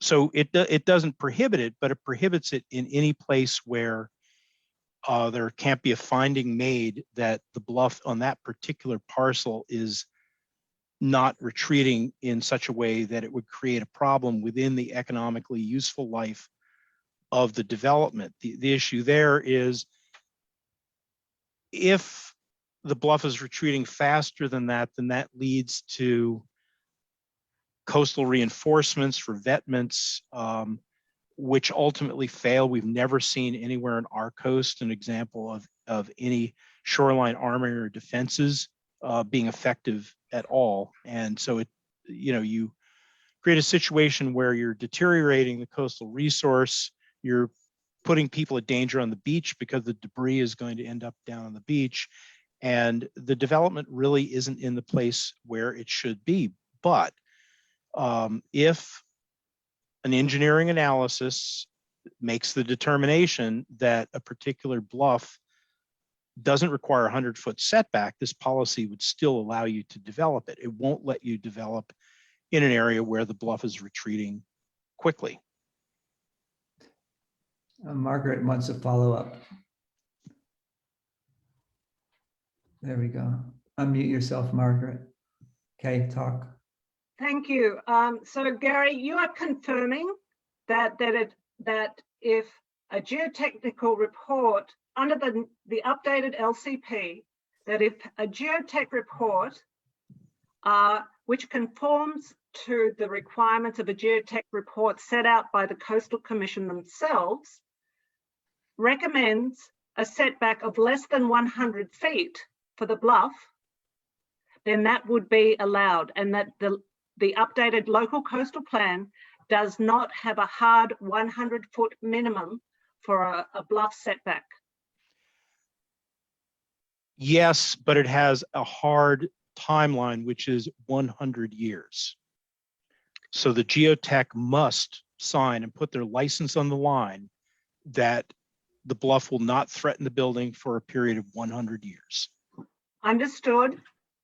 So it doesn't prohibit it, but it prohibits it in any place where there can't be a finding made that the bluff on that particular parcel is not retreating in such a way that it would create a problem within the economically useful life of the development. The issue there is if the bluff is retreating faster than that, then that leads to coastal reinforcements, revetments, which ultimately fail. We've never seen anywhere in our coast an example of any shoreline armoring or defenses being effective at all. And so you create a situation where you're deteriorating the coastal resource, you're putting people at danger on the beach because the debris is going to end up down on the beach, and the development really isn't in the place where it should be. But if an engineering analysis makes the determination that a particular bluff doesn't require a 100-foot setback, this policy would still allow you to develop it. It won't let you develop in an area where the bluff is retreating quickly. Margaret wants a follow-up. There we go. Unmute yourself, Margaret. Okay, talk. Thank you. So Gary, you are confirming that if a geotechnical report under the updated LCP, that if a geotech report which conforms to the requirements of a geotech report set out by the Coastal Commission themselves, recommends a setback of less than 100 feet for the bluff, then that would be allowed, and that the updated local coastal plan does not have a hard 100-foot minimum for a bluff setback. Yes, but it has a hard timeline, which is 100 years. So the geotech must sign and put their license on the line that the bluff will not threaten the building for a period of 100 years. Understood,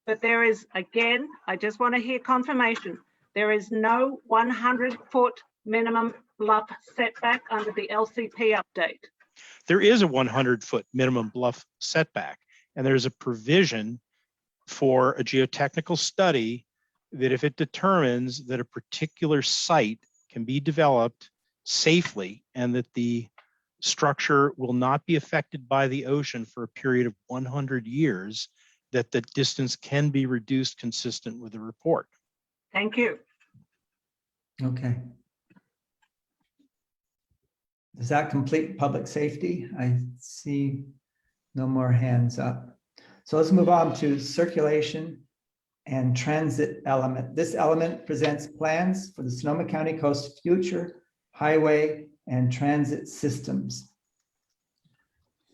but there is, again, I just want to hear confirmation. There is no 100-foot minimum bluff setback under the LCP update. There is a 100-foot minimum bluff setback, and there's a provision for a geotechnical study that if it determines that a particular site can be developed safely and that the structure will not be affected by the ocean for a period of 100 years, that the distance can be reduced consistent with the report. Thank you. Okay. Does that complete public safety? I see no more hands up. So let's move on to circulation and transit element. This element presents plans for the Sonoma County Coast future highway and transit systems.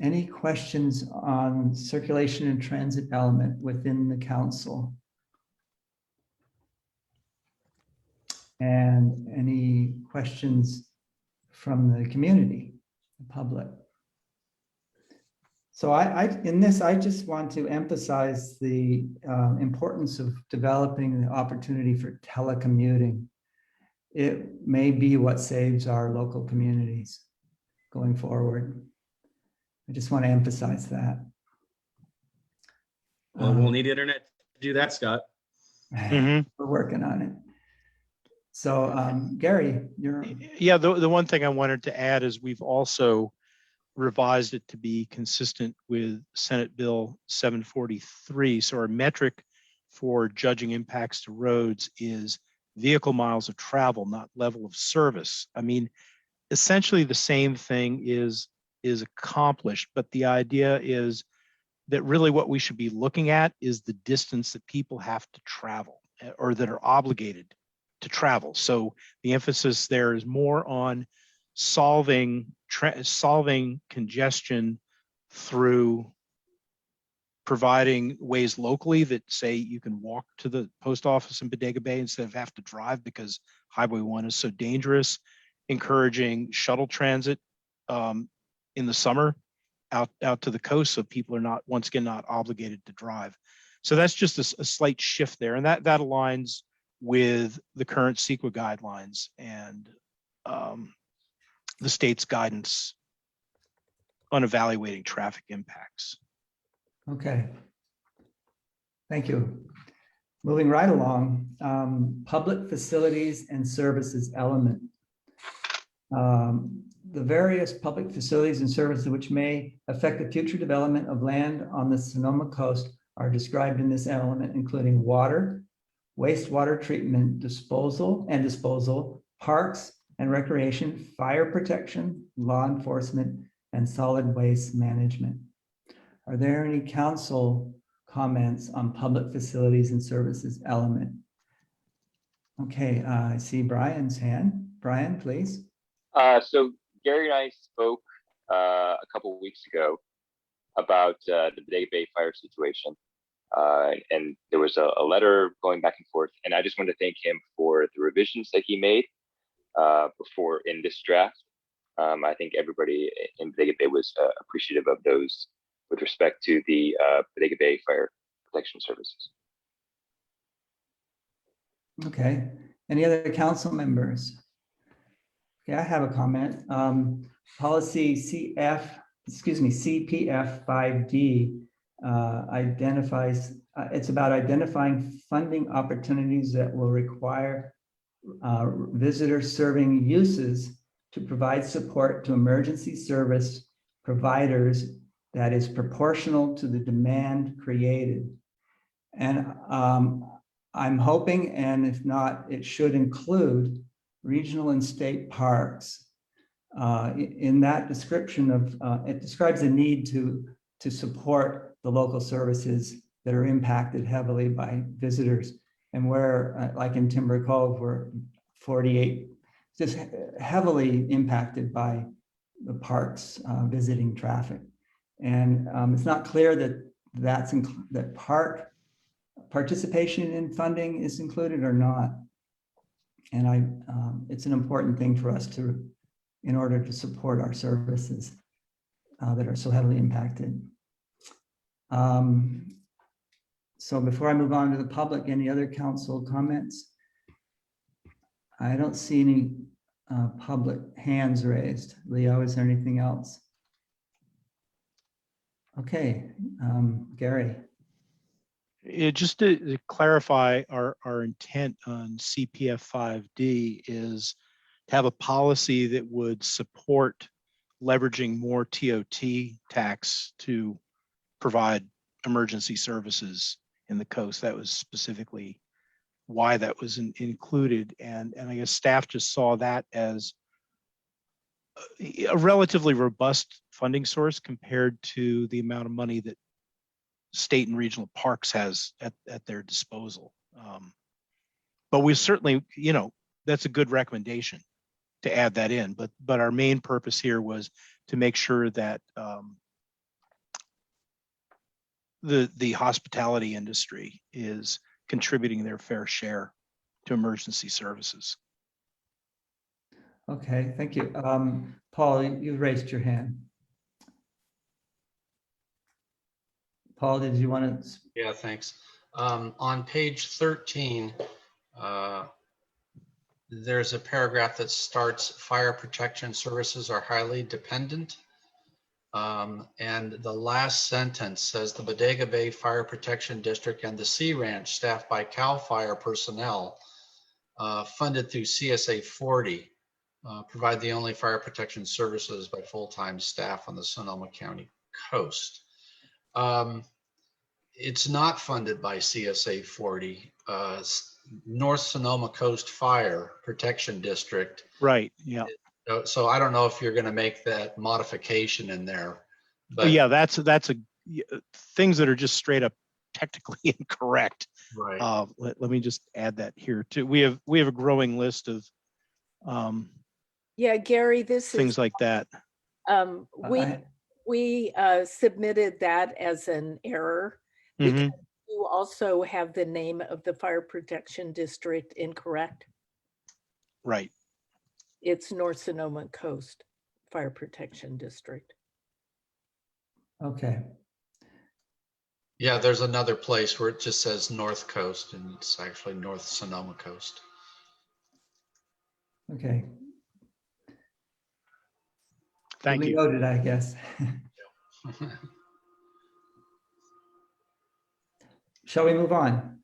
Any questions on circulation and transit element within the council? And any questions from the community, the public? So in this, I just want to emphasize the importance of developing the opportunity for telecommuting. It may be what saves our local communities going forward. I just want to emphasize that. Well, we'll need internet to do that, Scott. We're working on it. So Gary, you're... Yeah, the one thing I wanted to add is we've also revised it to be consistent with Senate Bill 743. So our metric for judging impacts to roads is vehicle miles of travel, not level of service. I mean, essentially the same thing is accomplished, but the idea is that really what we should be looking at is the distance that people have to travel or that are obligated to travel. So the emphasis there is more on solving congestion through providing ways locally that say you can walk to the post office in Bodega Bay instead of have to drive because Highway 1 is so dangerous, encouraging shuttle transit in the summer out to the coast so people are not, once again, not obligated to drive. So that's just a slight shift there. And that aligns with the current CEQA guidelines and the state's guidance on evaluating traffic impacts. Okay. Thank you. Moving right along, public facilities and services element. The various public facilities and services which may affect the future development of land on the Sonoma coast are described in this element, including water, wastewater treatment, disposal, parks and recreation, fire protection, law enforcement, and solid waste management. Are there any council comments on public facilities and services element? Okay, I see Brian's hand. Brian, please. So Gary and I spoke a couple of weeks ago about the Bodega Bay fire situation. And there was a letter going back and forth. And I just wanted to thank him for the revisions that he made before in this draft. I think everybody in Bodega Bay was appreciative of those with respect to the Bodega Bay Fire Protection Services. Okay. Any other council members? Okay, I have a comment. Policy CPF 5D identifies, it's about identifying funding opportunities that will require visitor serving uses to provide support to emergency service providers that is proportional to the demand created. And I'm hoping, and if not, it should include regional and state parks. In that description of, it describes the need to support the local services that are impacted heavily by visitors. And where, like in Timber Cove, we're 48, just heavily impacted by the parks visiting traffic. And it's not clear that that park participation in funding is included or not. And it's an important thing for us to in order to support our services that are so heavily impacted. So before I move on to the public, any other council comments? I don't see any public hands raised. Leo, is there anything else? Okay, Gary. Yeah, just to clarify, our intent on CPF 5D is to have a policy that would support leveraging more TOT tax to provide emergency services in the coast. That was specifically why that was included. And I guess staff just saw that as a relatively robust funding source compared to the amount of money that state and regional parks has at their disposal. But we certainly, that's a good recommendation to add that in. But our main purpose here was to make sure that the hospitality industry is contributing their fair share to emergency services. Okay, thank you. Paul, you raised your hand. Paul, did you want to? Yeah, thanks. On page 13, there's a paragraph that starts, fire protection services are highly dependent. And the last sentence says the Bodega Bay Fire Protection District and the Sea Ranch staffed by CalFire personnel funded through CSA 40 provide the only fire protection services by full-time staff on the Sonoma County coast. It's not funded by CSA 40. North Sonoma Coast Fire Protection District. Right, yeah. So I don't know if you're going to make that modification in there. But yeah, that's things that are just straight up technically incorrect. Right. Let me just add that here too. We have a growing list of yeah, Gary, this things is like that. We submitted that as an error because you also have the name of the fire protection district incorrect. Right. It's North Sonoma Coast Fire Protection District. Okay. Yeah, there's another place where it just says North Coast and it's actually North Sonoma Coast. Okay. Thank you. Noted, I guess. Shall we move on?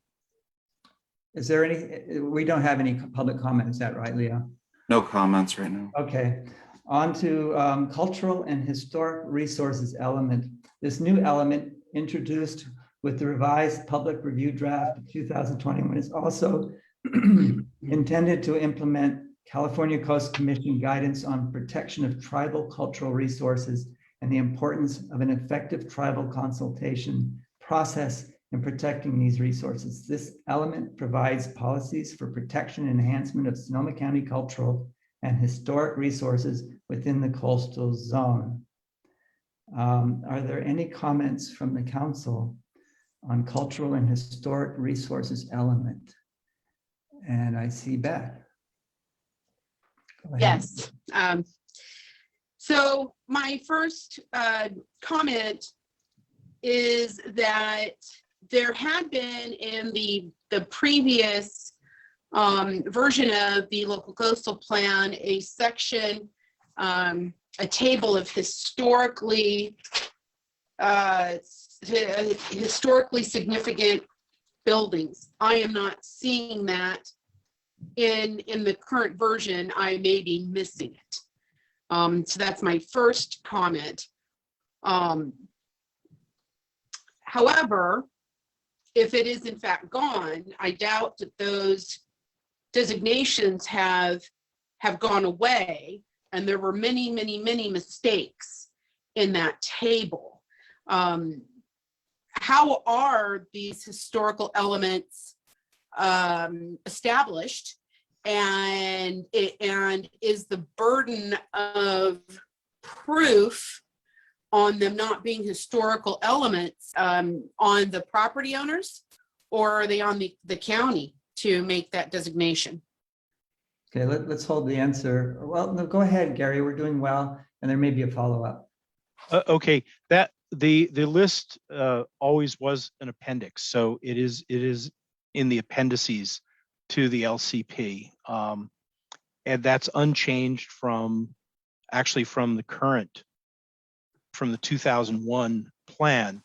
Is there any, we don't have any public comment, is that right, Leo? No comments right now. Okay, on to cultural and historic resources element. This new element introduced with the revised public review draft of 2021 is also intended to implement California Coast Commission guidance on protection of tribal cultural resources and the importance of an effective tribal consultation process in protecting these resources. This element provides policies for protection and enhancement of Sonoma County cultural and historic resources within the coastal zone. Are there any comments from the council on cultural and historic resources element? And I see Beth. Yes. So my first comment is that there had been in the previous version of the local coastal plan a section, a table of historically significant buildings. I am not seeing that in the current version. I may be missing it. So that's my first comment. However, if it is in fact gone, I doubt that those designations have gone away, and there were many mistakes in that table. How are these historical elements established, and is the burden of proof on them not being historical elements on the property owners, or are they on the county to make that designation? Okay, let's hold the answer. Well, no, go ahead, Gary. We're doing well, and there may be a follow-up. Okay, that the list always was an appendix, so it is in the appendices to the LCP, and that's unchanged from the 2001 plan.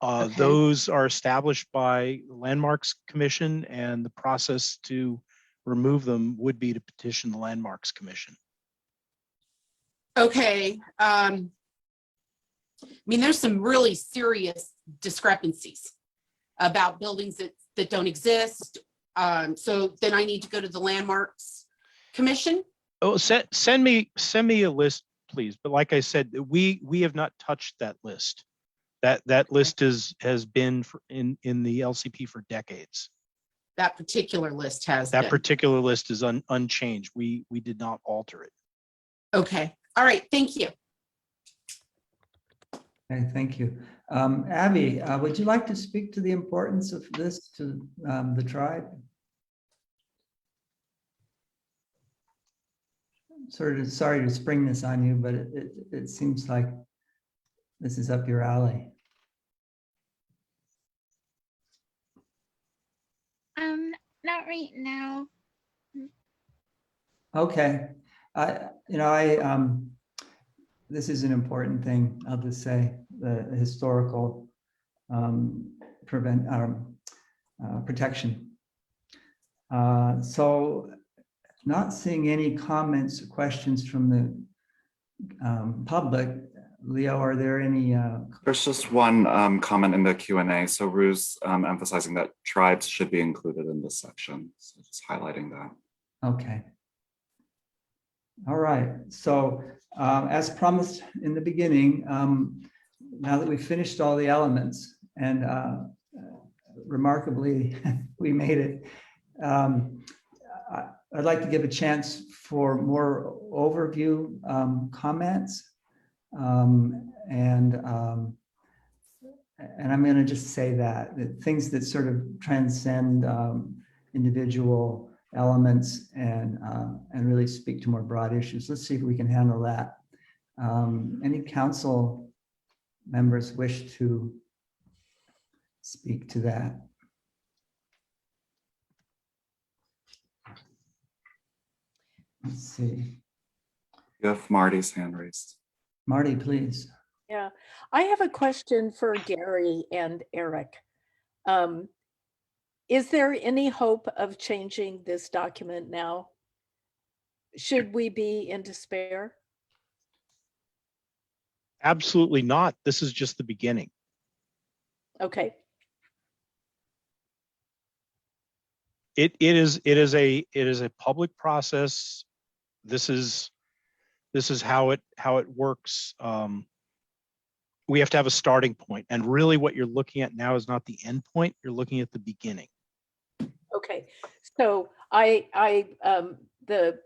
Okay. Those are established by the Landmarks Commission, and the process to remove them would be to petition the Landmarks Commission. Okay. I mean, there's some really serious discrepancies about buildings that don't exist. So then I need to go to the Landmarks Commission. Oh, send me a list, please. But like I said, we have not touched that list. That list has been in the LCP for decades. That particular list has That been. particular list is unchanged. We did not alter it. Okay. All right. Thank you. Okay, thank you. Abby, would you like to speak to the importance of this to the tribe? Sorry to spring this on you, but it seems like this is up your alley. Not right now. Okay. This is an important thing, I'll just say, the historical protection. So not seeing any comments or questions from the public. Leo, are there any? There's just one comment in the Q&A. So Rue's emphasizing that tribes should be included in this section. So just highlighting that. Okay. All right. So as promised in the beginning, now that we've finished all the elements and remarkably we made it, I'd like to give a chance for more overview comments. And I'm going to just say that things that sort of transcend individual elements and really speak to more broad issues. Let's see if we can handle that. Any council members wish to speak to that? Let's see. You have Marty's hand raised. Marty, please. Yeah, I have a question for Gary and Eric. Is there any hope of changing this document now? Should we be in despair? Absolutely not. This is just the beginning. Okay. It is a public process. This is how it works. We have to have a starting point, and really what you're looking at now is not the end point. You're looking at the beginning. Okay, so the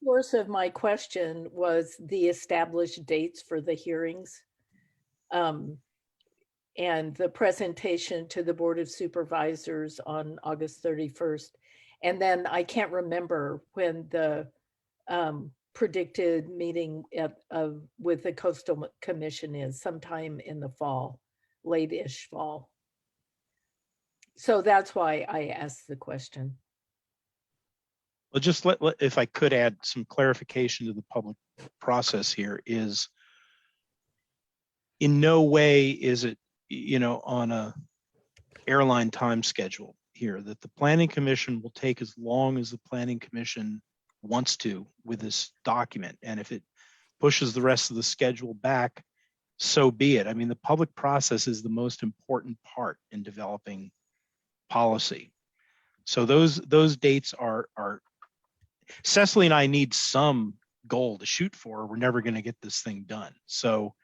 source of my question was the established dates for the hearings and the presentation to the Board of Supervisors on August 31st. And then I can't remember when the predicted meeting with the Coastal Commission is, sometime in the fall, late-ish fall. So that's why I asked the question. Well, just if I could add some clarification to the public process here, is in no way is it, on a airline time schedule here, that the Planning Commission will take as long as the Planning Commission wants to with this document. And if it pushes the rest of the schedule back, so be it. I mean, the public process is the most important part in developing policy. So those dates are Cecily and I need some goal to shoot for. We're never going to get this thing done. So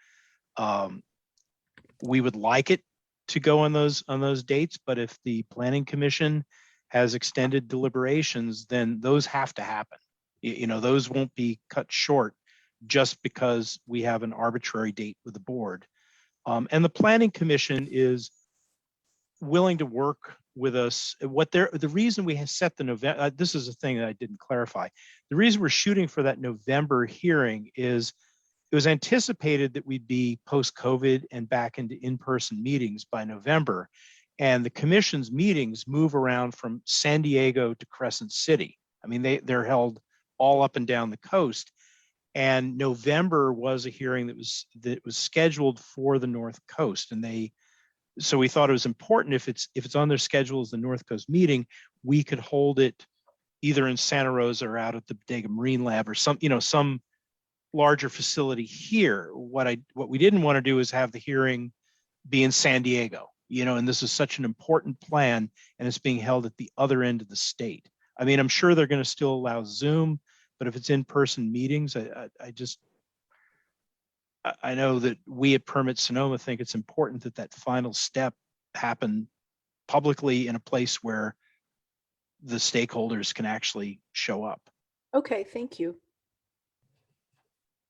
we would like it to go on those dates, but if the Planning Commission has extended deliberations, then those have to happen. Those won't be cut short just because we have an arbitrary date with the board. And the Planning Commission is willing to work with us. The reason we have set the November, this is a thing that I didn't clarify. The reason we're shooting for that November hearing is it was anticipated that we'd be post-COVID and back into in-person meetings by November. And the commission's meetings move around from San Diego to Crescent City. I mean, they're held all up and down the coast. And November was a hearing that was scheduled for the North Coast. And so we thought it was important if it's on their schedule as the North Coast meeting, we could hold it either in Santa Rosa or out at the Bodega Marine Lab or some larger facility here. What we didn't want to do is have the hearing be in San Diego, and this is such an important plan and it's being held at the other end of the state. I mean, I'm sure they're going to still allow Zoom, but if it's in-person meetings, I know that we at Permit Sonoma think it's important that final step happen publicly in a place where the stakeholders can actually show up. Okay, thank you.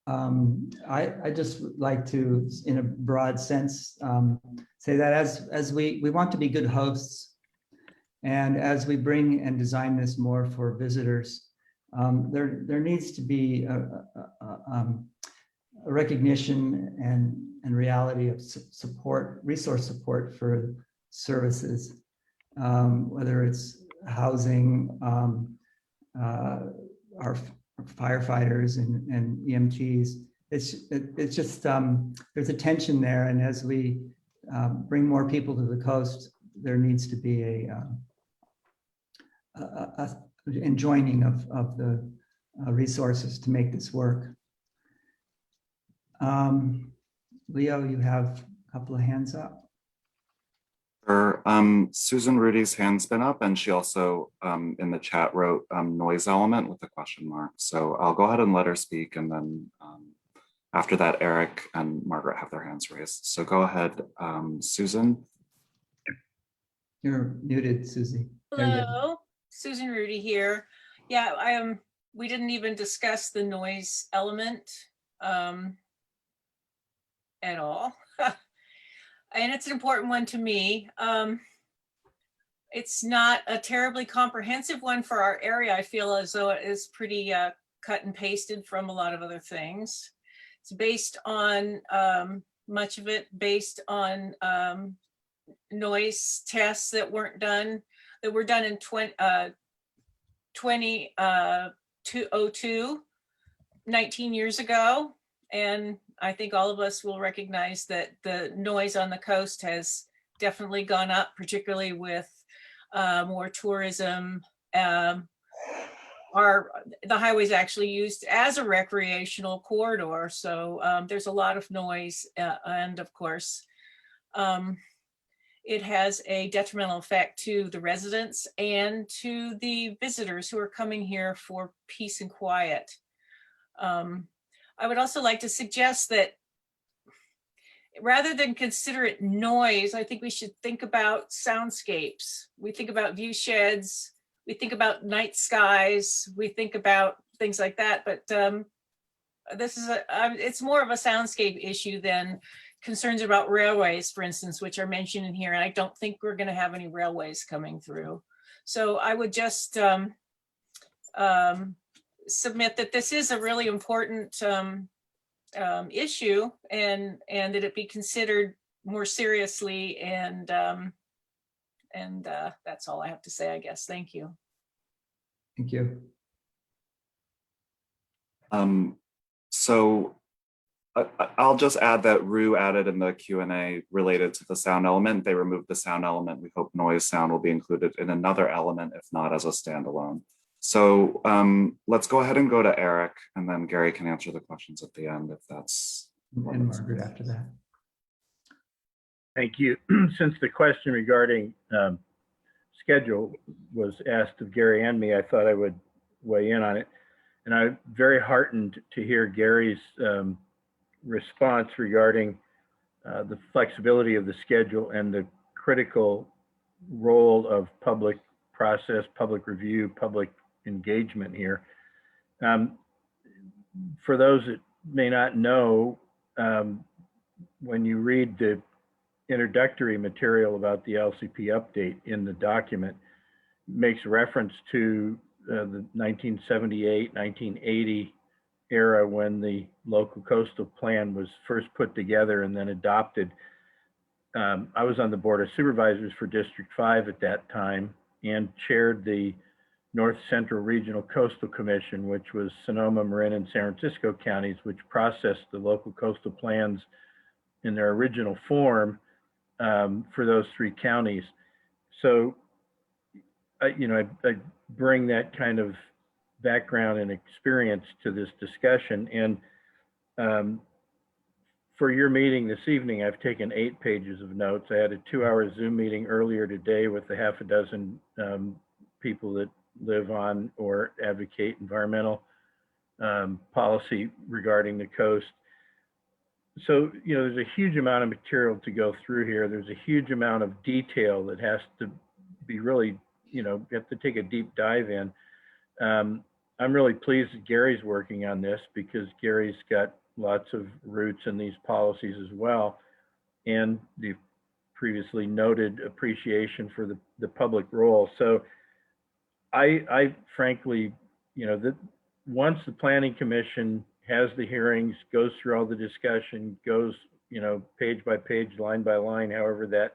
I just would like to, in a broad sense, say that as we want to be good hosts, and as we bring and design this more for visitors, there needs to be a recognition and reality of resource support for services, whether it's housing, our firefighters and EMTs. It's just there's a tension there, and as we bring more people to the coast, there needs to be a enjoining of the resources to make this work. Leo, you have a couple of hands up. Susan Rudy's hand's been up, and she also in the chat wrote noise element with a question mark. So I'll go ahead and let her speak, and then after that, Eric and Margaret have their hands raised. So go ahead, Susan. You're muted, Susie. Hello, Susan Rudy here. Yeah, we didn't even discuss the noise element at all. And it's an important one to me. It's not a terribly comprehensive one for our area. I feel as though it is pretty cut and pasted from a lot of other things. It's based on, much of it based on noise tests that were done in 2002, 19 years ago. And I think all of us will recognize that the noise on the coast has definitely gone up, particularly with more tourism. The highway is actually used as a recreational corridor. So there's a lot of noise. And of course, it has a detrimental effect to the residents and to the visitors who are coming here for peace and quiet. I would also like to suggest that rather than consider it noise, I think we should think about soundscapes. We think about view sheds, we think about night skies, we think about things like that. But this is it's more of a soundscape issue than concerns about railways, for instance, which are mentioned in here. And I don't think we're going to have any railways coming through. So I would just submit that this is a really important issue, and that it be considered more seriously. And that's all I have to say, I guess. Thank you. Thank you. So I'll just add that Rue added in the Q&A related to the sound element. They removed the sound element. We hope noise sound will be included in another element, if not as a standalone. So let's go ahead and go to Eric, and then Gary can answer the questions at the end if that's. And Margaret after that. Thank you. Since the question regarding schedule was asked of Gary and me, I thought I would weigh in on it. And I'm very heartened to hear Gary's response regarding the flexibility of the schedule and the critical role of public process, public review, public engagement here. For those that may not know, when you read the introductory material about the LCP update in the document makes reference to the 1978, 1980 era when the local coastal plan was first put together and then adopted. I was on the Board of Supervisors for District 5 at that time and chaired the North Central Regional Coastal Commission, which was Sonoma, Marin, and San Francisco counties, which processed the local coastal plans in their original form for those three counties. So, I bring that kind of background and experience to this discussion. And for your meeting this evening, I've taken 8 pages of notes. I had a 2-hour Zoom meeting earlier today with a half a dozen people that live on or advocate environmental policy regarding the coast. So, there's a huge amount of material to go through here. There's a huge amount of detail that has to be really, you have to take a deep dive in. I'm really pleased that Gary's working on this because Gary's got lots of roots in these policies as well. And the previously noted appreciation for the public role. So I frankly, that once the Planning Commission has the hearings, goes through all the discussion, goes, page by page, line by line, however that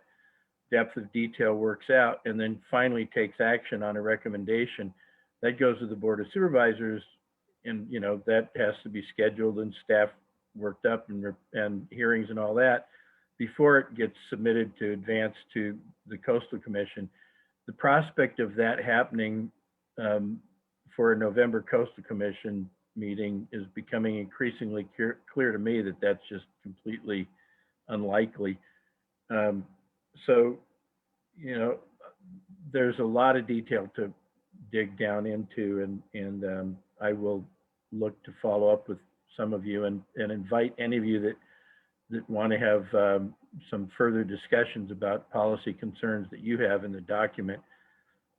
depth of detail works out, and then finally takes action on a recommendation, that goes to the Board of Supervisors, and that has to be scheduled and staff worked up and hearings and all that before it gets submitted to advance to the Coastal Commission. The prospect of that happening for a November Coastal Commission meeting is becoming increasingly clear to me that that's just completely unlikely. So, there's a lot of detail to dig down into, and I will look to follow up with some of you and invite any of you that want to have some further discussions about policy concerns that you have in the document.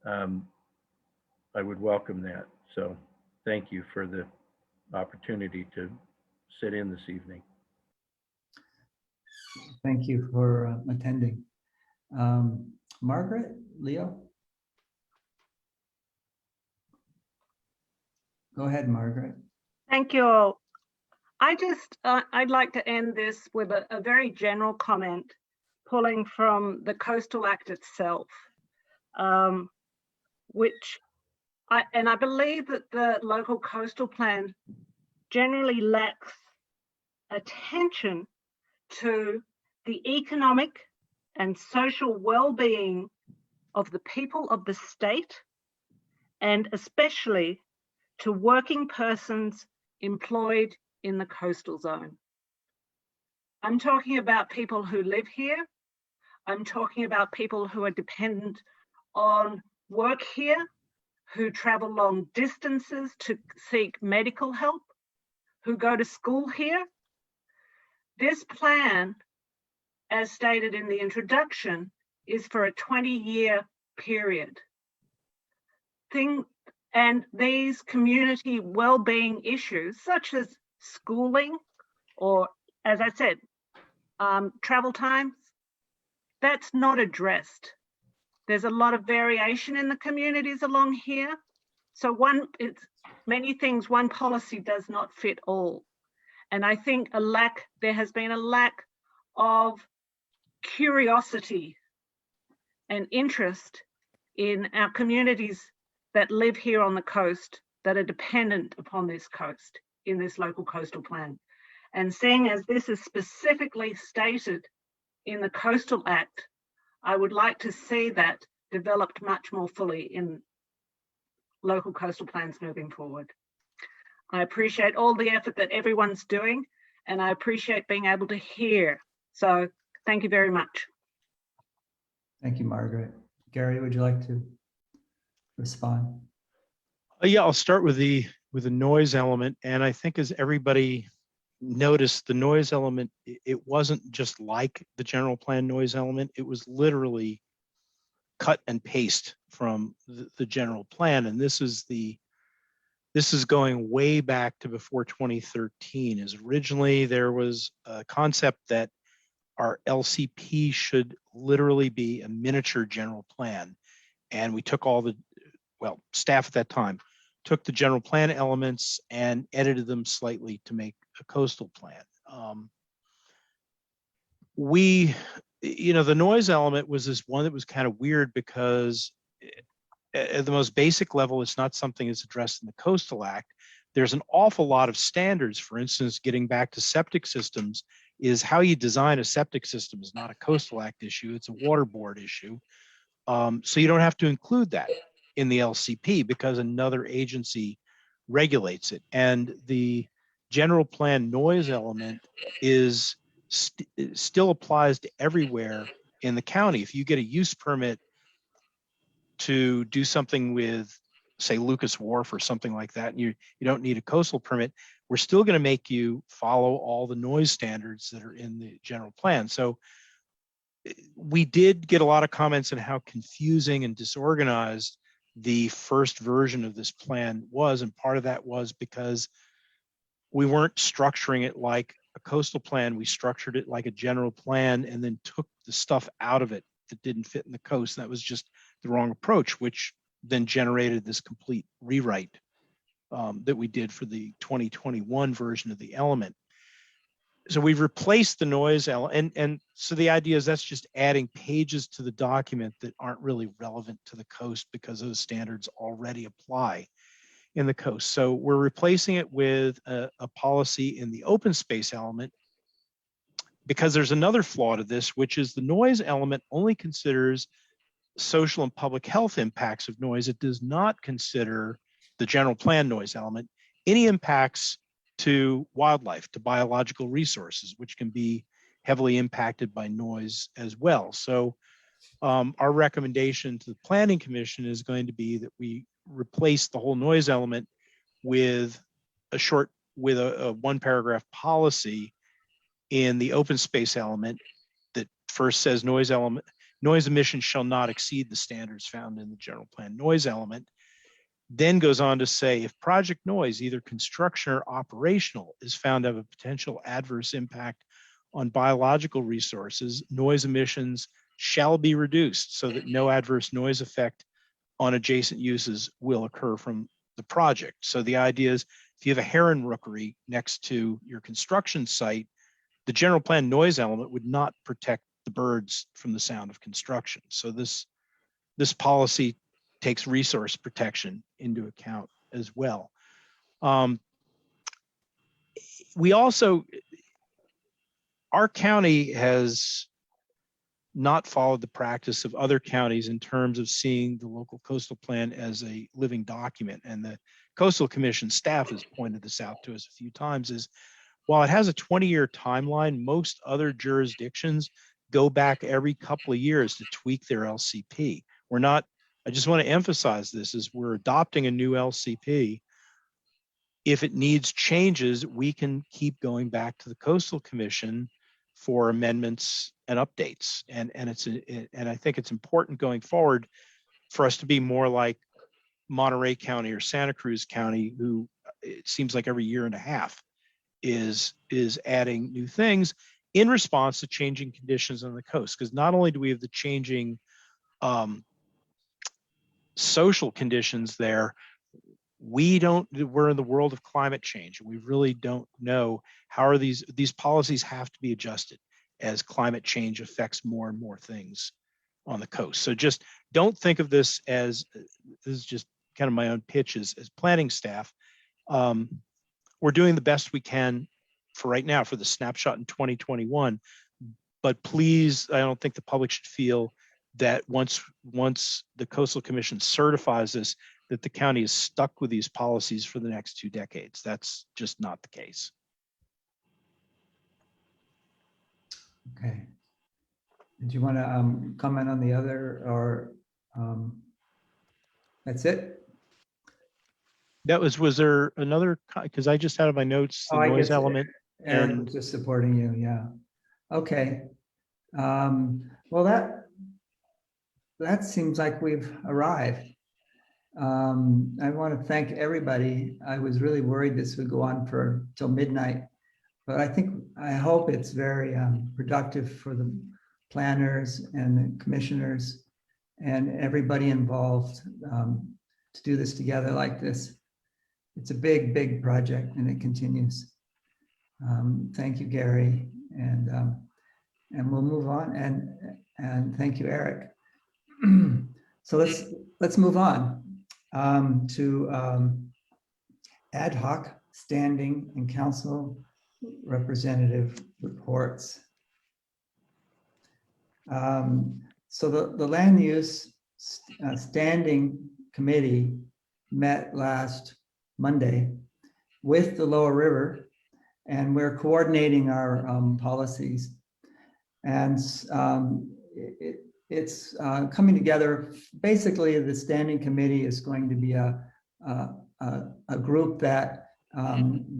I would welcome that. So thank you for the opportunity to sit in this evening. Thank you for attending. Margaret, Leo? Go ahead, Margaret. Thank you all. I'd like to end this with a very general comment pulling from the Coastal Act itself, which I believe that the local coastal plan generally lacks attention to the economic and social well-being of the people of the state, and especially to working persons employed in the coastal zone. I'm talking about people who live here. I'm talking about people who are dependent on work here, who travel long distances to seek medical help, who go to school here. This plan, as stated in the introduction, is for a 20-year period. And these community well-being issues, such as schooling, or as I said, travel times, that's not addressed. There's a lot of variation in the communities along here. So it's many things, one policy does not fit all. And I think there has been a lack of curiosity and interest in our communities that live here on the coast, that are dependent upon this coast in this local coastal plan. And seeing as this is specifically stated in the Coastal Act, I would like to see that developed much more fully in local coastal plans moving forward. I appreciate all the effort that everyone's doing, and I appreciate being able to hear. So thank you very much. Thank you, Margaret. Gary, would you like to respond? Yeah, I'll start with the noise element. And I think as everybody noticed, the noise element, it wasn't just like the general plan noise element. It was literally cut and paste from the general plan. And this is going way back to before 2013. As originally there was a concept that our LCP should literally be a miniature general plan. And we took all the, well, staff at that time took the general plan elements and edited them slightly to make a coastal plan. The noise element was this one that was kind of weird because at the most basic level, it's not something that's addressed in the Coastal Act. There's an awful lot of standards. For instance, getting back to septic systems, is how you design a septic system is not a Coastal Act issue, it's a water board issue. So you don't have to include that in the LCP because another agency regulates it. And the general plan noise element is still applies to everywhere in the county. If you get a use permit to do something with, say, Lucas Wharf or something like that, and you don't need a coastal permit, we're still going to make you follow all the noise standards that are in the general plan. So we did get a lot of comments on how confusing and disorganized the first version of this plan was. And part of that was because we weren't structuring it like a coastal plan. We structured it like a general plan and then took the stuff out of it that didn't fit in the coast. And that was just the wrong approach, which then generated this complete rewrite that we did for the 2021 version of the element. So we've replaced the noise element. And so the idea is that's just adding pages to the document that aren't really relevant to the coast because those standards already apply in the coast. So we're replacing it with a policy in the open space element, because there's another flaw to this, which is the noise element only considers social and public health impacts of noise. It does not consider the general plan noise element, any impacts to wildlife, to biological resources, which can be heavily impacted by noise as well. So our recommendation to the Planning Commission is going to be that we replace the whole noise element with a one paragraph policy in the open space element that first says noise emissions shall not exceed the standards found in the general plan noise element, then goes on to say if project noise, either construction or operational, is found to have a potential adverse impact on biological resources, noise emissions shall be reduced so that no adverse noise effect on adjacent uses will occur from the project. So the idea is if you have a heron rookery next to your construction site, the general plan noise element would not protect the birds from the sound of construction. So this policy takes resource protection into account as well. We also, our county has not followed the practice of other counties in terms of seeing the local coastal plan as a living document. And the Coastal Commission staff has pointed this out to us a few times, is while it has a 20-year timeline, most other jurisdictions go back every couple of years to tweak their LCP. We're not, I just want to emphasize this, is we're adopting a new LCP. If it needs changes, we can keep going back to the Coastal Commission for amendments and updates. And I think it's important going forward for us to be more like Monterey County or Santa Cruz County, who it seems like every year and a half is adding new things in response to changing conditions on the coast. Because not only do we have the changing social conditions there, we're in the world of climate change. We really don't know how are these policies have to be adjusted as climate change affects more and more things on the coast. So just don't think of this as, this is just kind of my own pitch as planning staff. We're doing the best we can for right now for the snapshot in 2021, but please, I don't think the public should feel that once the Coastal Commission certifies this, that the county is stuck with these policies for the next 2 decades. That's just not the case. Okay. Did you want to comment on the other, or that's it? That was there another, because I just had on my notes the noise element. And just supporting you, yeah. Okay. Well, that seems like we've arrived. I want to thank everybody. I was really worried this would go on till midnight, but I hope it's very productive for the planners and the commissioners and everybody involved to do this together like this. It's a big, big project, and it continues. Thank you, Gary, and we'll move on. And thank you, Eric. So let's move on to ad hoc, standing, and council representative reports. So the land use standing committee met last Monday with the Lower River, and we're coordinating our policies. And it's coming together. Basically, the standing committee is going to be a group that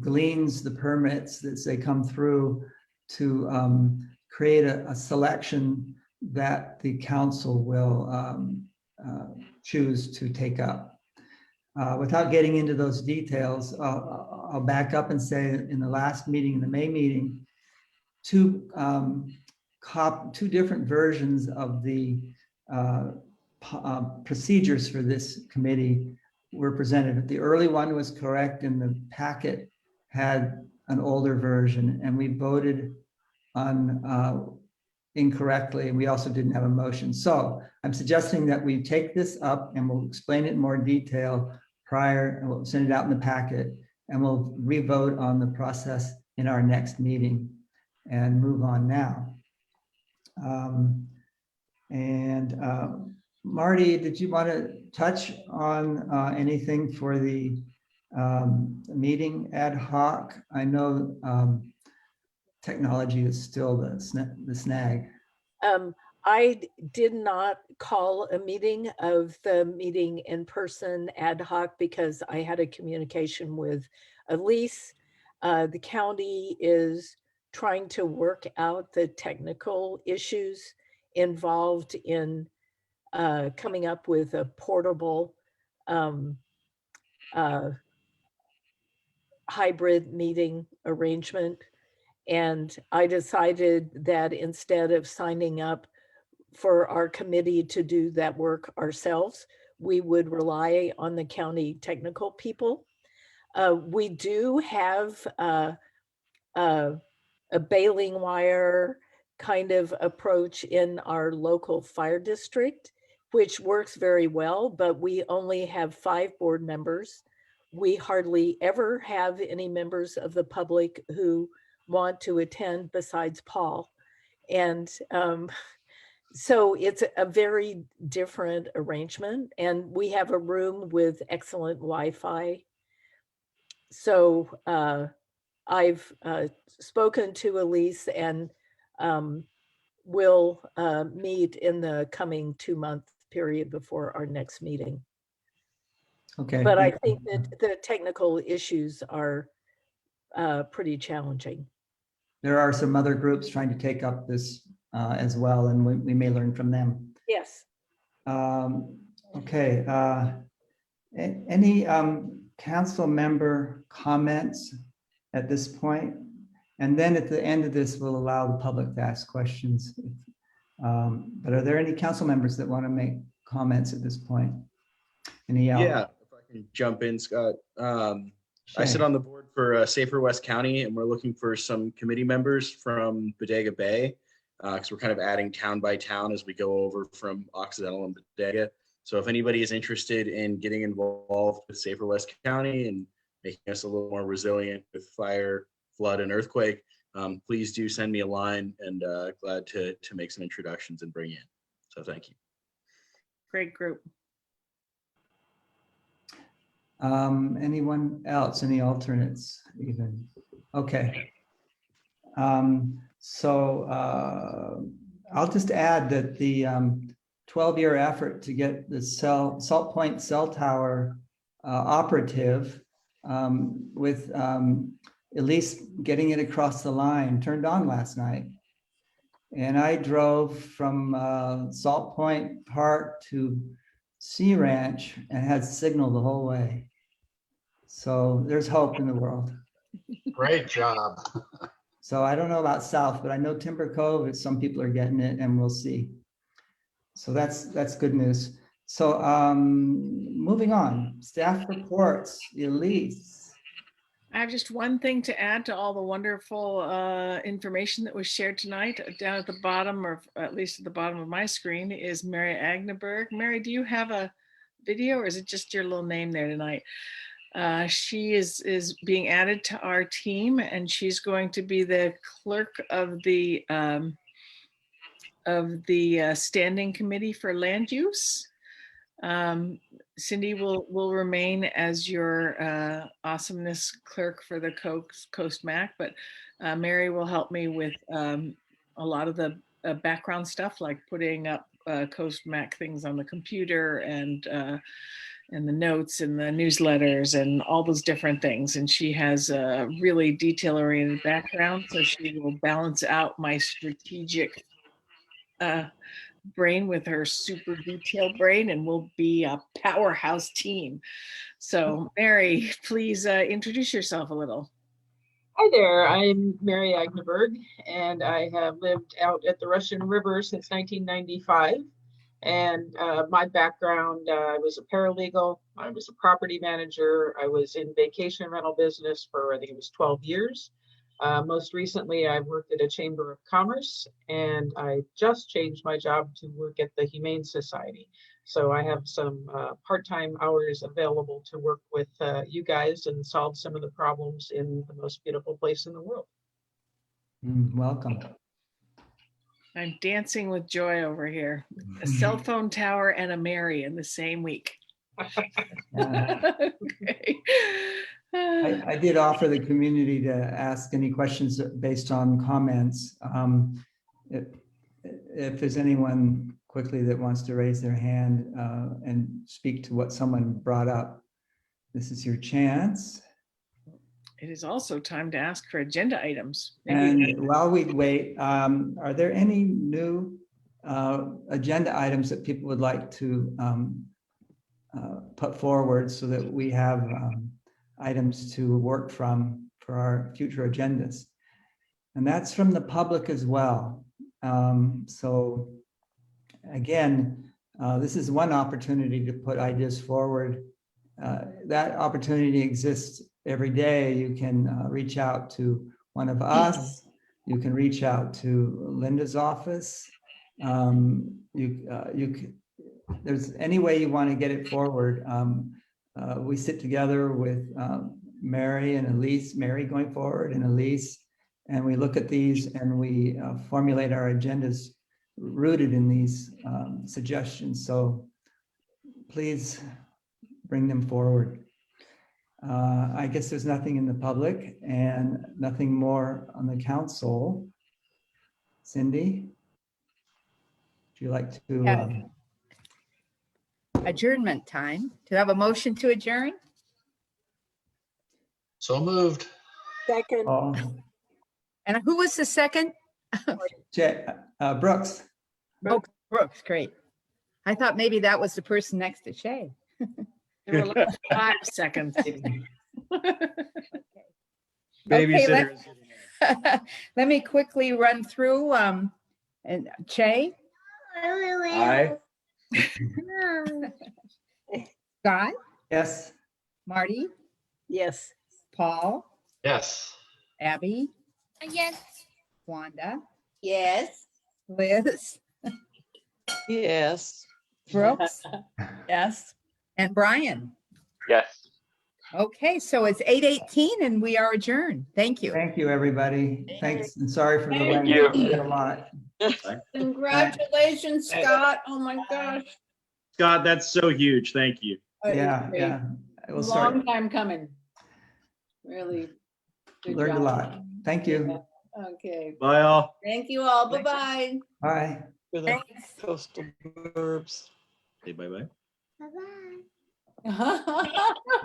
gleans the permits as they come through to create a selection that the council will choose to take up. Without getting into those details, I'll back up and say in the last meeting, the May meeting, two different versions of the procedures for this committee were presented. The early one was correct, and the packet had an older version, and we voted on incorrectly, and we also didn't have a motion. So I'm suggesting that we take this up and we'll explain it in more detail prior, and we'll send it out in the packet, and we'll re-vote on the process in our next meeting and move on now. Marty, did you want to touch on anything for the meeting ad hoc? I know technology is still the snag. I did not call a meeting of the meeting in person ad hoc because I had a communication with Elise. The county is trying to work out the technical issues involved in coming up with a portable hybrid meeting arrangement. And I decided that instead of signing up for our committee to do that work ourselves, we would rely on the county technical people. We do have a baling wire kind of approach in our local fire district, which works very well, but we only have 5 board members. We hardly ever have any members of the public who want to attend besides Paul. And so it's a very different arrangement, and we have a room with excellent Wi-Fi. So I've spoken to Elise, and we'll meet in the coming 2-month period before our next meeting. Okay. But I think that the technical issues are pretty challenging. There are some other groups trying to take up this as well, and we may learn from them. Yes. Okay. Any council member comments at this point? And then at the end of this, we'll allow the public to ask questions. But are there any council members that want to make comments at this point? Yeah, if I can jump in, Scott. I sit on the board for Safer West County, and we're looking for some committee members from Bodega Bay, because we're kind of adding town by town as we go over from Occidental and Bodega. So if anybody is interested in getting involved with Safer West County and making us a little more resilient with fire, flood, and earthquake, please do send me a line, and glad to make some introductions and bring you in. So thank you. Great group. Anyone else? Any alternates even? Okay. So I'll just add that the 12-year effort to get the Salt Point cell tower operative, with at least getting it across the line, turned on last night. And I drove from Salt Point Park to Sea Ranch and had signal the whole way. So there's hope in the world. Great job. So I don't know about South, but I know Timber Cove, some people are getting it, and we'll see. So that's good news. So moving on, staff reports, Elise. I have just one thing to add to all the wonderful information that was shared tonight. Down at the bottom, or at least at the bottom of my screen, is Mary Agneberg. Mary, do you have a video, or is it just your little name there tonight? She is being added to our team, and she's going to be the clerk of the standing committee for land use. Cindy will remain as your awesomeness clerk for the Coast MAC, but Mary will help me with a lot of the background stuff, like putting up Coast MAC things on the computer, and the notes and the newsletters and all those different things. And she has a really detail-oriented background, so she will balance out my strategic brain with her super detailed brain, and we'll be a powerhouse team. So Mary, please introduce yourself a little. Hi there, I'm Mary Agneberg, and I have lived out at the Russian River since 1995. And my background, I was a paralegal, I was a property manager, I was in vacation rental business for, I think it was 12 years. Most recently, I worked at a Chamber of Commerce, and I just changed my job to work at the Humane Society. So I have some part-time hours available to work with you guys and solve some of the problems in the most beautiful place in the world. Welcome. I'm dancing with joy over here. A cell phone tower and a Mary in the same week. Okay. I did offer the community to ask any questions based on comments. If there's anyone quickly that wants to raise their hand and speak to what someone brought up, this is your chance. It is also time to ask for agenda items. And while we wait, are there any new agenda items that people would like to put forward so that we have items to work from for our future agendas? And that's from the public as well. So again, this is one opportunity to put ideas forward. That opportunity exists every day. You can reach out to one of us. You can reach out to Lynda's office. There's any way you want to get it forward. We sit together with Mary and Elise, Mary going forward and Elise, and we look at these and we formulate our agendas rooted in these suggestions. So please bring them forward. I guess there's nothing in the public and nothing more on the council. Cindy, would you like to? Adjournment time. Do you have a motion to adjourn? So moved. Second. Oh, And who was the second? Brooks. Oh, Brooks, great. I thought maybe that was the person next to Shay. There were like 5 seconds. Okay, let me quickly run through. And Shay? Aye. Scott? Yes. Marty? Yes. Paul? Yes. Abby? Yes. Wanda? Yes. Liz? Yes. Brooks? Yes. And Brian? Yes. Okay, so it's 8:18 and we are adjourned. Thank you. Thank you, everybody. Thanks, and sorry for the Thank length. you. We did a lot. Congratulations, Scott. Oh my gosh. Scott, that's so huge. Thank you. Yeah, yeah. We'll start. Long time coming. Really. good Learned a job. lot. Thank you. Okay. Bye all. Thank you all. Bye-bye. Bye. For the coastal burbs. Say bye-bye. Bye-bye.